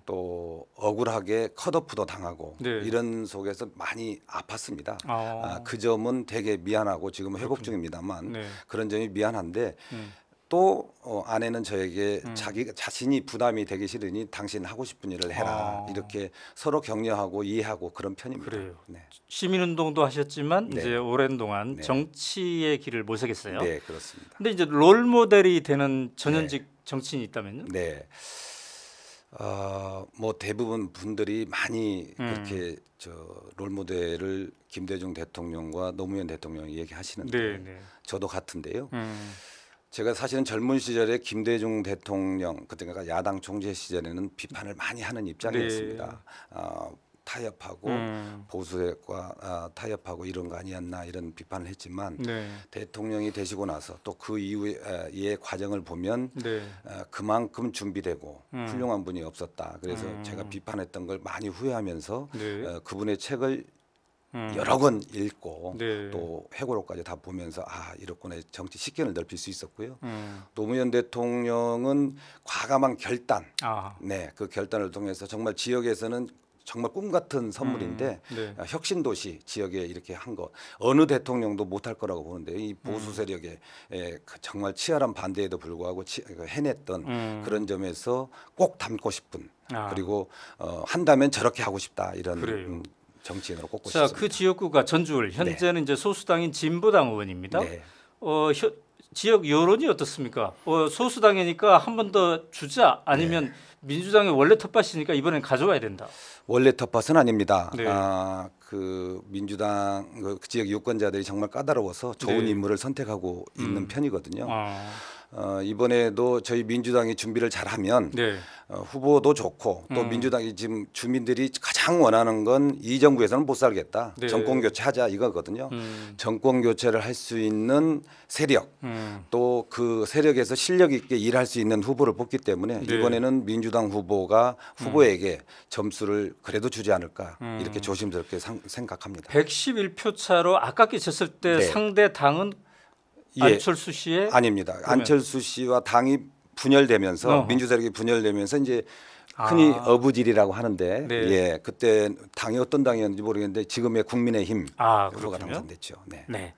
[SPEAKER 5] 또 억울하게 컷오프도 당하고
[SPEAKER 1] 네.
[SPEAKER 5] 이런 속에서 많이 아팠습니다.
[SPEAKER 1] 아.
[SPEAKER 5] 그 점은 되게 미안하고 지금 회복 중입니다만
[SPEAKER 1] 네.
[SPEAKER 5] 그런 점이 미안한데 또 아내는 저에게 자기 자신이 부담이 되기 싫으니 당신 하고 싶은 일을 해라. 이렇게 서로 격려하고 이해하고 그런 편입니다.
[SPEAKER 1] 그래요.
[SPEAKER 5] 네,
[SPEAKER 1] 시민운동도 하셨지만
[SPEAKER 5] 네.
[SPEAKER 1] 이제 오랜 동안
[SPEAKER 5] 네.
[SPEAKER 1] 정치의 길을 모색했어요.
[SPEAKER 5] 네, 그렇습니다.
[SPEAKER 1] 근데 이제 롤 모델이 되는 전현직 정치인이 있다면요?
[SPEAKER 5] 네. 뭐 대부분 분들이 많이 그렇게 롤 모델을 김대중 대통령과 노무현 대통령이 얘기하시는데
[SPEAKER 1] 네, 네.
[SPEAKER 5] 저도 같은데요. 제가 사실은 젊은 시절에 김대중 대통령 그때가 야당 총재 시절에는 비판을 많이 하는 입장이었습니다. 타협하고 보수과 타협하고 이런 거 아니었나 이런 비판을 했지만
[SPEAKER 1] 네.
[SPEAKER 5] 대통령이 되시고 나서 또 그 이후의 과정을 보면
[SPEAKER 1] 네.
[SPEAKER 5] 그만큼 준비되고 훌륭한 분이 없었다. 그래서 제가 비판했던 걸 많이 후회하면서
[SPEAKER 1] 네.
[SPEAKER 5] 그분의 책을 여러 권 읽고
[SPEAKER 1] 네.
[SPEAKER 5] 또 회고록까지 다 보면서 이렇구나 정치 식견을 넓힐 수 있었고요.
[SPEAKER 1] 음.
[SPEAKER 5] 노무현 대통령은 과감한 결단,
[SPEAKER 1] 아.
[SPEAKER 5] 네, 그 결단을 통해서 정말 지역에서는 정말 꿈 같은 선물인데
[SPEAKER 1] 네.
[SPEAKER 5] 혁신 도시 지역에 이렇게 한 것 어느 대통령도 못할 거라고 보는데 이 보수 세력의 그 정말 치열한 반대에도 불구하고 해냈던 그런 점에서 꼭 닮고 싶은 그리고 한다면 저렇게 하고 싶다 이런
[SPEAKER 1] 그래요.
[SPEAKER 5] 정치인으로 꼽고
[SPEAKER 1] 자,
[SPEAKER 5] 싶습니다.
[SPEAKER 1] 그 지역구가 전주울 현재는 이제 소수당인 진보당 의원입니다.
[SPEAKER 5] 네.
[SPEAKER 1] 지역 여론이 어떻습니까? 소수당이니까 한 번 더 주자 아니면 민주당의 원래 텃밭이니까 이번엔 가져와야 된다.
[SPEAKER 5] 원래 텃밭은 아닙니다.
[SPEAKER 1] 네.
[SPEAKER 5] 그 민주당 그 지역 유권자들이 정말 까다로워서 좋은
[SPEAKER 1] 네.
[SPEAKER 5] 인물을 선택하고 있는 편이거든요.
[SPEAKER 1] 아.
[SPEAKER 5] 이번에도 저희 민주당이 준비를 잘하면
[SPEAKER 1] 네.
[SPEAKER 5] 후보도 좋고 또 민주당이 지금 주민들이 가장 원하는 건 이 정부에서는 못 살겠다.
[SPEAKER 1] 네.
[SPEAKER 5] 정권 교체하자 이거거든요. 정권 교체를 할 수 있는 세력 또 그 세력에서 실력 있게 일할 수 있는 후보를 뽑기 때문에
[SPEAKER 1] 네.
[SPEAKER 5] 이번에는 민주당 후보가 후보에게 점수를 그래도 주지 않을까 이렇게 조심스럽게 생각합니다.
[SPEAKER 1] 111표 차로 아깝게 졌을 때
[SPEAKER 5] 네.
[SPEAKER 1] 상대 당은
[SPEAKER 5] 예.
[SPEAKER 1] 안철수 씨의
[SPEAKER 5] 아닙니다.
[SPEAKER 1] 그러면-
[SPEAKER 5] 안철수 씨와 당이 분열되면서
[SPEAKER 1] 어허.
[SPEAKER 5] 민주세력이 분열되면서 이제 흔히 어부질이라고 하는데
[SPEAKER 1] 네.
[SPEAKER 5] 예 그때 당이 어떤 당이었는지 모르겠는데 지금의 국민의힘 후보가
[SPEAKER 1] 그렇군요.
[SPEAKER 5] 당선됐죠. 네.
[SPEAKER 1] 네.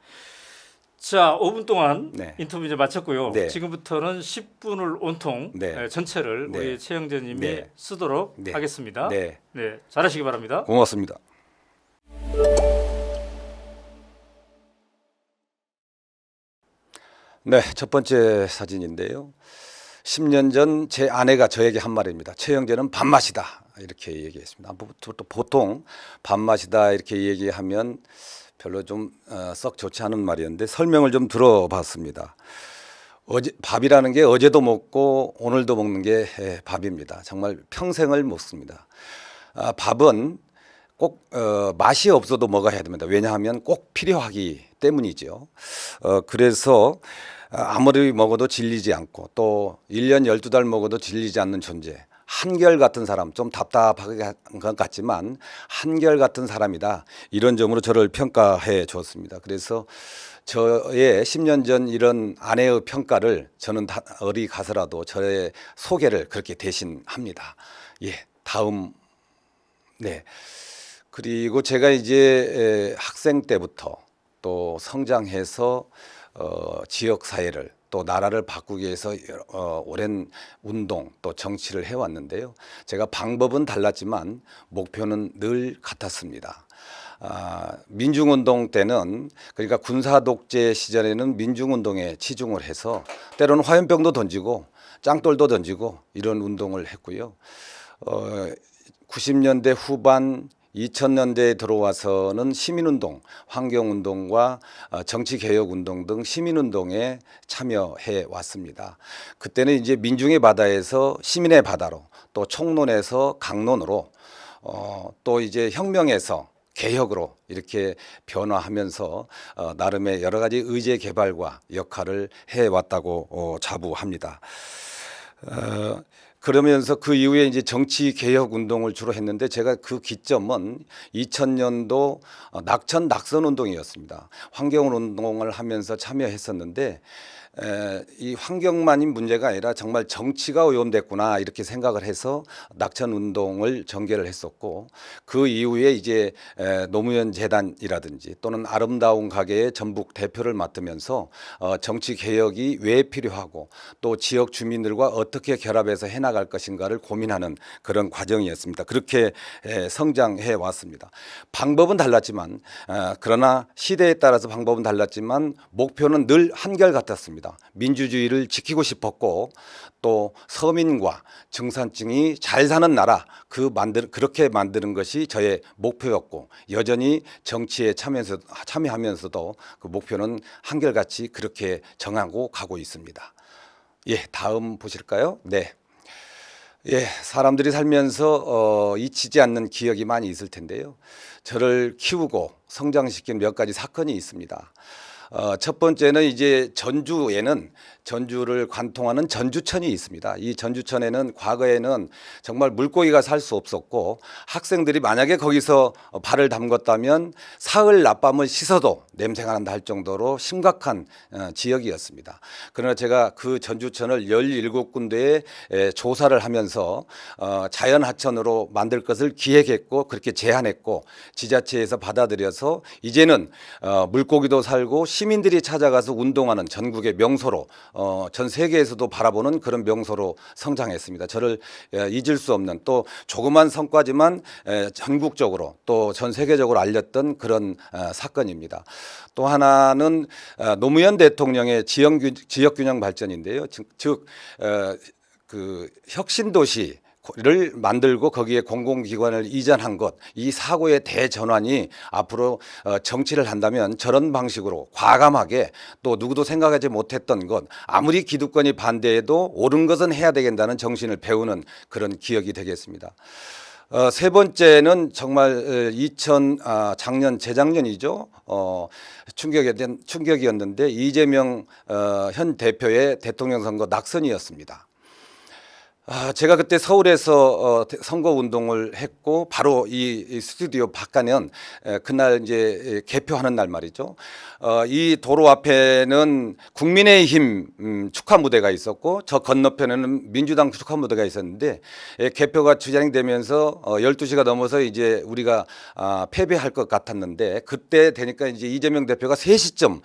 [SPEAKER 1] 자, 5분 동안
[SPEAKER 5] 네.
[SPEAKER 1] 인터뷰 이제 마쳤고요.
[SPEAKER 5] 네.
[SPEAKER 1] 지금부터는 10분을 온통
[SPEAKER 5] 네.
[SPEAKER 1] 전체를
[SPEAKER 5] 네.
[SPEAKER 1] 우리 최영재님이
[SPEAKER 5] 네.
[SPEAKER 1] 쓰도록
[SPEAKER 5] 네.
[SPEAKER 1] 하겠습니다.
[SPEAKER 5] 네.
[SPEAKER 1] 네, 잘하시기 바랍니다.
[SPEAKER 5] 고맙습니다. 네, 첫 번째 사진인데요. 10년 전 제 아내가 저에게 한 말입니다. 최영재는 밥맛이다 이렇게 얘기했습니다. 또 보통 밥맛이다 이렇게 얘기하면 별로 좀 썩 좋지 않은 말이었는데 설명을 좀 들어봤습니다. 밥이라는 게 어제도 먹고 오늘도 먹는 게 밥입니다. 정말 평생을 먹습니다. 밥은 꼭 맛이 없어도 먹어야 됩니다. 왜냐하면 꼭 필요하기 때문이죠. 그래서 아무리 먹어도 질리지 않고 또 1년 12달 먹어도 질리지 않는 존재. 한결같은 사람, 좀 답답하게 한 것 같지만 한결같은 사람이다. 이런 점으로 저를 평가해 줬습니다. 그래서 저의 10년 전 이런 아내의 평가를 저는 어디 가서라도 저의 소개를 그렇게 대신합니다. 예, 다음. 네. 그리고 제가 이제 학생 때부터 또 성장해서 지역 사회를 또 나라를 바꾸기 위해서 오랜 운동 또 정치를 해왔는데요. 제가 방법은 달랐지만 목표는 늘 같았습니다. 민중운동 때는 그러니까 군사 독재 시절에는 민중운동에 치중을 해서 때로는 화염병도 던지고 짱돌도 던지고 이런 운동을 했고요. 90년대 후반 2000년대에 들어와서는 시민운동, 환경운동과 정치개혁운동 등 시민운동에 참여해 왔습니다. 그때는 이제 민중의 바다에서 시민의 바다로 또 총론에서 강론으로 또 이제 혁명에서 개혁으로 이렇게 변화하면서 나름의 여러 가지 의제 개발과 역할을 해왔다고 자부합니다. 그러면서 그 이후에 이제 정치 개혁 운동을 주로 했는데 제가 그 기점은 2000년도 낙천 낙선 운동이었습니다. 환경 운동을 하면서 참여했었는데 이 환경만이 문제가 아니라 정말 정치가 오염됐구나 이렇게 생각을 해서 낙천 운동을 전개를 했었고, 그 이후에 이제 노무현 재단이라든지 또는 아름다운 가게의 전북 대표를 맡으면서 정치 개혁이 왜 필요하고 또 지역 주민들과 어떻게 결합해서 해나갈 것인가를 고민하는 그런 과정이었습니다. 그렇게 성장해 왔습니다. 방법은 달랐지만 그러나 시대에 따라서 방법은 달랐지만 목표는 늘 한결같았습니다. 민주주의를 지키고 싶었고 또 서민과 중산층이 잘 사는 나라 그렇게 만드는 것이 저의 목표였고, 여전히 정치에 참여하면서도 그 목표는 한결같이 그렇게 정하고 가고 있습니다. 예, 다음 보실까요? 네. 예, 사람들이 살면서 잊히지 않는 기억이 많이 있을 텐데요. 저를 키우고 성장시킨 몇 가지 사건이 있습니다. 첫 번째는 이제 전주를 관통하는 전주천이 있습니다. 이 전주천에는 과거에는 정말 물고기가 살 수 없었고, 학생들이 만약에 거기서 발을 담궜다면 사흘 낮밤을 씻어도 냄새가 난다 할 정도로 심각한 지역이었습니다. 그러나 제가 그 전주천을 17군데에 조사를 하면서 자연하천으로 만들 것을 기획했고 그렇게 제안했고, 지자체에서 받아들여서 이제는 물고기도 살고 시민들이 찾아가서 운동하는 전국의 명소로, 전 세계에서도 바라보는 그런 명소로 성장했습니다. 저를 잊을 수 없는, 또 조그만 성과지만 전국적으로 또 전 세계적으로 알렸던 그런 사건입니다. 또 하나는 노무현 대통령의 지역균형 발전인데요. 즉 그 혁신도시 를 만들고 거기에 공공기관을 이전한 것, 이 사고의 대전환이 앞으로 정치를 한다면 저런 방식으로 과감하게, 또 누구도 생각하지 못했던 것, 아무리 기득권이 반대해도 옳은 것은 해야 되겠다는 정신을 배우는 그런 기억이 되겠습니다. 세 번째는 정말 작년 재작년이죠. 충격이었는데 이재명 현 대표의 대통령 선거 낙선이었습니다. 제가 그때 서울에서 선거 운동을 했고 바로 이 스튜디오 바깥은 그날 이제 개표하는 날 말이죠. 이 도로 앞에는 국민의힘 축하 무대가 있었고 저 건너편에는 민주당 축하 무대가 있었는데, 개표가 진행되면서 12시가 넘어서 이제 우리가 패배할 것 같았는데, 그때 되니까 이제 이재명 대표가 3시쯤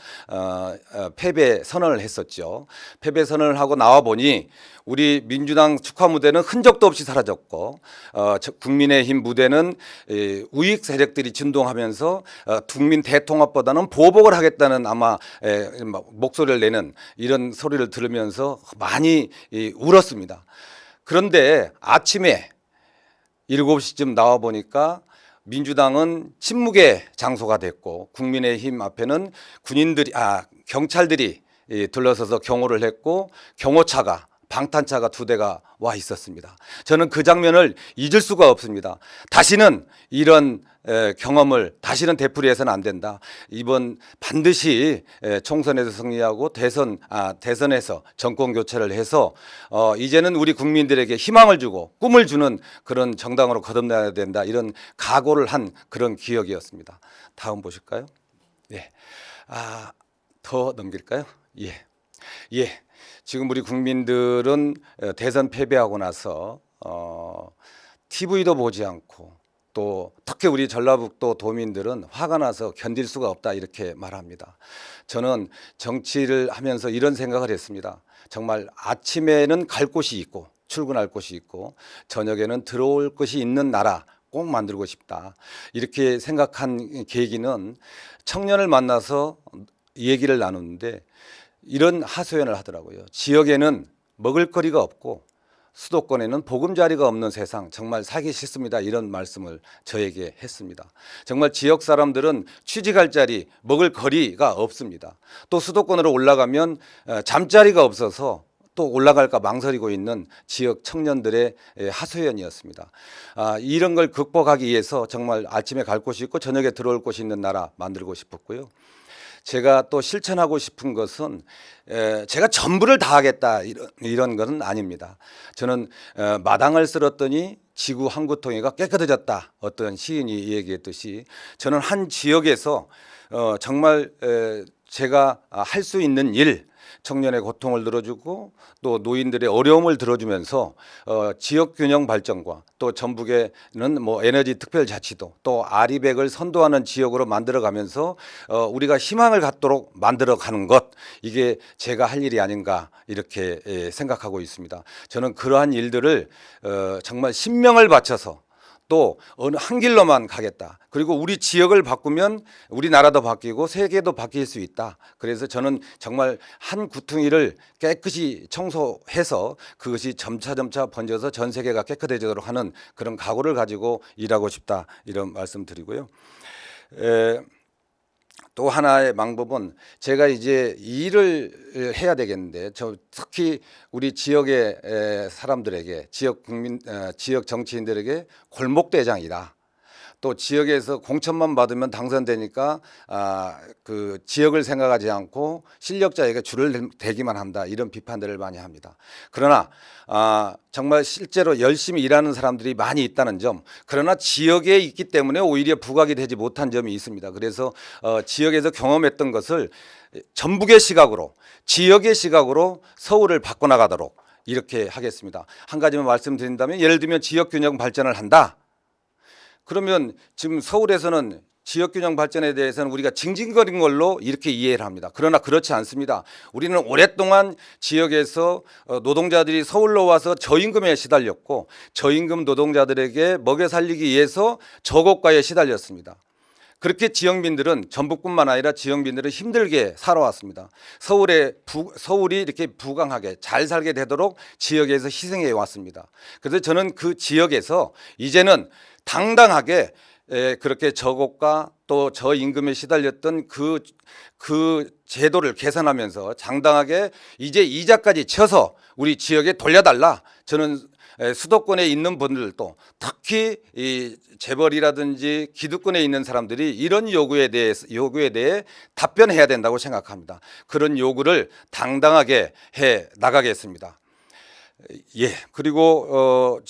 [SPEAKER 5] 패배 선언을 했었죠. 패배 선언을 하고 나와 보니 우리 민주당 축하 무대는 흔적도 없이 사라졌고, 국민의힘 무대는 우익 세력들이 진동하면서 국민 대통합보다는 보복을 하겠다는 아마 목소리를 내는 이런 소리를 들으면서 많이 울었습니다. 그런데 아침에 7시쯤 나와 보니까 민주당은 침묵의 장소가 됐고, 국민의힘 앞에는 경찰들이 들러서서 경호를 했고, 경호차가 방탄차가 2대가 와 있었습니다. 저는 그 장면을 잊을 수가 없습니다. 다시는 이런 경험을 다시는 되풀이해서는 안 된다. 이번 반드시 총선에서 승리하고 대선에서 정권 교체를 해서 이제는 우리 국민들에게 희망을 주고 꿈을 주는 그런 정당으로 거듭나야 된다. 이런 각오를 한 그런 기억이었습니다. 다음 보실까요? 예. 더 넘길까요? 예. 지금 우리 국민들은 대선 패배하고 나서 TV도 보지 않고, 또 특히 우리 전라북도 도민들은 화가 나서 견딜 수가 없다 이렇게 말합니다. 저는 정치를 하면서 이런 생각을 했습니다. 정말 아침에는 갈 곳이 있고 출근할 곳이 있고 저녁에는 들어올 것이 있는 나라 꼭 만들고 싶다. 이렇게 생각한 계기는 청년을 만나서 얘기를 나누는데 이런 하소연을 하더라고요. 지역에는 먹을거리가 없고 수도권에는 보금자리가 없는 세상, 정말 살기 싫습니다. 이런 말씀을 저에게 했습니다. 정말 지역 사람들은 취직할 자리, 먹을 거리가 없습니다. 또 수도권으로 올라가면 잠자리가 없어서 또 올라갈까 망설이고 있는 지역 청년들의 하소연이었습니다. 이런 걸 극복하기 위해서 정말 아침에 갈 곳이 있고 저녁에 들어올 곳이 있는 나라 만들고 싶었고요. 제가 또 실천하고 싶은 것은 제가 전부를 다 하겠다 이런 것은 아닙니다. 저는 마당을 쓸었더니 지구 한 구덩이가 깨끗해졌다. 어떤 시인이 얘기했듯이 저는 한 지역에서 정말 제가 할 수 있는 일, 청년의 고통을 들어주고 또 노인들의 어려움을 들어주면서 지역 균형 발전과 또 전북에는 뭐 에너지 특별자치도 또 아리백을 선도하는 지역으로 만들어가면서 우리가 희망을 갖도록 만들어가는 것, 이게 제가 할 일이 아닌가 이렇게 생각하고 있습니다. 저는 그러한 일들을 정말 신명을 바쳐서 또 어느 한 길로만 가겠다. 그리고 우리 지역을 바꾸면 우리나라도 바뀌고 세계도 바뀔 수 있다. 그래서 저는 정말 한 구퉁이를 깨끗이 청소해서 그것이 점차 번져서 전 세계가 깨끗해지도록 하는 그런 각오를 가지고 일하고 싶다. 이런 말씀 드리고요. 또 하나의 방법은 제가 이제 일을 해야 되겠는데 특히 우리 지역의 사람들에게 지역 정치인들에게 골목대장이다. 또 지역에서 공천만 받으면 당선되니까 그 지역을 생각하지 않고 실력자에게 줄을 대기만 한다, 이런 비판들을 많이 합니다. 그러나 정말 실제로 열심히 일하는 사람들이 많이 있다는 점, 그러나 지역에 있기 때문에 오히려 부각이 되지 못한 점이 있습니다. 그래서 지역에서 경험했던 것을 전북의 시각으로, 지역의 시각으로 서울을 바꿔나가도록 이렇게 하겠습니다. 한 가지만 말씀드린다면, 예를 들면 지역 균형 발전을 한다. 그러면 지금 서울에서는 지역균형 발전에 대해서는 우리가 징징거린 걸로 이렇게 이해를 합니다. 그러나 그렇지 않습니다. 우리는 오랫동안 지역에서 노동자들이 서울로 와서 저임금에 시달렸고, 저임금 노동자들에게 먹여 살리기 위해서 저고가에 시달렸습니다. 그렇게 지역민들은, 전북뿐만 아니라 지역민들은 힘들게 살아왔습니다. 서울이 이렇게 부강하게 잘 살게 되도록 지역에서 희생해 왔습니다. 그래서 저는 그 지역에서 이제는 당당하게 그렇게 저고가 또 저임금에 시달렸던 그 제도를 개선하면서 당당하게 이제 이자까지 쳐서 우리 지역에 돌려달라. 저는 수도권에 있는 분들도, 특히 이 재벌이라든지 기득권에 있는 사람들이 이런 요구에 대해 답변해야 된다고 생각합니다. 그런 요구를 당당하게 해 나가겠습니다. 예, 그리고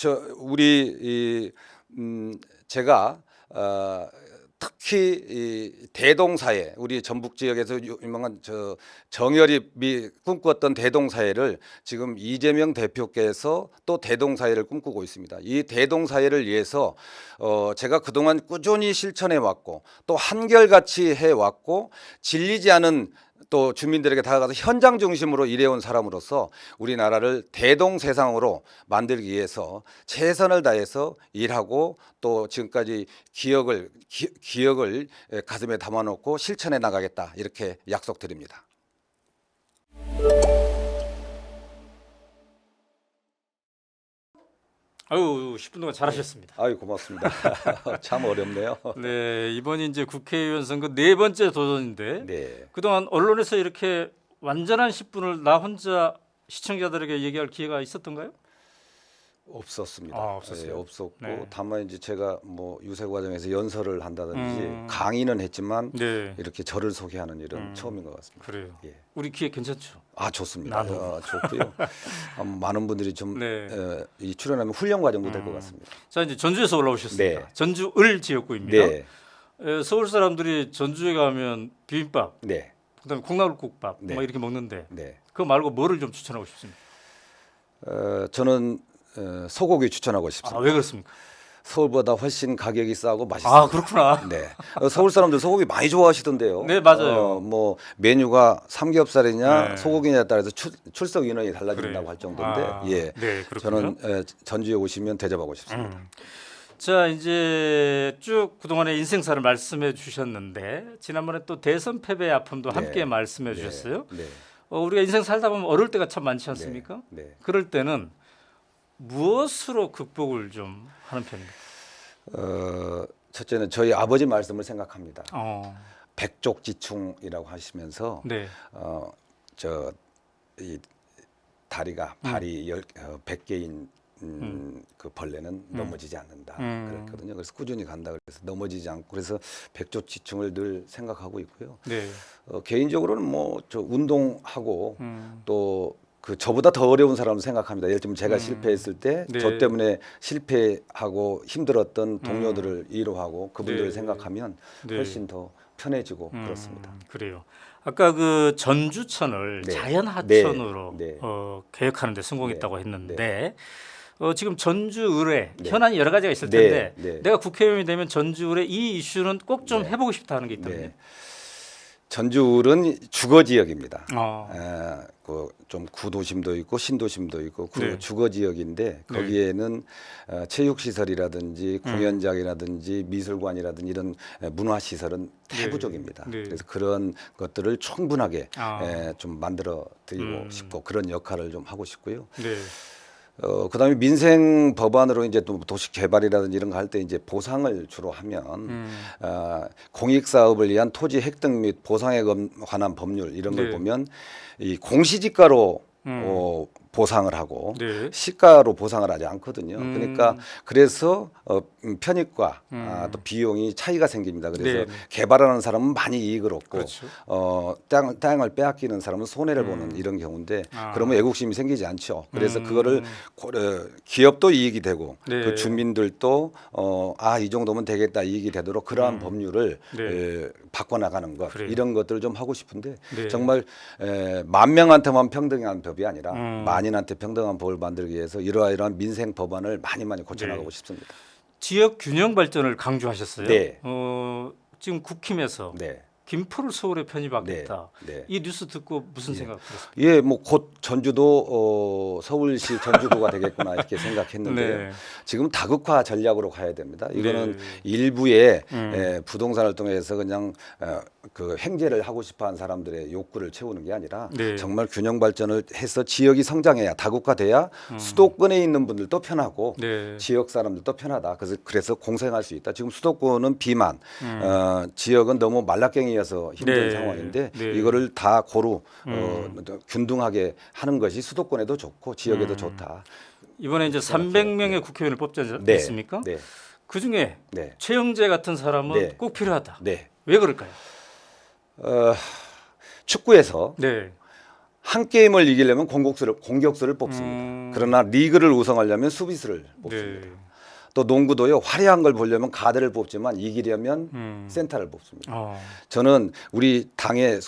[SPEAKER 5] 제가 특히 이 대동사회, 우리 전북 지역에서 유명한 정열입이 꿈꾸었던 대동사회를 지금 이재명 대표께서 또 대동사회를 꿈꾸고 있습니다. 이 대동사회를 위해서 제가 그동안 꾸준히 실천해 왔고 또 한결같이 해 왔고, 질리지 않은 또 주민들에게 다가가서 현장 중심으로 일해온 사람으로서 우리나라를 대동세상으로 만들기 위해서 최선을 다해서 일하고 또 지금까지 기억을 가슴에 담아놓고 실천해 나가겠다, 이렇게 약속드립니다.
[SPEAKER 1] 아유, 10분 동안 잘하셨습니다.
[SPEAKER 5] 아유, 고맙습니다. 참 어렵네요.
[SPEAKER 1] 네, 이번이 이제 국회의원 선거 네 번째 도전인데
[SPEAKER 5] 네.
[SPEAKER 1] 그동안 언론에서 이렇게 완전한 10분을 나 혼자 시청자들에게 얘기할 기회가 있었던가요?
[SPEAKER 5] 없었습니다.
[SPEAKER 1] 없었어요.
[SPEAKER 5] 예, 없었고
[SPEAKER 1] 네.
[SPEAKER 5] 다만 이제 제가 뭐 유세 과정에서 연설을 한다든지 강의는 했지만
[SPEAKER 1] 네,
[SPEAKER 5] 이렇게 저를 소개하는 일은 처음인 것 같습니다.
[SPEAKER 1] 그래요.
[SPEAKER 5] 예.
[SPEAKER 1] 우리 기회 괜찮죠?
[SPEAKER 5] 좋습니다.
[SPEAKER 1] 나도.
[SPEAKER 5] 좋고요. 많은 분들이 좀
[SPEAKER 1] 네.
[SPEAKER 5] 이 출연하면 훈련 과정도 될 것 같습니다.
[SPEAKER 1] 자, 이제 전주에서 올라오셨습니다.
[SPEAKER 5] 네.
[SPEAKER 1] 전주 을 지역구입니다.
[SPEAKER 5] 네,
[SPEAKER 1] 서울 사람들이 전주에 가면 비빔밥,
[SPEAKER 5] 네,
[SPEAKER 1] 그다음에 콩나물국밥
[SPEAKER 5] 네.
[SPEAKER 1] 막 이렇게 먹는데
[SPEAKER 5] 네.
[SPEAKER 1] 그거 말고 뭐를 좀 추천하고 싶습니까?
[SPEAKER 5] 저는 소고기 추천하고 싶습니다.
[SPEAKER 1] 왜 그렇습니까?
[SPEAKER 5] 서울보다 훨씬 가격이 싸고 맛있습니다.
[SPEAKER 1] 그렇구나.
[SPEAKER 5] 네. 서울 사람들 소고기 많이 좋아하시던데요.
[SPEAKER 1] 네, 맞아요.
[SPEAKER 5] 뭐 메뉴가 삼겹살이냐
[SPEAKER 1] 네.
[SPEAKER 5] 소고기냐에 따라서 출석 인원이 달라진다고
[SPEAKER 1] 그래요.
[SPEAKER 5] 할 정도인데, 예.
[SPEAKER 1] 네, 그렇군요.
[SPEAKER 5] 저는 전주에 오시면 대접하고 싶습니다.
[SPEAKER 1] 자, 이제 쭉 그동안의 인생사를 말씀해 주셨는데 지난번에 또 대선 패배의 아픔도
[SPEAKER 5] 네.
[SPEAKER 1] 함께 말씀해 주셨어요.
[SPEAKER 5] 네.
[SPEAKER 1] 우리가 인생 살다 보면 어려울 때가 참 많지 않습니까?
[SPEAKER 5] 네.
[SPEAKER 1] 그럴 때는 무엇으로 극복을 좀 하는 편입니까?
[SPEAKER 5] 첫째는 저희 아버지 말씀을 생각합니다.
[SPEAKER 1] 어,
[SPEAKER 5] 백족지충이라고 하시면서
[SPEAKER 1] 네,
[SPEAKER 5] 이 다리가 발이 100개인 그 벌레는 넘어지지 않는다 그랬거든요. 그래서 꾸준히 간다 그래서 넘어지지 않고, 그래서 백조지충을 늘 생각하고 있고요.
[SPEAKER 1] 네,
[SPEAKER 5] 개인적으로는 뭐 저 운동하고 또 그 저보다 더 어려운 사람을 생각합니다. 예를 들면 제가 실패했을 때 저
[SPEAKER 1] 네.
[SPEAKER 5] 때문에 실패하고 힘들었던 동료들을 위로하고 그분들을
[SPEAKER 1] 네.
[SPEAKER 5] 생각하면
[SPEAKER 1] 네.
[SPEAKER 5] 훨씬 더 편해지고 그렇습니다.
[SPEAKER 1] 그래요. 아까 그 전주천을
[SPEAKER 5] 네.
[SPEAKER 1] 자연 하천으로
[SPEAKER 5] 네. 네.
[SPEAKER 1] 계획하는 데 성공했다고 했는데
[SPEAKER 5] 네.
[SPEAKER 1] 지금 전주 의뢰
[SPEAKER 5] 네.
[SPEAKER 1] 현안이 여러 가지가 있을
[SPEAKER 5] 네.
[SPEAKER 1] 텐데
[SPEAKER 5] 네.
[SPEAKER 1] 내가 국회의원이 되면 전주 의뢰 이 이슈는 꼭 좀
[SPEAKER 5] 네.
[SPEAKER 1] 해보고 싶다는 게 있다면요.
[SPEAKER 5] 네. 전주는 주거 지역입니다.
[SPEAKER 1] 어.
[SPEAKER 5] 좀 구도심도 있고 신도심도 있고
[SPEAKER 1] 네.
[SPEAKER 5] 주거 지역인데
[SPEAKER 1] 네.
[SPEAKER 5] 거기에는 체육 시설이라든지 공연장이라든지 미술관이라든지 이런 문화 시설은 대부족입니다.
[SPEAKER 1] 네.
[SPEAKER 5] 그래서 그런 것들을 충분하게
[SPEAKER 1] 아.
[SPEAKER 5] 좀 만들어 드리고 싶고 그런 역할을 좀 하고 싶고요.
[SPEAKER 1] 네.
[SPEAKER 5] 그다음에 민생 법안으로 이제 또 도시 개발이라든지 이런 거 할 때 이제 보상을 주로 하면 공익 사업을 위한 토지 획득 및 보상에 관한 법률 이런 걸
[SPEAKER 1] 네.
[SPEAKER 5] 보면 이 공시지가로 보상을 하고
[SPEAKER 1] 네.
[SPEAKER 5] 시가로 보상을 하지 않거든요. 그러니까 그래서 편익과 또 비용이 차이가 생깁니다. 그래서
[SPEAKER 1] 네.
[SPEAKER 5] 개발하는 사람은 많이 이익을 얻고
[SPEAKER 1] 그렇죠.
[SPEAKER 5] 땅을 빼앗기는 사람은 손해를 보는 이런 경우인데
[SPEAKER 1] 아.
[SPEAKER 5] 그러면 애국심이 생기지 않죠. 그래서 그거를 기업도 이익이 되고
[SPEAKER 1] 네.
[SPEAKER 5] 그 주민들도 이 정도면 되겠다 이익이 되도록 그러한 법률을
[SPEAKER 1] 네.
[SPEAKER 5] 바꿔나가는 것
[SPEAKER 1] 그래요.
[SPEAKER 5] 이런 것들을 좀 하고 싶은데
[SPEAKER 1] 네.
[SPEAKER 5] 정말 만 명한테만 평등한 법이 아니라 만인한테 평등한 법을 만들기 위해서 이러한 민생 법안을 많이 고쳐나가고
[SPEAKER 1] 네.
[SPEAKER 5] 싶습니다.
[SPEAKER 1] 지역 균형 발전을 강조하셨어요.
[SPEAKER 5] 네.
[SPEAKER 1] 지금 국힘에서
[SPEAKER 5] 네.
[SPEAKER 1] 김포를 서울에 편입하겠다.
[SPEAKER 5] 네.
[SPEAKER 1] 이 뉴스 듣고 무슨 생각 들었습니까?
[SPEAKER 5] 예, 뭐 곧 전주도 서울시 전주구가 되겠구나 이렇게 생각했는데요.
[SPEAKER 1] 네.
[SPEAKER 5] 지금 다극화 전략으로 가야 됩니다. 이거는
[SPEAKER 1] 네.
[SPEAKER 5] 일부의 부동산을 통해서 그냥 그 행제를 하고 싶어하는 사람들의 욕구를 채우는 게 아니라
[SPEAKER 1] 네.
[SPEAKER 5] 정말 균형 발전을 해서 지역이 성장해야 다극화돼야 수도권에 있는 분들도 편하고
[SPEAKER 1] 네.
[SPEAKER 5] 지역 사람들도 편하다. 그래서 공생할 수 있다. 지금 수도권은 비만, 지역은 너무 말라깽이여서 힘든
[SPEAKER 1] 네.
[SPEAKER 5] 상황인데
[SPEAKER 1] 네.
[SPEAKER 5] 이거를 다 고루 균등하게 하는 것이 수도권에도 좋고 지역에도 좋다.
[SPEAKER 1] 이번에 이제 300명의 국회의원을 뽑지 않습니까?
[SPEAKER 5] 네.
[SPEAKER 1] 그 중에
[SPEAKER 5] 네.
[SPEAKER 1] 최영재 같은 사람은
[SPEAKER 5] 네.
[SPEAKER 1] 꼭 필요하다.
[SPEAKER 5] 네.
[SPEAKER 1] 왜 그럴까요?
[SPEAKER 5] 축구에서
[SPEAKER 1] 네.
[SPEAKER 5] 한 게임을 이기려면 공격수를 뽑습니다. 그러나 리그를 우승하려면 수비수를 뽑습니다.
[SPEAKER 1] 네.
[SPEAKER 5] 또 농구도요 화려한 걸 보려면 가드를 뽑지만 이기려면 센터를 뽑습니다. 저는 우리 당에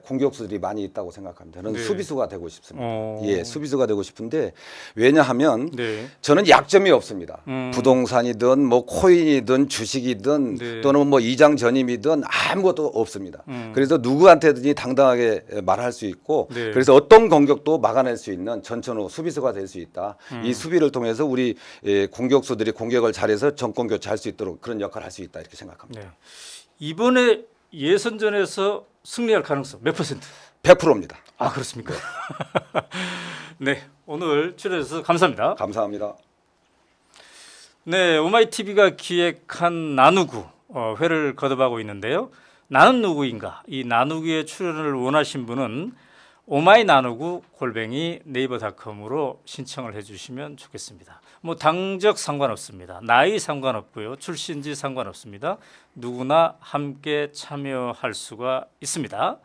[SPEAKER 5] 공격수들이 많이 있다고 생각합니다. 저는
[SPEAKER 1] 네.
[SPEAKER 5] 수비수가 되고 싶습니다.
[SPEAKER 1] 어.
[SPEAKER 5] 예, 수비수가 되고 싶은데 왜냐하면
[SPEAKER 1] 네.
[SPEAKER 5] 저는 약점이 없습니다. 부동산이든 뭐 코인이든 주식이든
[SPEAKER 1] 네.
[SPEAKER 5] 또는 뭐 이장 전임이든 아무것도 없습니다. 그래서 누구한테든지 당당하게 말할 수 있고
[SPEAKER 1] 네.
[SPEAKER 5] 그래서 어떤 공격도 막아낼 수 있는 전천후 수비수가 될 수 있다. 이 수비를 통해서 우리 공격수들이 공격을 잘해서 정권 교체할 수 있도록 그런 역할을 할 수 있다 이렇게 생각합니다.
[SPEAKER 1] 네. 이번에 예선전에서 승리할 가능성 몇 퍼센트?
[SPEAKER 5] 100%입니다.
[SPEAKER 1] 아 그렇습니까? 네, 오늘 출연해주셔서 감사합니다.
[SPEAKER 5] 감사합니다.
[SPEAKER 1] 네, 오마이TV가 기획한 나누구 회를 거듭하고 있는데요. 나는 누구인가? 이 나누기에 출연을 원하신 분은 오마이 나누구 @ 네이버닷컴으로 신청을 해주시면 좋겠습니다. 뭐 당적 상관없습니다. 나이 상관없고요. 출신지 상관없습니다. 누구나 함께 참여할 수가 있습니다.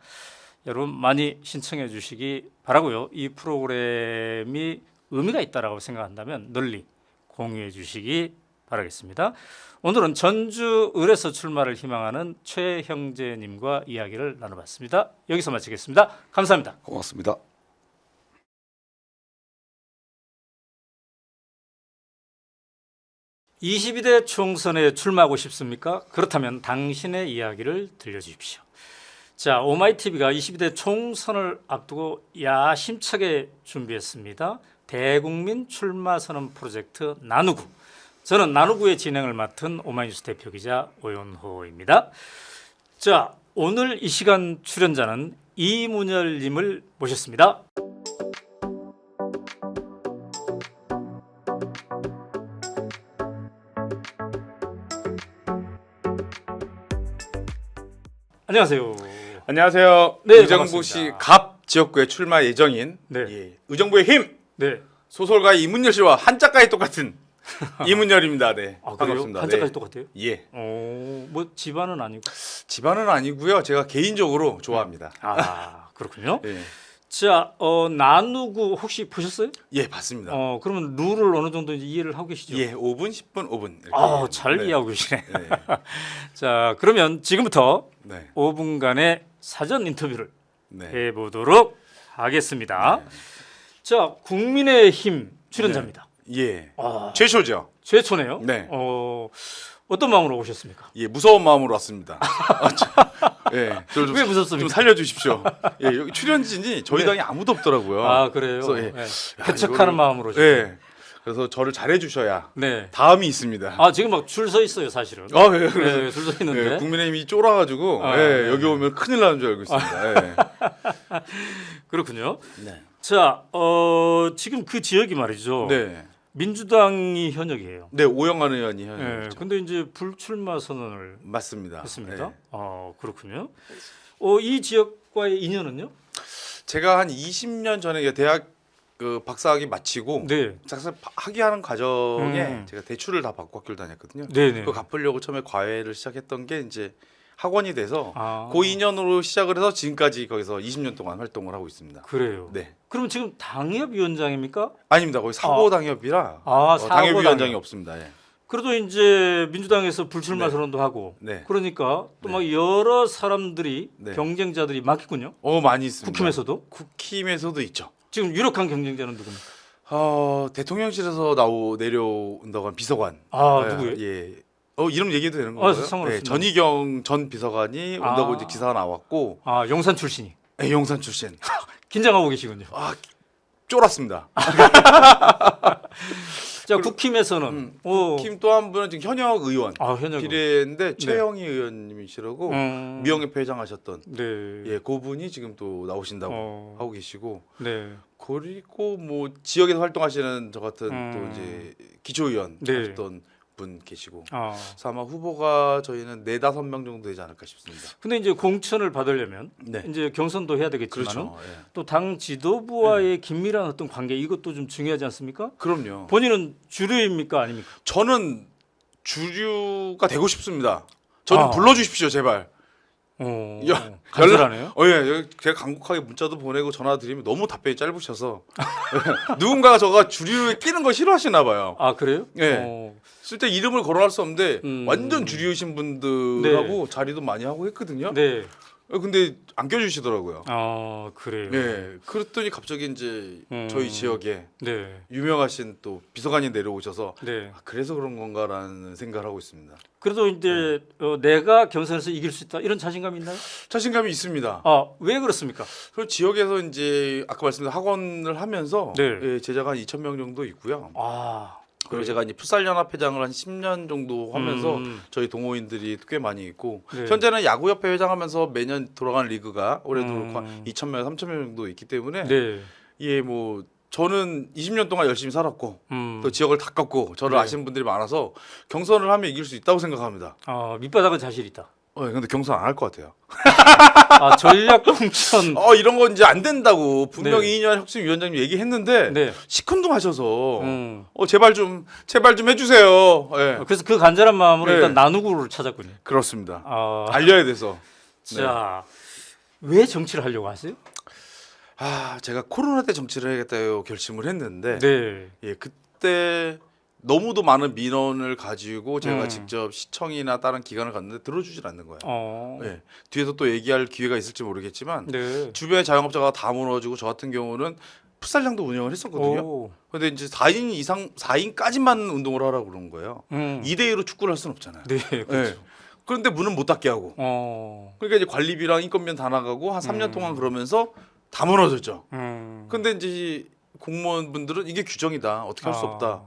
[SPEAKER 1] 여러분 많이 신청해 주시기 바라고요. 이 프로그램이 의미가 있다라고 생각한다면 널리 공유해 주시기 바라겠습니다. 오늘은 전주 을에서 출마를 희망하는 최형재님과 이야기를 나눠봤습니다. 여기서 마치겠습니다. 감사합니다.
[SPEAKER 5] 고맙습니다.
[SPEAKER 1] (22대) 총선에 출마하고 싶습니까? 그렇다면 당신의 이야기를 들려주십시오. 자, 오마이TV가 22대 총선을 앞두고 야심차게 준비했습니다. 대국민 출마 선언 프로젝트 나누구. 저는 나누구의 진행을 맡은 오마이뉴스 대표기자 오연호입니다. 자, 오늘 이 시간 출연자는 이문열님을 모셨습니다. 안녕하세요.
[SPEAKER 6] 안녕하세요.
[SPEAKER 1] 네,
[SPEAKER 6] 의정부시
[SPEAKER 1] 반갑습니다.
[SPEAKER 6] 갑 지역구에 출마 예정인
[SPEAKER 1] 네.
[SPEAKER 6] 예, 의정부의 힘
[SPEAKER 1] 네.
[SPEAKER 6] 소설가 이문열 씨와 한자까지 똑같은 이문열입니다. 네,
[SPEAKER 1] 아, 그래요?
[SPEAKER 6] 반갑습니다.
[SPEAKER 1] 한자까지
[SPEAKER 6] 네.
[SPEAKER 1] 똑같아요?
[SPEAKER 6] 예,
[SPEAKER 1] 뭐 집안은 아니고.
[SPEAKER 6] 집안은 아니고요. 제가 개인적으로 좋아합니다.
[SPEAKER 1] 아, 그렇군요.
[SPEAKER 6] 예,
[SPEAKER 1] 자, 나누구 혹시 보셨어요?
[SPEAKER 6] 예, 봤습니다.
[SPEAKER 1] 그러면 룰을 어느 정도 이제 이해를 하고 계시죠?
[SPEAKER 6] 예, 5분, 10분, 5분. 이렇게.
[SPEAKER 1] 잘
[SPEAKER 6] 네.
[SPEAKER 1] 이해하고 계시네.
[SPEAKER 6] 네.
[SPEAKER 1] 자, 그러면 지금부터
[SPEAKER 6] 네.
[SPEAKER 1] 5분간의 사전 인터뷰를
[SPEAKER 6] 네.
[SPEAKER 1] 해보도록 하겠습니다. 자, 국민의힘 출연자입니다.
[SPEAKER 6] 예.
[SPEAKER 1] 아,
[SPEAKER 6] 최초죠.
[SPEAKER 1] 최초네요.
[SPEAKER 6] 네.
[SPEAKER 1] 어떤 마음으로 오셨습니까?
[SPEAKER 6] 예, 무서운 마음으로 왔습니다. 예, 저를 좀,
[SPEAKER 1] 왜 무섭습니까?
[SPEAKER 6] 좀 살려주십시오. 예, 여기 출연진이 저희
[SPEAKER 1] 네.
[SPEAKER 6] 당에 아무도 없더라고요.
[SPEAKER 1] 아, 그래요.
[SPEAKER 6] 그래서, 예.
[SPEAKER 1] 네. 개척하는
[SPEAKER 6] 이거를-
[SPEAKER 1] 마음으로 오셨어요.
[SPEAKER 6] 예. 그래서 저를 잘해주셔야
[SPEAKER 1] 네.
[SPEAKER 6] 다음이 있습니다.
[SPEAKER 1] 아, 지금 막 줄 서 있어요, 사실은.
[SPEAKER 6] 예, 그래서
[SPEAKER 1] 네, 줄 서 있는데.
[SPEAKER 6] 예, 국민의힘이 쫄아가지고
[SPEAKER 1] 아,
[SPEAKER 6] 예,
[SPEAKER 1] 네.
[SPEAKER 6] 여기 오면 큰일 나는 줄 알고 있습니다. 예.
[SPEAKER 1] 그렇군요.
[SPEAKER 3] 네.
[SPEAKER 1] 자, 지금 그 지역이 말이죠.
[SPEAKER 6] 네,
[SPEAKER 1] 민주당이 현역이에요.
[SPEAKER 6] 네, 오영환 의원이
[SPEAKER 1] 네.
[SPEAKER 6] 현역이죠.
[SPEAKER 1] 근데 이제 불출마 선언을
[SPEAKER 6] 맞습니다.
[SPEAKER 1] 했습니다.
[SPEAKER 6] 예.
[SPEAKER 1] 그렇군요. 이 지역과의 인연은요?
[SPEAKER 6] 제가 한 20년 전에 대학 그 박사학위 마치고
[SPEAKER 1] 네.
[SPEAKER 6] 학위하는 과정에
[SPEAKER 1] 음.
[SPEAKER 6] 제가 대출을 다 받고 학교를 다녔거든요.
[SPEAKER 1] 네네.
[SPEAKER 6] 그거 갚으려고 처음에 과외를 시작했던 게 이제 학원이 돼서
[SPEAKER 1] 아,
[SPEAKER 6] 그 인연으로 시작을 해서 지금까지 거기서 20년 동안 활동을 하고 있습니다.
[SPEAKER 1] 그래요.
[SPEAKER 6] 네,
[SPEAKER 1] 그럼 지금 당협위원장입니까?
[SPEAKER 6] 아닙니다. 거기 사고 당협이라
[SPEAKER 1] 사고
[SPEAKER 6] 당협위원장이
[SPEAKER 1] 당협.
[SPEAKER 6] 없습니다. 예.
[SPEAKER 1] 그래도 이제 민주당에서 불출마
[SPEAKER 6] 네.
[SPEAKER 1] 선언도 하고
[SPEAKER 6] 네,
[SPEAKER 1] 그러니까 또 막 여러 사람들이
[SPEAKER 6] 네.
[SPEAKER 1] 경쟁자들이 많겠군요.
[SPEAKER 6] 많이 있습니다.
[SPEAKER 1] 국힘에서도
[SPEAKER 6] 국힘에서도 있죠.
[SPEAKER 1] 지금 유력한 경쟁자는 누굽니까?
[SPEAKER 6] 대통령실에서 내려온다고 한 비서관.
[SPEAKER 1] 누구예요?
[SPEAKER 6] 예. 이름 얘기해도 되는 건가요?
[SPEAKER 1] 상관없습니다.
[SPEAKER 6] 전희경 전 비서관이 온다고 이제 기사가 나왔고,
[SPEAKER 1] 용산 출신이
[SPEAKER 6] 용산 출신.
[SPEAKER 1] 긴장하고 계시군요.
[SPEAKER 6] 쫄았습니다.
[SPEAKER 1] 자, 국힘에서는
[SPEAKER 6] 국힘 또 한 분은 지금 현역 의원.
[SPEAKER 1] 현역
[SPEAKER 6] 비례인데 최영희 의원님이시라고 미영협회 회장하셨던
[SPEAKER 1] 네.
[SPEAKER 6] 그분이 지금 또 나오신다고
[SPEAKER 1] 어.
[SPEAKER 6] 하고 계시고,
[SPEAKER 1] 네.
[SPEAKER 6] 그리고 뭐 지역에서 활동하시는 저 같은
[SPEAKER 1] 음.
[SPEAKER 6] 또 이제 기초의원
[SPEAKER 1] 네.
[SPEAKER 6] 하셨던 분 계시고,
[SPEAKER 1] 아.
[SPEAKER 6] 그래서 아마 후보가 저희는 4-5명 정도 되지 않을까 싶습니다.
[SPEAKER 1] 근데 이제 공천을 받으려면
[SPEAKER 6] 네.
[SPEAKER 1] 이제 경선도 해야 되겠지만
[SPEAKER 6] 그렇죠. 예.
[SPEAKER 1] 또 당 지도부와의 긴밀한 어떤 관계 이것도 좀 중요하지 않습니까?
[SPEAKER 6] 그럼요.
[SPEAKER 1] 본인은 주류입니까 아닙니까?
[SPEAKER 6] 저는 주류가 되고 싶습니다. 저는
[SPEAKER 1] 아.
[SPEAKER 6] 불러주십시오, 제발.
[SPEAKER 1] 간절하네요.
[SPEAKER 6] 예, 제가 간곡하게 문자도 보내고 전화 드리면 너무 답변이 짧으셔서 누군가가 저가 주류에 끼는 거 싫어하시나 봐요.
[SPEAKER 1] 아, 그래요?
[SPEAKER 6] 예. 쓸 때 이름을 거론할 수 없는데 완전 주류이신 분들하고
[SPEAKER 1] 네.
[SPEAKER 6] 자리도 많이 하고 했거든요.
[SPEAKER 1] 네.
[SPEAKER 6] 근데 안 껴주시더라고요.
[SPEAKER 1] 그래요.
[SPEAKER 6] 예, 그랬더니 갑자기 이제 저희 지역에
[SPEAKER 1] 네.
[SPEAKER 6] 유명하신 또 비서관이 내려오셔서
[SPEAKER 1] 네.
[SPEAKER 6] 그래서 그런 건가라는 생각을 하고 있습니다.
[SPEAKER 1] 그래도 이제 내가 경선에서 이길 수 있다 이런 자신감이 있나요?
[SPEAKER 6] 자신감이 있습니다.
[SPEAKER 1] 왜 그렇습니까?
[SPEAKER 6] 그 지역에서 이제 아까 말씀드린 학원을 하면서
[SPEAKER 1] 네.
[SPEAKER 6] 예, 제자가 한 2,000명 정도 있고요. 그리고
[SPEAKER 1] 그래요?
[SPEAKER 6] 제가 이제 풋살연합회장을 한 10년 정도 하면서
[SPEAKER 1] 음.
[SPEAKER 6] 저희 동호인들이 꽤 많이 있고,
[SPEAKER 1] 네.
[SPEAKER 6] 현재는 야구협회 회장하면서 매년 돌아가는 리그가 올해도
[SPEAKER 1] 음.
[SPEAKER 6] 그렇고 한 2,000명, 3,000명 정도 있기 때문에
[SPEAKER 1] 네.
[SPEAKER 6] 예, 뭐 저는 20년 동안 열심히 살았고
[SPEAKER 1] 음.
[SPEAKER 6] 또 지역을 닦았고 저를
[SPEAKER 1] 네.
[SPEAKER 6] 아시는 분들이 많아서 경선을 하면 이길 수 있다고 생각합니다.
[SPEAKER 1] 밑바닥은 자신 있다.
[SPEAKER 6] 근데 경선 안 할 것 같아요.
[SPEAKER 1] 전략 공천.
[SPEAKER 6] 이런 건 이제 안 된다고 분명히
[SPEAKER 1] 네.
[SPEAKER 6] 이인현 혁신위원장님 얘기했는데
[SPEAKER 1] 네.
[SPEAKER 6] 시큰둥하셔서
[SPEAKER 1] 음.
[SPEAKER 6] 제발 좀 해주세요. 예.
[SPEAKER 1] 그래서 그 간절한 마음으로
[SPEAKER 6] 네.
[SPEAKER 1] 일단 나누구를 찾았군요.
[SPEAKER 6] 그렇습니다.
[SPEAKER 1] 아,
[SPEAKER 6] 알려야 돼서.
[SPEAKER 1] 자, 왜 정치를 하려고 하세요?
[SPEAKER 6] 제가 코로나 때 정치를 해야겠다고 결심을 했는데
[SPEAKER 1] 네.
[SPEAKER 6] 예, 그때 너무도 많은 민원을 가지고 제가
[SPEAKER 1] 음.
[SPEAKER 6] 직접 시청이나 다른 기관을 갔는데 들어주질 않는 거예요.
[SPEAKER 1] 네.
[SPEAKER 6] 뒤에서 또 얘기할 기회가 있을지 모르겠지만
[SPEAKER 1] 네.
[SPEAKER 6] 주변의 자영업자가 다 무너지고 저 같은 경우는 풋살장도 운영을 했었거든요.
[SPEAKER 1] 오.
[SPEAKER 6] 근데 이제 4인 이상 4인까지만 운동을 하라고 그러는 거예요. 2대 2로 축구를 할 수는 없잖아요.
[SPEAKER 1] 네. 그렇죠.
[SPEAKER 6] 예. 그런데 문은 못 닫게 하고. 그러니까 이제 관리비랑 인건비는 다 나가고 한 3년 동안 그러면서 다 무너졌죠. 근데 이제 공무원분들은 이게 규정이다. 어떻게 할 수 없다.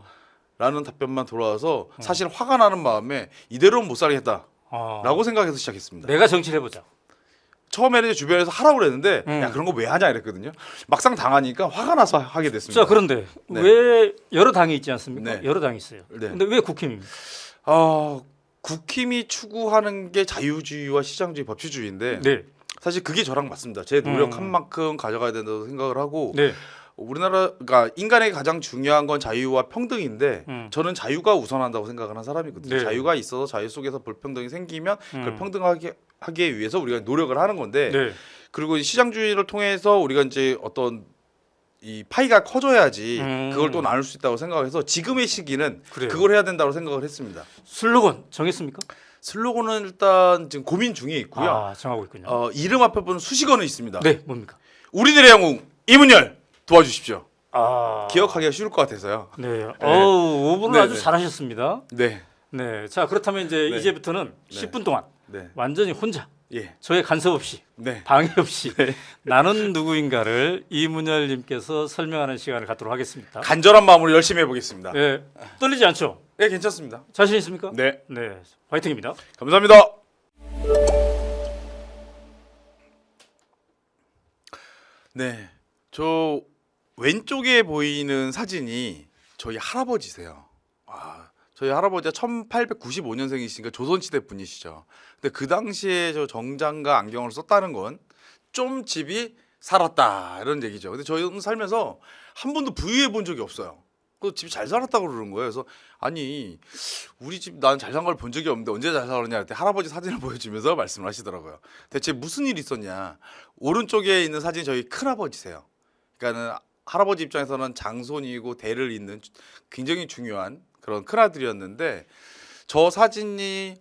[SPEAKER 6] 라는 답변만 돌아와서 사실 화가 나는 마음에 이대로는 못 살겠다라고 생각해서 시작했습니다.
[SPEAKER 1] 내가 정치를 해보자.
[SPEAKER 6] 처음에는 이제 주변에서 하라고 그랬는데 야 그런 거 왜 하냐 이랬거든요. 막상 당하니까 화가 나서 하게 됐습니다.
[SPEAKER 1] 자, 그런데
[SPEAKER 6] 네.
[SPEAKER 1] 왜 여러 당이 있지 않습니까?
[SPEAKER 6] 네.
[SPEAKER 1] 여러 당이 있어요.
[SPEAKER 6] 네.
[SPEAKER 1] 근데 왜 국힘입니까?
[SPEAKER 6] 국힘이 추구하는 게 자유주의와 시장주의, 법치주의인데
[SPEAKER 1] 네.
[SPEAKER 6] 사실 그게 저랑 맞습니다. 제 노력한 만큼 가져가야 된다고 생각을 하고
[SPEAKER 1] 네.
[SPEAKER 6] 우리나라가 인간에게 가장 중요한 건 자유와 평등인데 저는 자유가 우선한다고 생각을 한 사람이거든요.
[SPEAKER 1] 네.
[SPEAKER 6] 자유가 있어서 자유 속에서 불평등이 생기면 그걸
[SPEAKER 1] 음.
[SPEAKER 6] 평등하게 하기 위해서 우리가 노력을 하는 건데
[SPEAKER 1] 네.
[SPEAKER 6] 그리고 시장주의를 통해서 우리가 이제 어떤 이 파이가 커져야지 그걸 또 나눌 수 있다고 생각해서 지금의 시기는
[SPEAKER 1] 그래요.
[SPEAKER 6] 그걸 해야 된다고 생각을 했습니다.
[SPEAKER 1] 슬로건 정했습니까?
[SPEAKER 6] 슬로건은 일단 지금 고민 중에 있고요.
[SPEAKER 1] 아, 정하고 있군요.
[SPEAKER 6] 이름 앞에 보는 수식어는 있습니다.
[SPEAKER 1] 네, 뭡니까?
[SPEAKER 6] 우리들의 영웅 이문열 도와주십시오.
[SPEAKER 1] 아,
[SPEAKER 6] 기억하기가 쉬울 것 같아서요.
[SPEAKER 1] 네. 오분을
[SPEAKER 6] 네,
[SPEAKER 1] 아주
[SPEAKER 6] 네.
[SPEAKER 1] 잘하셨습니다.
[SPEAKER 6] 네,
[SPEAKER 1] 네. 자, 그렇다면 이제
[SPEAKER 6] 네.
[SPEAKER 1] 이제부터는
[SPEAKER 6] 네.
[SPEAKER 1] 10분 동안
[SPEAKER 6] 네,
[SPEAKER 1] 완전히 혼자
[SPEAKER 6] 예,
[SPEAKER 1] 저의 간섭 없이
[SPEAKER 6] 네.
[SPEAKER 1] 방해 없이 나는 누구인가를 이문열 님께서 설명하는 시간을 갖도록 하겠습니다.
[SPEAKER 6] 간절한 마음으로 열심히 해보겠습니다.
[SPEAKER 1] 네. 떨리지 않죠?
[SPEAKER 6] 네, 괜찮습니다.
[SPEAKER 1] 자신 있습니까?
[SPEAKER 6] 네,
[SPEAKER 1] 네. 화이팅입니다.
[SPEAKER 6] 감사합니다. 네, 저 왼쪽에 보이는 사진이 저희 할아버지세요. 저희 할아버지가 1895년생이시니까 조선시대 분이시죠. 근데 그 당시에 저 정장과 안경을 썼다는 건 좀 집이 살았다 이런 얘기죠. 근데 저희는 살면서 한 번도 부유해 본 적이 없어요. 그 집이 잘 살았다고 그러는 거예요. 그래서 아니 우리 집 나는 잘 산 걸 본 적이 없는데 언제 잘 살았냐 할 때 할아버지 사진을 보여주면서 말씀을 하시더라고요. 대체 무슨 일이 있었냐. 오른쪽에 있는 사진이 저희 큰아버지세요. 그러니까는 할아버지 입장에서는 장손이고 대를 잇는 굉장히 중요한 그런 큰아들이었는데 저 사진이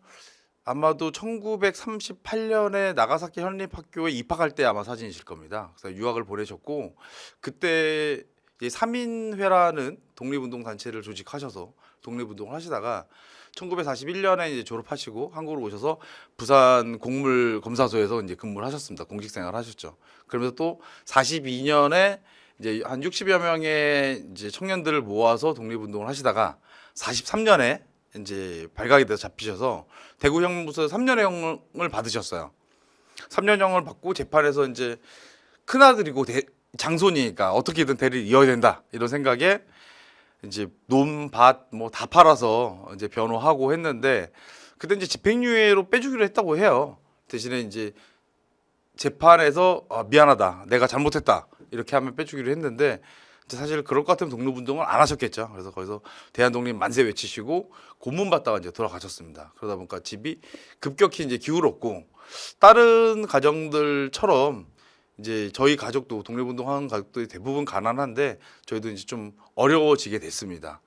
[SPEAKER 6] 아마도 1938년에 나가사키 현립학교에 입학할 때 아마 사진이실 겁니다. 그래서 유학을 보내셨고 그때 이제 3인회라는 독립운동 단체를 조직하셔서 독립운동을 하시다가 1941년에 이제 졸업하시고 한국으로 오셔서 부산 곡물검사소에서 이제 근무를 하셨습니다. 공직 생활을 하셨죠. 그러면서 또 42년에 이제 한 60여 명의 이제 청년들을 모아서 독립운동을 하시다가 43년에 이제 발각이 돼서 잡히셔서 대구형무소에서 3년형을 받으셨어요. 3년형을 받고 재판에서 이제 큰아들이고 장손이니까 어떻게든 대를 이어야 된다 이런 생각에 이제 논, 밭 뭐 다 팔아서 이제 변호하고 했는데 그때 이제 집행유예로 빼주기로 했다고 해요. 대신에 이제 재판에서 미안하다, 내가 잘못했다 이렇게 하면 빼주기로 했는데 사실 그럴 것 같으면 독립운동을 안 하셨겠죠. 그래서 거기서 대한독립 만세 외치시고 고문받다가 이제 돌아가셨습니다. 그러다 보니까 집이 급격히 이제 기울었고 다른 가정들처럼 이제 저희 가족도 독립운동하는 가족들이 대부분 가난한데 저희도 이제 좀 어려워지게 됐습니다.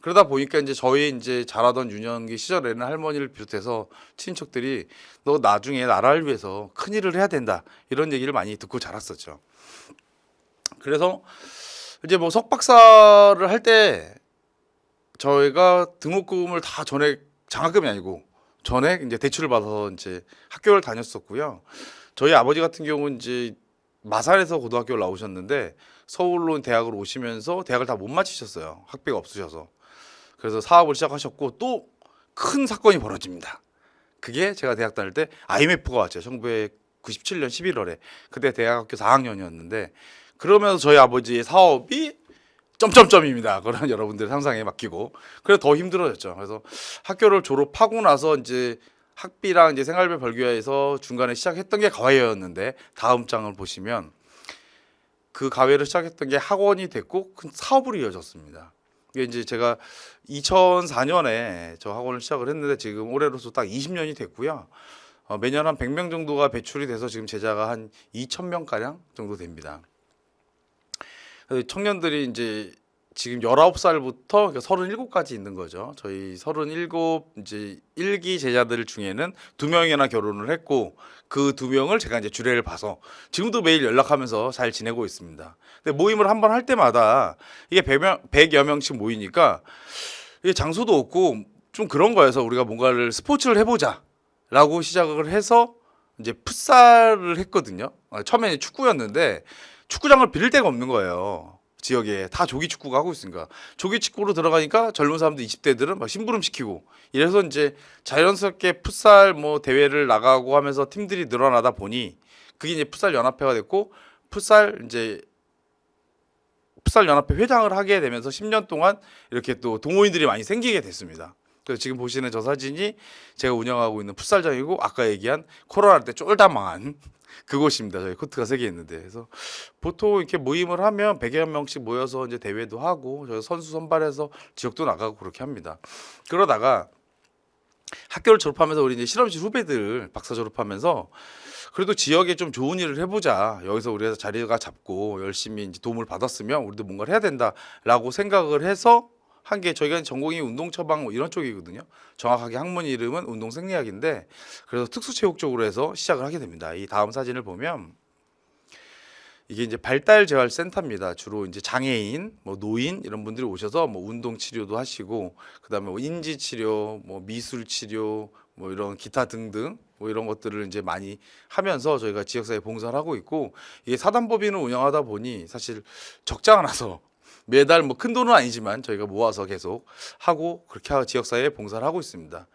[SPEAKER 6] 그러다 보니까 이제 저희 이제 자라던 유년기 시절에는 할머니를 비롯해서 친척들이 너 나중에 나라를 위해서 큰 일을 해야 된다 이런 얘기를 많이 듣고 자랐었죠. 그래서 이제 뭐 석박사를 할 때 저희가 등록금을 다 전액 장학금이 아니고 전액 이제 대출을 받아서 이제 학교를 다녔었고요. 저희 아버지 같은 경우는 이제 마산에서 고등학교를 나오셨는데 서울로 대학을 오시면서 대학을 다 못 마치셨어요. 학비가 없으셔서. 그래서 사업을 시작하셨고 또 큰 사건이 벌어집니다. 그게 제가 대학 다닐 때 IMF가 왔죠. 1997년 11월에. 그때 대학교 4학년이었는데 그러면서 저희 아버지의 사업이 점점점입니다. 그런 여러분들 상상에 맡기고 그래서 더 힘들어졌죠. 그래서 학교를 졸업하고 나서 이제 학비랑 이제 생활비 벌기위해서 중간에 시작했던 게 가회였는데 다음 장을 보시면 그 가회를 시작했던 게 학원이 됐고 큰 사업으로 이어졌습니다. 이게 이제 제가 2004년에 저 학원을 시작을 했는데 지금 올해로서 딱 20년이 됐고요. 매년 한 100명 정도가 배출이 돼서 지금 제자가 한 2,000명 가량 정도 됩니다. 청년들이 이제 지금 19살부터 37까지 있는 거죠. 저희 37 이제 1기 제자들 중에는 2명이나 결혼을 했고 그 2명을 제가 이제 주례를 봐서 지금도 매일 연락하면서 잘 지내고 있습니다. 근데 모임을 한번 할 때마다 이게 100여 명씩 모이니까 이게 장소도 없고 좀 그런 거여서 우리가 뭔가를 스포츠를 해보자라고 시작을 해서 이제 풋살을 했거든요. 처음에는 축구였는데 축구장을 빌릴 데가 없는 거예요. 지역에 다 조기 축구가 하고 있으니까 조기 축구로 들어가니까 젊은 사람들 20대들은 막 심부름 시키고 이래서 이제 자연스럽게 풋살 뭐 대회를 나가고 하면서 팀들이 늘어나다 보니 그게 이제 풋살 연합회가 됐고 풋살 연합회 회장을 하게 되면서 10년 동안 이렇게 또 동호인들이 많이 생기게 됐습니다. 그래서 지금 보시는 저 사진이 제가 운영하고 있는 풋살장이고 아까 얘기한 코로나 때 쫄다 망한 그곳입니다. 저희 코트가 3개 있는데 그래서 보통 이렇게 모임을 하면 100여 명씩 모여서 이제 대회도 하고 저희 선수 선발해서 지역도 나가고 그렇게 합니다. 그러다가 학교를 졸업하면서 우리 이제 실험실 후배들 박사 졸업하면서 그래도 지역에 좀 좋은 일을 해보자. 여기서 우리가 자리가 잡고 열심히 이제 도움을 받았으면 우리도 뭔가를 해야 된다라고 생각을 해서 한 게 저희가 전공이 운동 처방 뭐 이런 쪽이거든요. 정확하게 학문 이름은 운동 생리학인데 그래서 특수체육 쪽으로 해서 시작을 하게 됩니다. 이 다음 사진을 보면 이게 이제 발달 재활 센터입니다. 주로 이제 장애인, 뭐 노인 이런 분들이 오셔서 뭐 운동 치료도 하시고 그다음에 뭐 인지 치료, 뭐 미술 치료, 뭐 이런 기타 등등 뭐 이런 것들을 이제 많이 하면서 저희가 지역사회 봉사를 하고 있고 이게 사단법인을 운영하다 보니 사실 적자가 나서 매달 뭐 큰 돈은 아니지만 저희가 모아서 계속 하고 그렇게 지역사회에 봉사를 하고 있습니다.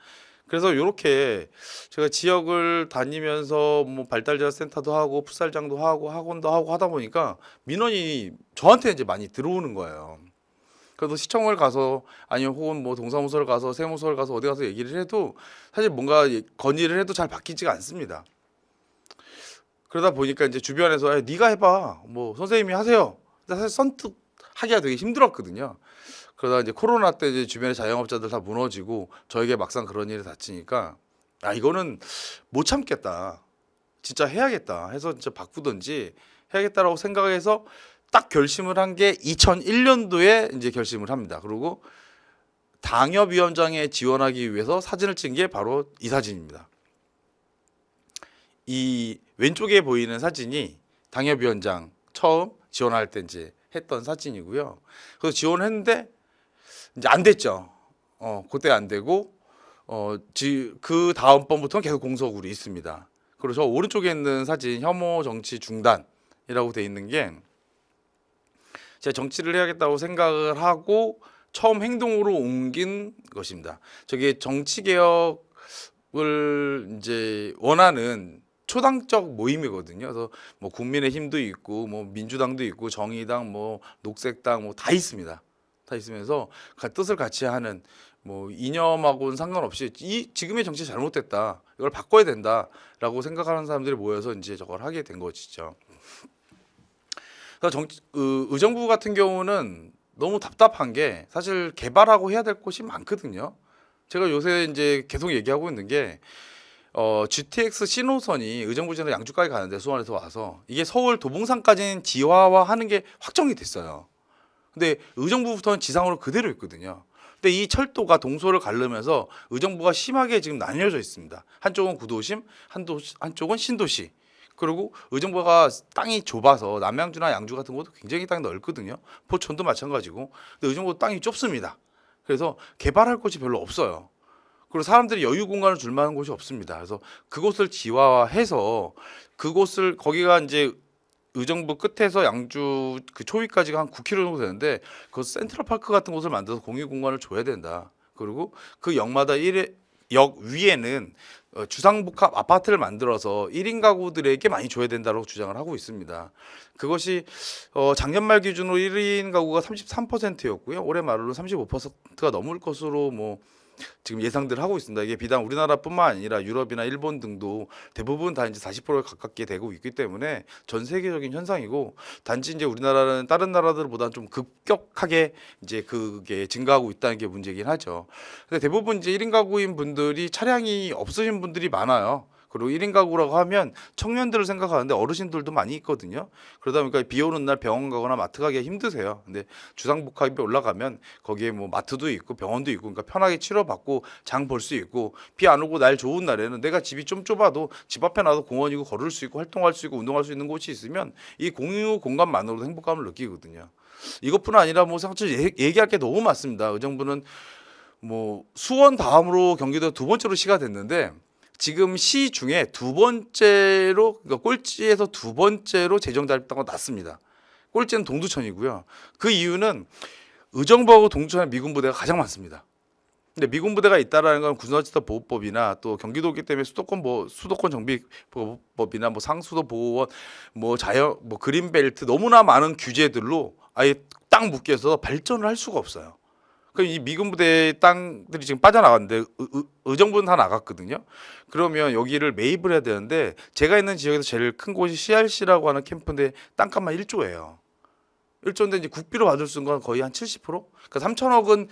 [SPEAKER 6] 그래서 이렇게 제가 지역을 다니면서 뭐 발달재활센터도 하고 풋살장도 하고 학원도 하고 하다 보니까 민원이 저한테 이제 많이 들어오는 거예요. 그래도 시청을 가서 아니면 혹은 뭐 동사무소를 가서 세무서를 가서 어디 가서 얘기를 해도 사실 뭔가 건의를 해도 잘 바뀌지가 않습니다. 그러다 보니까 이제 주변에서 네가 해봐 뭐 선생님이 하세요. 근데 사실 선뜻 하기가 되게 힘들었거든요. 그러다 이제 코로나 때 이제 주변에 자영업자들 다 무너지고 저에게 막상 그런 일이 닥치니까 아 이거는 못 참겠다. 진짜 해야겠다 해서 진짜 바꾸든지 해야겠다라고 생각해서 딱 결심을 한 게 2001년도에 이제 결심을 합니다. 그리고 당협위원장에 지원하기 위해서 사진을 찍은 게 바로 이 사진입니다. 이 왼쪽에 보이는 사진이 당협위원장 처음 지원할 때 이제 했던 사진이고요. 그래서 지원했는데 이제 안 됐죠. 그때 안 되고 그 다음 번부터는 계속 공석으로 있습니다. 그리고 저 오른쪽에 있는 사진 혐오 정치 중단이라고 돼 있는 게 제가 정치를 해야겠다고 생각을 하고 처음 행동으로 옮긴 것입니다. 저게 정치 개혁을 이제 원하는 초당적 모임이거든요. 그래서 뭐 국민의힘도 있고 뭐 민주당도 있고 정의당 뭐 녹색당 뭐 다 있습니다. 다 있으면서 뜻을 같이 하는 뭐 이념하고는 상관없이 지금의 정치 잘못됐다. 이걸 바꿔야 된다라고 생각하는 사람들이 모여서 이제 저걸 하게 된 것이죠. 그래서 의정부 같은 경우는 너무 답답한 게 사실 개발하고 해야 될 곳이 많거든요. 제가 요새 이제 계속 얘기하고 있는 게 GTX 신호선이 의정부에서 양주까지 가는데 수원에서 와서 이게 서울 도봉산까지는 지하화하는 게 확정이 됐어요. 근데 의정부부터는 지상으로 그대로 있거든요. 근데 이 철도가 동서를 가르면서 의정부가 심하게 지금 나뉘어져 있습니다. 한쪽은 구도심, 한쪽은 신도시. 그리고 의정부가 땅이 좁아서 남양주나 양주 같은 곳도 굉장히 땅이 넓거든요. 포천도 마찬가지고. 근데 의정부 땅이 좁습니다. 그래서 개발할 곳이 별로 없어요. 그리고 사람들이 여유 공간을 줄 만한 곳이 없습니다. 그래서 그곳을 지하화해서 그곳을 거기가 이제 의정부 끝에서 양주 그 초위까지가 한 9km 정도 되는데 그 센트럴파크 같은 곳을 만들어서 공유 공간을 줘야 된다. 그리고 그 역마다 역 위에는 주상복합 아파트를 만들어서 1인 가구들에게 많이 줘야 된다고 주장을 하고 있습니다. 그것이 작년 말 기준으로 1인 가구가 33%였고요. 올해 말로는 35%가 넘을 것으로 뭐 지금 예상들 하고 있습니다. 이게 비단 우리나라뿐만 아니라 유럽이나 일본 등도 대부분 다 이제 40%에 가깝게 되고 있기 때문에 전 세계적인 현상이고 단지 이제 우리나라는 다른 나라들보다는 좀 급격하게 이제 그게 증가하고 있다는 게 문제긴 하죠. 근데 대부분 이제 1인 가구인 분들이 차량이 없으신 분들이 많아요. 그리고 1인 가구라고 하면 청년들을 생각하는데 어르신들도 많이 있거든요. 그러다 보니까 비 오는 날 병원 가거나 마트 가기가 힘드세요. 근데 주상복합이 올라가면 거기에 뭐 마트도 있고 병원도 있고 그러니까 편하게 치료받고 장 볼 수 있고 비 안 오고 날 좋은 날에는 내가 집이 좀 좁아도 집 앞에 놔도 공원이고 걸을 수 있고 활동할 수 있고 운동할 수 있는 곳이 있으면 이 공유 공간만으로도 행복감을 느끼거든요. 이것뿐 아니라 뭐 사실 얘기할 게 너무 많습니다. 의정부는 뭐 수원 다음으로 경기도 두 번째로 시가 됐는데 지금 시 중에 두 번째로 그러니까 꼴찌에서 두 번째로 재정 자립도가 낮습니다. 꼴찌는 동두천이고요. 그 이유는 의정부하고 동두천에 미군 부대가 가장 많습니다. 근데 미군 부대가 있다라는 건 군사지도 보호법이나 또 경기도이기 때문에 수도권 정비법이나 뭐 상수도 보호원, 뭐 자연, 뭐 그린벨트 너무나 많은 규제들로 아예 딱 묶여서 발전을 할 수가 없어요. 그럼 이 미군 부대 땅들이 지금 빠져나갔는데 의정부는 다 나갔거든요. 그러면 여기를 매입을 해야 되는데 제가 있는 지역에서 제일 큰 곳이 CRC라고 하는 캠프인데 땅값만 1조예요. 1조인데 이제 국비로 받을 수 있는 건 거의 한 70%? 그러니까 3천억은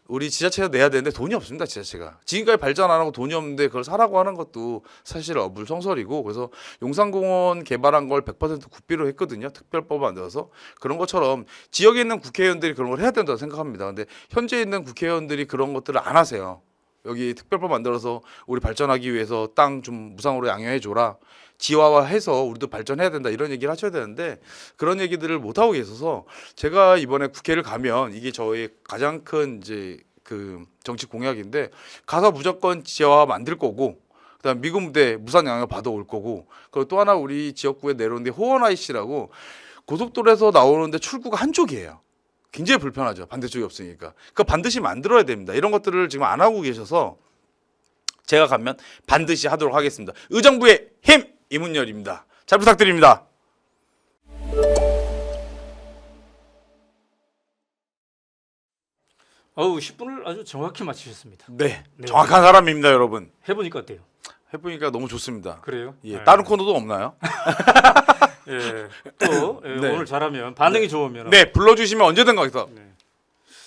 [SPEAKER 6] 우리 지자체가 내야 되는데 돈이 없습니다. 지자체가 지금까지 발전 안 하고 돈이 없는데 그걸 사라고 하는 것도 사실 어불성설이고, 그래서 용산공원 개발한 걸 100% 국비로 했거든요. 특별법 만들어서. 그런 것처럼 지역에 있는 국회의원들이 그런 걸 해야 된다고 생각합니다. 근데 현재 있는 국회의원들이 그런 것들을 안 하세요. 여기 특별법 만들어서 우리 발전하기 위해서 땅 좀 무상으로 양해해 줘라, 지화화해서 우리도 발전해야 된다, 이런 얘기를 하셔야 되는데 그런 얘기들을 못 하고 계셔서, 제가 이번에 국회를 가면 이게 저의 가장 큰 이제 그 정치 공약인데, 가서 무조건 지화화 만들 거고, 그다음 미군 무대 무상 양해 받아 올 거고, 그리고 또 하나 우리 지역구에 내려오는데 호원 IC라고 고속도로에서 나오는데 출구가 한쪽이에요. 굉장히 불편하죠. 반대쪽이 없으니까. 그거 반드시 만들어야 됩니다. 이런 것들을 지금 안 하고 계셔서 제가 가면 반드시 하도록 하겠습니다. 의정부의 힘 이문열입니다. 잘 부탁드립니다.
[SPEAKER 1] 어우 10분을 아주 정확히 맞추셨습니다.
[SPEAKER 6] 네,
[SPEAKER 1] 네.
[SPEAKER 6] 정확한 사람입니다, 여러분.
[SPEAKER 1] 해보니까 어때요?
[SPEAKER 6] 해보니까 너무 좋습니다.
[SPEAKER 1] 그래요?
[SPEAKER 6] 예,
[SPEAKER 1] 네.
[SPEAKER 6] 다른 코너도 없나요?
[SPEAKER 1] 예, 또
[SPEAKER 6] 네.
[SPEAKER 1] 오늘 잘하면 반응이 좋으면
[SPEAKER 6] 네, 불러주시면 언제든 가서.
[SPEAKER 1] 네.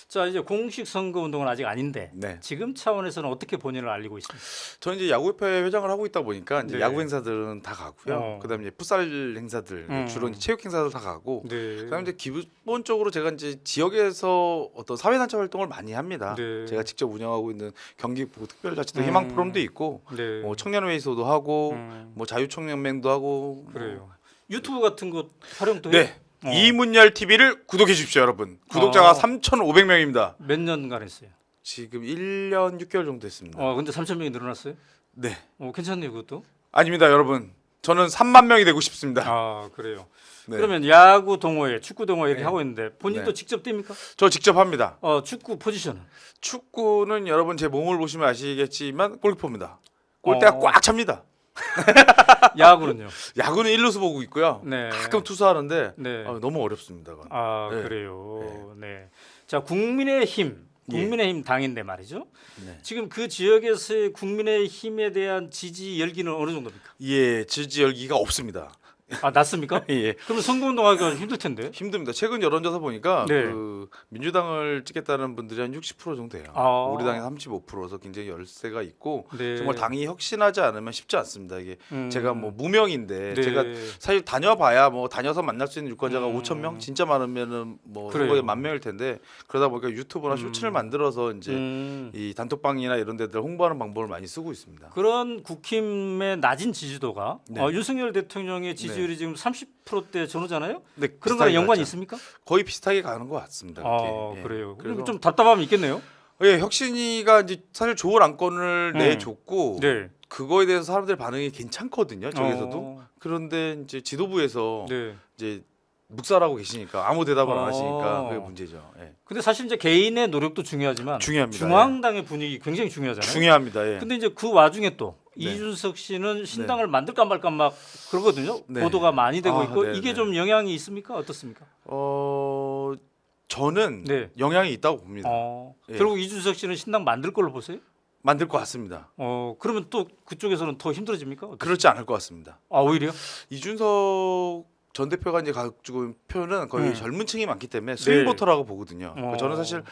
[SPEAKER 1] 자 이제 공식 선거 운동은 아직 아닌데
[SPEAKER 6] 네.
[SPEAKER 1] 지금 차원에서는 어떻게 본인을 알리고 있습니까?
[SPEAKER 6] 저는 이제 야구협회 회장을 하고 있다 보니까 이제
[SPEAKER 1] 네.
[SPEAKER 6] 야구 행사들은 다 가고요. 그다음에 이제 풋살 행사들, 주로 이제 체육 행사들 다 가고.
[SPEAKER 1] 네.
[SPEAKER 6] 그다음에 이제 기본적으로 제가 이제 지역에서 어떤 사회단체 활동을 많이 합니다.
[SPEAKER 1] 네.
[SPEAKER 6] 제가 직접 운영하고 있는 경기북 특별자치도 희망 포럼도 있고,
[SPEAKER 1] 네.
[SPEAKER 6] 뭐 청년회의소도 하고,
[SPEAKER 1] 음.
[SPEAKER 6] 뭐 자유청년맹도 하고.
[SPEAKER 1] 그래요. 유튜브 같은 거 활용도 해요?
[SPEAKER 6] 네. 이문열 TV를 구독해 주십시오, 여러분. 구독자가 3,500명입니다.
[SPEAKER 1] 몇 년간 했어요?
[SPEAKER 6] 지금 1년 6개월 정도 됐습니다.
[SPEAKER 1] 근데 3,000명이 늘어났어요?
[SPEAKER 6] 네.
[SPEAKER 1] 괜찮네요, 그것도.
[SPEAKER 6] 아닙니다, 여러분. 저는 3만 명이 되고 싶습니다.
[SPEAKER 1] 아, 그래요.
[SPEAKER 6] 네.
[SPEAKER 1] 그러면 야구 동호회, 축구 동호회 이렇게
[SPEAKER 6] 네.
[SPEAKER 1] 하고 있는데 본인도
[SPEAKER 6] 네.
[SPEAKER 1] 직접 뜁니까?
[SPEAKER 6] 저 직접 합니다.
[SPEAKER 1] 축구 포지션은?
[SPEAKER 6] 축구는 여러분 제 몸을 보시면 아시겠지만 골키퍼입니다. 골대가
[SPEAKER 1] 어.
[SPEAKER 6] 꽉 찹니다.
[SPEAKER 1] 야구는요?
[SPEAKER 6] 야구는 1루수 보고 있고요.
[SPEAKER 1] 네.
[SPEAKER 6] 가끔 투수하는데
[SPEAKER 1] 네.
[SPEAKER 6] 너무 어렵습니다. 그건. 네.
[SPEAKER 1] 그래요. 네. 자, 국민의힘 당인데 말이죠.
[SPEAKER 6] 네.
[SPEAKER 1] 지금 그 지역에서의 국민의힘에 대한 지지 열기는 어느 정도입니까?
[SPEAKER 6] 예, 지지 열기가 없습니다.
[SPEAKER 1] 낮습니까?
[SPEAKER 6] 예.
[SPEAKER 1] 그러면 선거운동하기가 힘들 텐데.
[SPEAKER 6] 힘듭니다. 최근 여론조사 보니까
[SPEAKER 1] 네.
[SPEAKER 6] 그 민주당을 찍겠다는 분들이 한 60% 정도 돼요.
[SPEAKER 1] 아.
[SPEAKER 6] 우리 당이 35%서 굉장히 열세가 있고,
[SPEAKER 1] 네.
[SPEAKER 6] 정말 당이 혁신하지 않으면 쉽지 않습니다. 이게 제가 뭐 무명인데
[SPEAKER 1] 네.
[SPEAKER 6] 제가 사실 다녀봐야 뭐 다녀서 만날 수 있는 유권자가 5천 명, 진짜 많으면은 뭐
[SPEAKER 1] 그래요.
[SPEAKER 6] 선거에 10,000명일 텐데, 그러다 보니까 유튜브나 쇼츠를 만들어서 이제 이 단톡방이나 이런 데들 홍보하는 방법을 많이 쓰고 있습니다.
[SPEAKER 1] 그런 국힘의 낮은 지지도가
[SPEAKER 6] 네.
[SPEAKER 1] 윤석열 대통령의 지지율이 지금 30%대 전후잖아요.
[SPEAKER 6] 네,
[SPEAKER 1] 그런 거랑
[SPEAKER 6] 비슷하게
[SPEAKER 1] 연관이
[SPEAKER 6] 가죠.
[SPEAKER 1] 있습니까?
[SPEAKER 6] 거의 비슷하게 가는 것 같습니다. 그렇게. 예.
[SPEAKER 1] 그래요.
[SPEAKER 6] 그래서
[SPEAKER 1] 그럼 좀 답답함이 있겠네요.
[SPEAKER 6] 예, 혁신이가 이제 사실 좋은 안건을 내줬고,
[SPEAKER 1] 네.
[SPEAKER 6] 그거에 대해서 사람들 반응이 괜찮거든요. 저기서도. 그런데 이제 지도부에서
[SPEAKER 1] 네.
[SPEAKER 6] 이제 묵살하고 계시니까 아무 대답을 안 하시니까
[SPEAKER 1] 어.
[SPEAKER 6] 그게 문제죠. 예.
[SPEAKER 1] 근데 사실 이제 개인의 노력도 중요하지만
[SPEAKER 6] 중요합니다.
[SPEAKER 1] 중앙당의 분위기 굉장히 중요하잖아요.
[SPEAKER 6] 중요합니다. 예.
[SPEAKER 1] 근데 이제 그 와중에 또
[SPEAKER 6] 네.
[SPEAKER 1] 이준석 씨는 신당을 만들까 말까 막 그러거든요.
[SPEAKER 6] 네.
[SPEAKER 1] 보도가 많이 되고
[SPEAKER 6] 아,
[SPEAKER 1] 있고
[SPEAKER 6] 네,
[SPEAKER 1] 이게
[SPEAKER 6] 네.
[SPEAKER 1] 좀 영향이 있습니까? 어떻습니까?
[SPEAKER 6] 저는
[SPEAKER 1] 네.
[SPEAKER 6] 영향이 있다고 봅니다. 예.
[SPEAKER 1] 결국 이준석 씨는 신당 만들 걸로 보세요?
[SPEAKER 6] 만들 것 같습니다.
[SPEAKER 1] 그러면 또 그쪽에서는 더 힘들어집니까?
[SPEAKER 6] 그렇지 않을 것 같습니다.
[SPEAKER 1] 오히려?
[SPEAKER 6] 이준석 전 대표가 이제 가지고 있는 표는 거의
[SPEAKER 1] 네.
[SPEAKER 6] 젊은 층이 많기 때문에 스윙 보터라고 보거든요. 저는 사실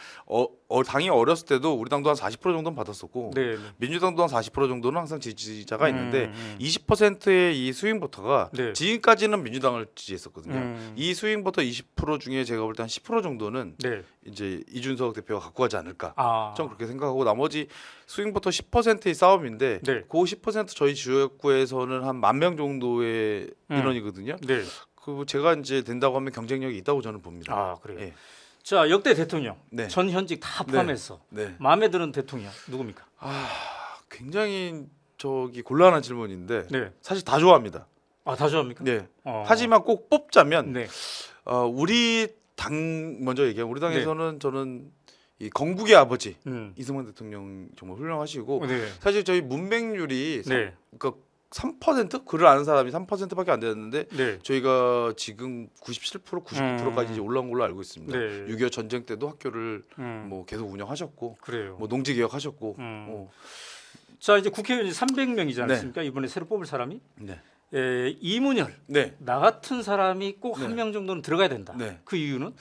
[SPEAKER 6] 당이 어렸을 때도 우리 당도 한 40% 정도는 받았었고,
[SPEAKER 1] 네.
[SPEAKER 6] 민주당도 한 40% 정도는 항상 지지자가 있는데
[SPEAKER 1] 20%
[SPEAKER 6] 20%의 이 스윙 보터가
[SPEAKER 1] 네.
[SPEAKER 6] 지금까지는 민주당을 지지했었거든요.
[SPEAKER 1] 이
[SPEAKER 6] 이 스윙 보터 20% 중에 제가 볼 때 한 10% 정도는
[SPEAKER 1] 네.
[SPEAKER 6] 이제 이준석 대표가 갖고 가지 않을까.
[SPEAKER 1] 아.
[SPEAKER 6] 좀 그렇게 생각하고, 나머지 스윙부터 10%의 싸움인데,
[SPEAKER 1] 네.
[SPEAKER 6] 그 10% 저희 지역구에서는 한 10,000명 정도의 인원이거든요.
[SPEAKER 1] 네.
[SPEAKER 6] 그 제가 이제 된다고 하면 경쟁력이 있다고 저는 봅니다.
[SPEAKER 1] 그래요.
[SPEAKER 6] 예.
[SPEAKER 1] 자, 역대 대통령
[SPEAKER 6] 네.
[SPEAKER 1] 전 현직 다 포함해서
[SPEAKER 6] 네.
[SPEAKER 1] 마음에 드는 대통령 누굽니까?
[SPEAKER 6] 굉장히 곤란한 질문인데,
[SPEAKER 1] 네.
[SPEAKER 6] 사실 다 좋아합니다.
[SPEAKER 1] 다 좋아합니까?
[SPEAKER 6] 네.
[SPEAKER 1] 어.
[SPEAKER 6] 하지만 꼭 뽑자면
[SPEAKER 1] 네.
[SPEAKER 6] 우리 당 먼저 얘기하면, 우리 당에서는 저는 이 건국의 아버지 이승만 대통령 정말 훌륭하시고,
[SPEAKER 1] 네.
[SPEAKER 6] 사실 저희 문맹률이
[SPEAKER 1] 네.
[SPEAKER 6] 그러니까 3% 글을 아는 사람이 3%밖에 안 되는데,
[SPEAKER 1] 네.
[SPEAKER 6] 저희가 지금 97% 99%까지 이제 올라온 걸로 알고 있습니다.
[SPEAKER 1] 네.
[SPEAKER 6] 6.25 전쟁 때도 학교를
[SPEAKER 1] 음.
[SPEAKER 6] 뭐 계속 운영하셨고,
[SPEAKER 1] 그래요.
[SPEAKER 6] 뭐 농지 개혁하셨고,
[SPEAKER 1] 자, 이제 국회의원이 300명이지
[SPEAKER 6] 네.
[SPEAKER 1] 않습니까? 이번에 새로 뽑을 사람이
[SPEAKER 6] 네,
[SPEAKER 1] 이문열
[SPEAKER 6] 네,
[SPEAKER 1] 나 같은 사람이 꼭 한
[SPEAKER 6] 네.
[SPEAKER 1] 명 정도는 들어가야 된다.
[SPEAKER 6] 네.
[SPEAKER 1] 그 이유는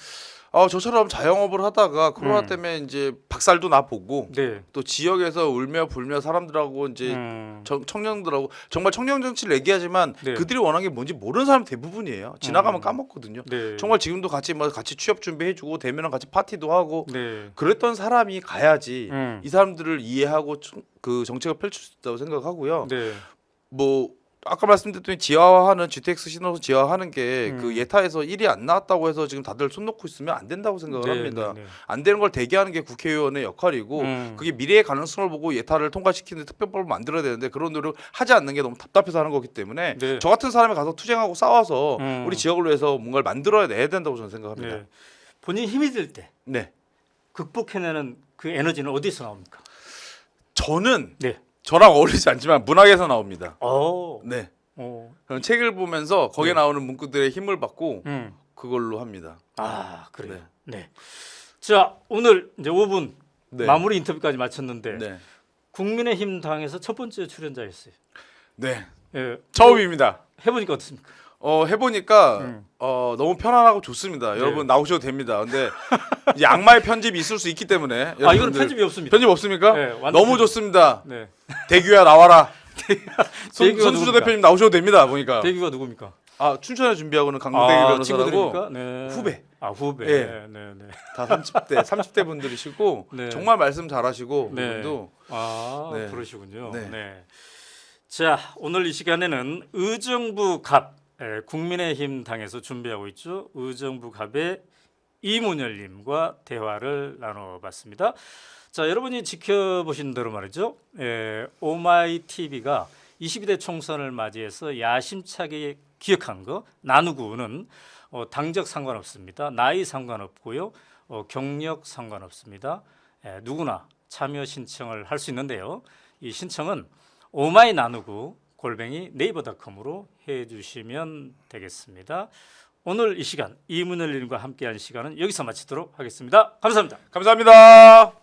[SPEAKER 6] 저처럼 자영업을 하다가 코로나 때문에 이제 박살도 나 보고
[SPEAKER 1] 네.
[SPEAKER 6] 또 지역에서 울며 불며 사람들하고 이제
[SPEAKER 1] 음.
[SPEAKER 6] 청년들하고 정말 청년 정치를 얘기하지만
[SPEAKER 1] 네.
[SPEAKER 6] 그들이 원하는 게 뭔지 모르는 사람 대부분이에요. 지나가면 까먹거든요.
[SPEAKER 1] 네.
[SPEAKER 6] 정말 지금도 같이 같이 취업 준비해주고 되면은 같이 파티도 하고
[SPEAKER 1] 네.
[SPEAKER 6] 그랬던 사람이 가야지
[SPEAKER 1] 음.
[SPEAKER 6] 이 사람들을 이해하고 그 정책을 펼칠 수 있다고 생각하고요.
[SPEAKER 1] 네.
[SPEAKER 6] 뭐 아까 말씀드렸더니 지하화하는 GTX 신호선 지하화하는 게 그 예타에서 1이 안 나왔다고 해서 지금 다들 손 놓고 있으면 안 된다고 생각을
[SPEAKER 1] 네,
[SPEAKER 6] 합니다.
[SPEAKER 1] 네, 네.
[SPEAKER 6] 안 되는 걸 대기하는 게 국회의원의 역할이고 그게 미래의 가능성을 보고 예타를 통과시키는 특별법을 만들어야 되는데 그런 노력을 하지 않는 게 너무 답답해서 하는 거기 때문에
[SPEAKER 1] 네.
[SPEAKER 6] 저 같은 사람이 가서 투쟁하고 싸워서
[SPEAKER 1] 음.
[SPEAKER 6] 우리 지역을 위해서 뭔가를 만들어야 내야 된다고 저는 생각합니다.
[SPEAKER 1] 네. 본인 힘이 들 때
[SPEAKER 6] 네.
[SPEAKER 1] 극복해내는 그 에너지는 어디서 나옵니까?
[SPEAKER 6] 저는
[SPEAKER 1] 네.
[SPEAKER 6] 저랑 어울리지 않지만 문학에서 나옵니다.
[SPEAKER 1] 어.
[SPEAKER 6] 네.
[SPEAKER 1] 어.
[SPEAKER 6] 저는 책을 보면서 거기에
[SPEAKER 1] 네.
[SPEAKER 6] 나오는 문구들의 힘을 받고
[SPEAKER 1] 음.
[SPEAKER 6] 그걸로 합니다.
[SPEAKER 1] 아, 그래요. 네. 자, 오늘 이제 5분
[SPEAKER 6] 네.
[SPEAKER 1] 마무리 인터뷰까지 마쳤는데
[SPEAKER 6] 네.
[SPEAKER 1] 국민의힘 당에서 첫 번째 출연자였어요.
[SPEAKER 6] 네.
[SPEAKER 1] 예.
[SPEAKER 6] 처음입니다.
[SPEAKER 1] 해보니까 어떻습니까?
[SPEAKER 6] 해보니까 너무 편안하고 좋습니다.
[SPEAKER 1] 네.
[SPEAKER 6] 여러분 나오셔도 됩니다. 근데 이제 악마의 편집이 있을 수 있기 때문에
[SPEAKER 1] 아, 이거는
[SPEAKER 6] 여러분들
[SPEAKER 1] 편집이 없습니다.
[SPEAKER 6] 편집 없습니까?
[SPEAKER 1] 네, 완전
[SPEAKER 6] 너무
[SPEAKER 1] 편집.
[SPEAKER 6] 좋습니다.
[SPEAKER 1] 네.
[SPEAKER 6] 대규야 나와라.
[SPEAKER 1] 대규가
[SPEAKER 6] 손수조
[SPEAKER 1] 누굽니까?
[SPEAKER 6] 대표님 나오셔도 됩니다. 보니까
[SPEAKER 1] 대규가 누굽니까?
[SPEAKER 6] 아 춘천에 준비하고는 강대기 변호사라고
[SPEAKER 1] 친구들입니까? 네.
[SPEAKER 6] 후배.
[SPEAKER 1] 아, 후배.
[SPEAKER 6] 예.
[SPEAKER 1] 네, 네.
[SPEAKER 6] 다 30대 분들이시고
[SPEAKER 1] 네.
[SPEAKER 6] 정말 말씀 잘하시고
[SPEAKER 1] 네.
[SPEAKER 6] 그분도
[SPEAKER 1] 아,
[SPEAKER 6] 네.
[SPEAKER 1] 그러시군요.
[SPEAKER 6] 네.
[SPEAKER 1] 네. 자, 오늘 이 시간에는 의정부 갑 국민의힘 당에서 준비하고 있죠. 의정부 갑의 이문열님과 대화를 나눠봤습니다. 자, 여러분이 지켜보신 대로 말이죠. 오마이 TV가 22대 총선을 맞이해서 야심차게 기획한 거 나누고는 당적 상관없습니다. 나이 상관없고요. 경력 상관없습니다. 누구나 참여 신청을 할 수 있는데요. 이 신청은 오마이 나누고 골뱅이 네이버닷컴으로 해주시면 되겠습니다. 오늘 이 시간 이문열님과 함께한 시간은 여기서 마치도록 하겠습니다. 감사합니다.
[SPEAKER 6] 감사합니다.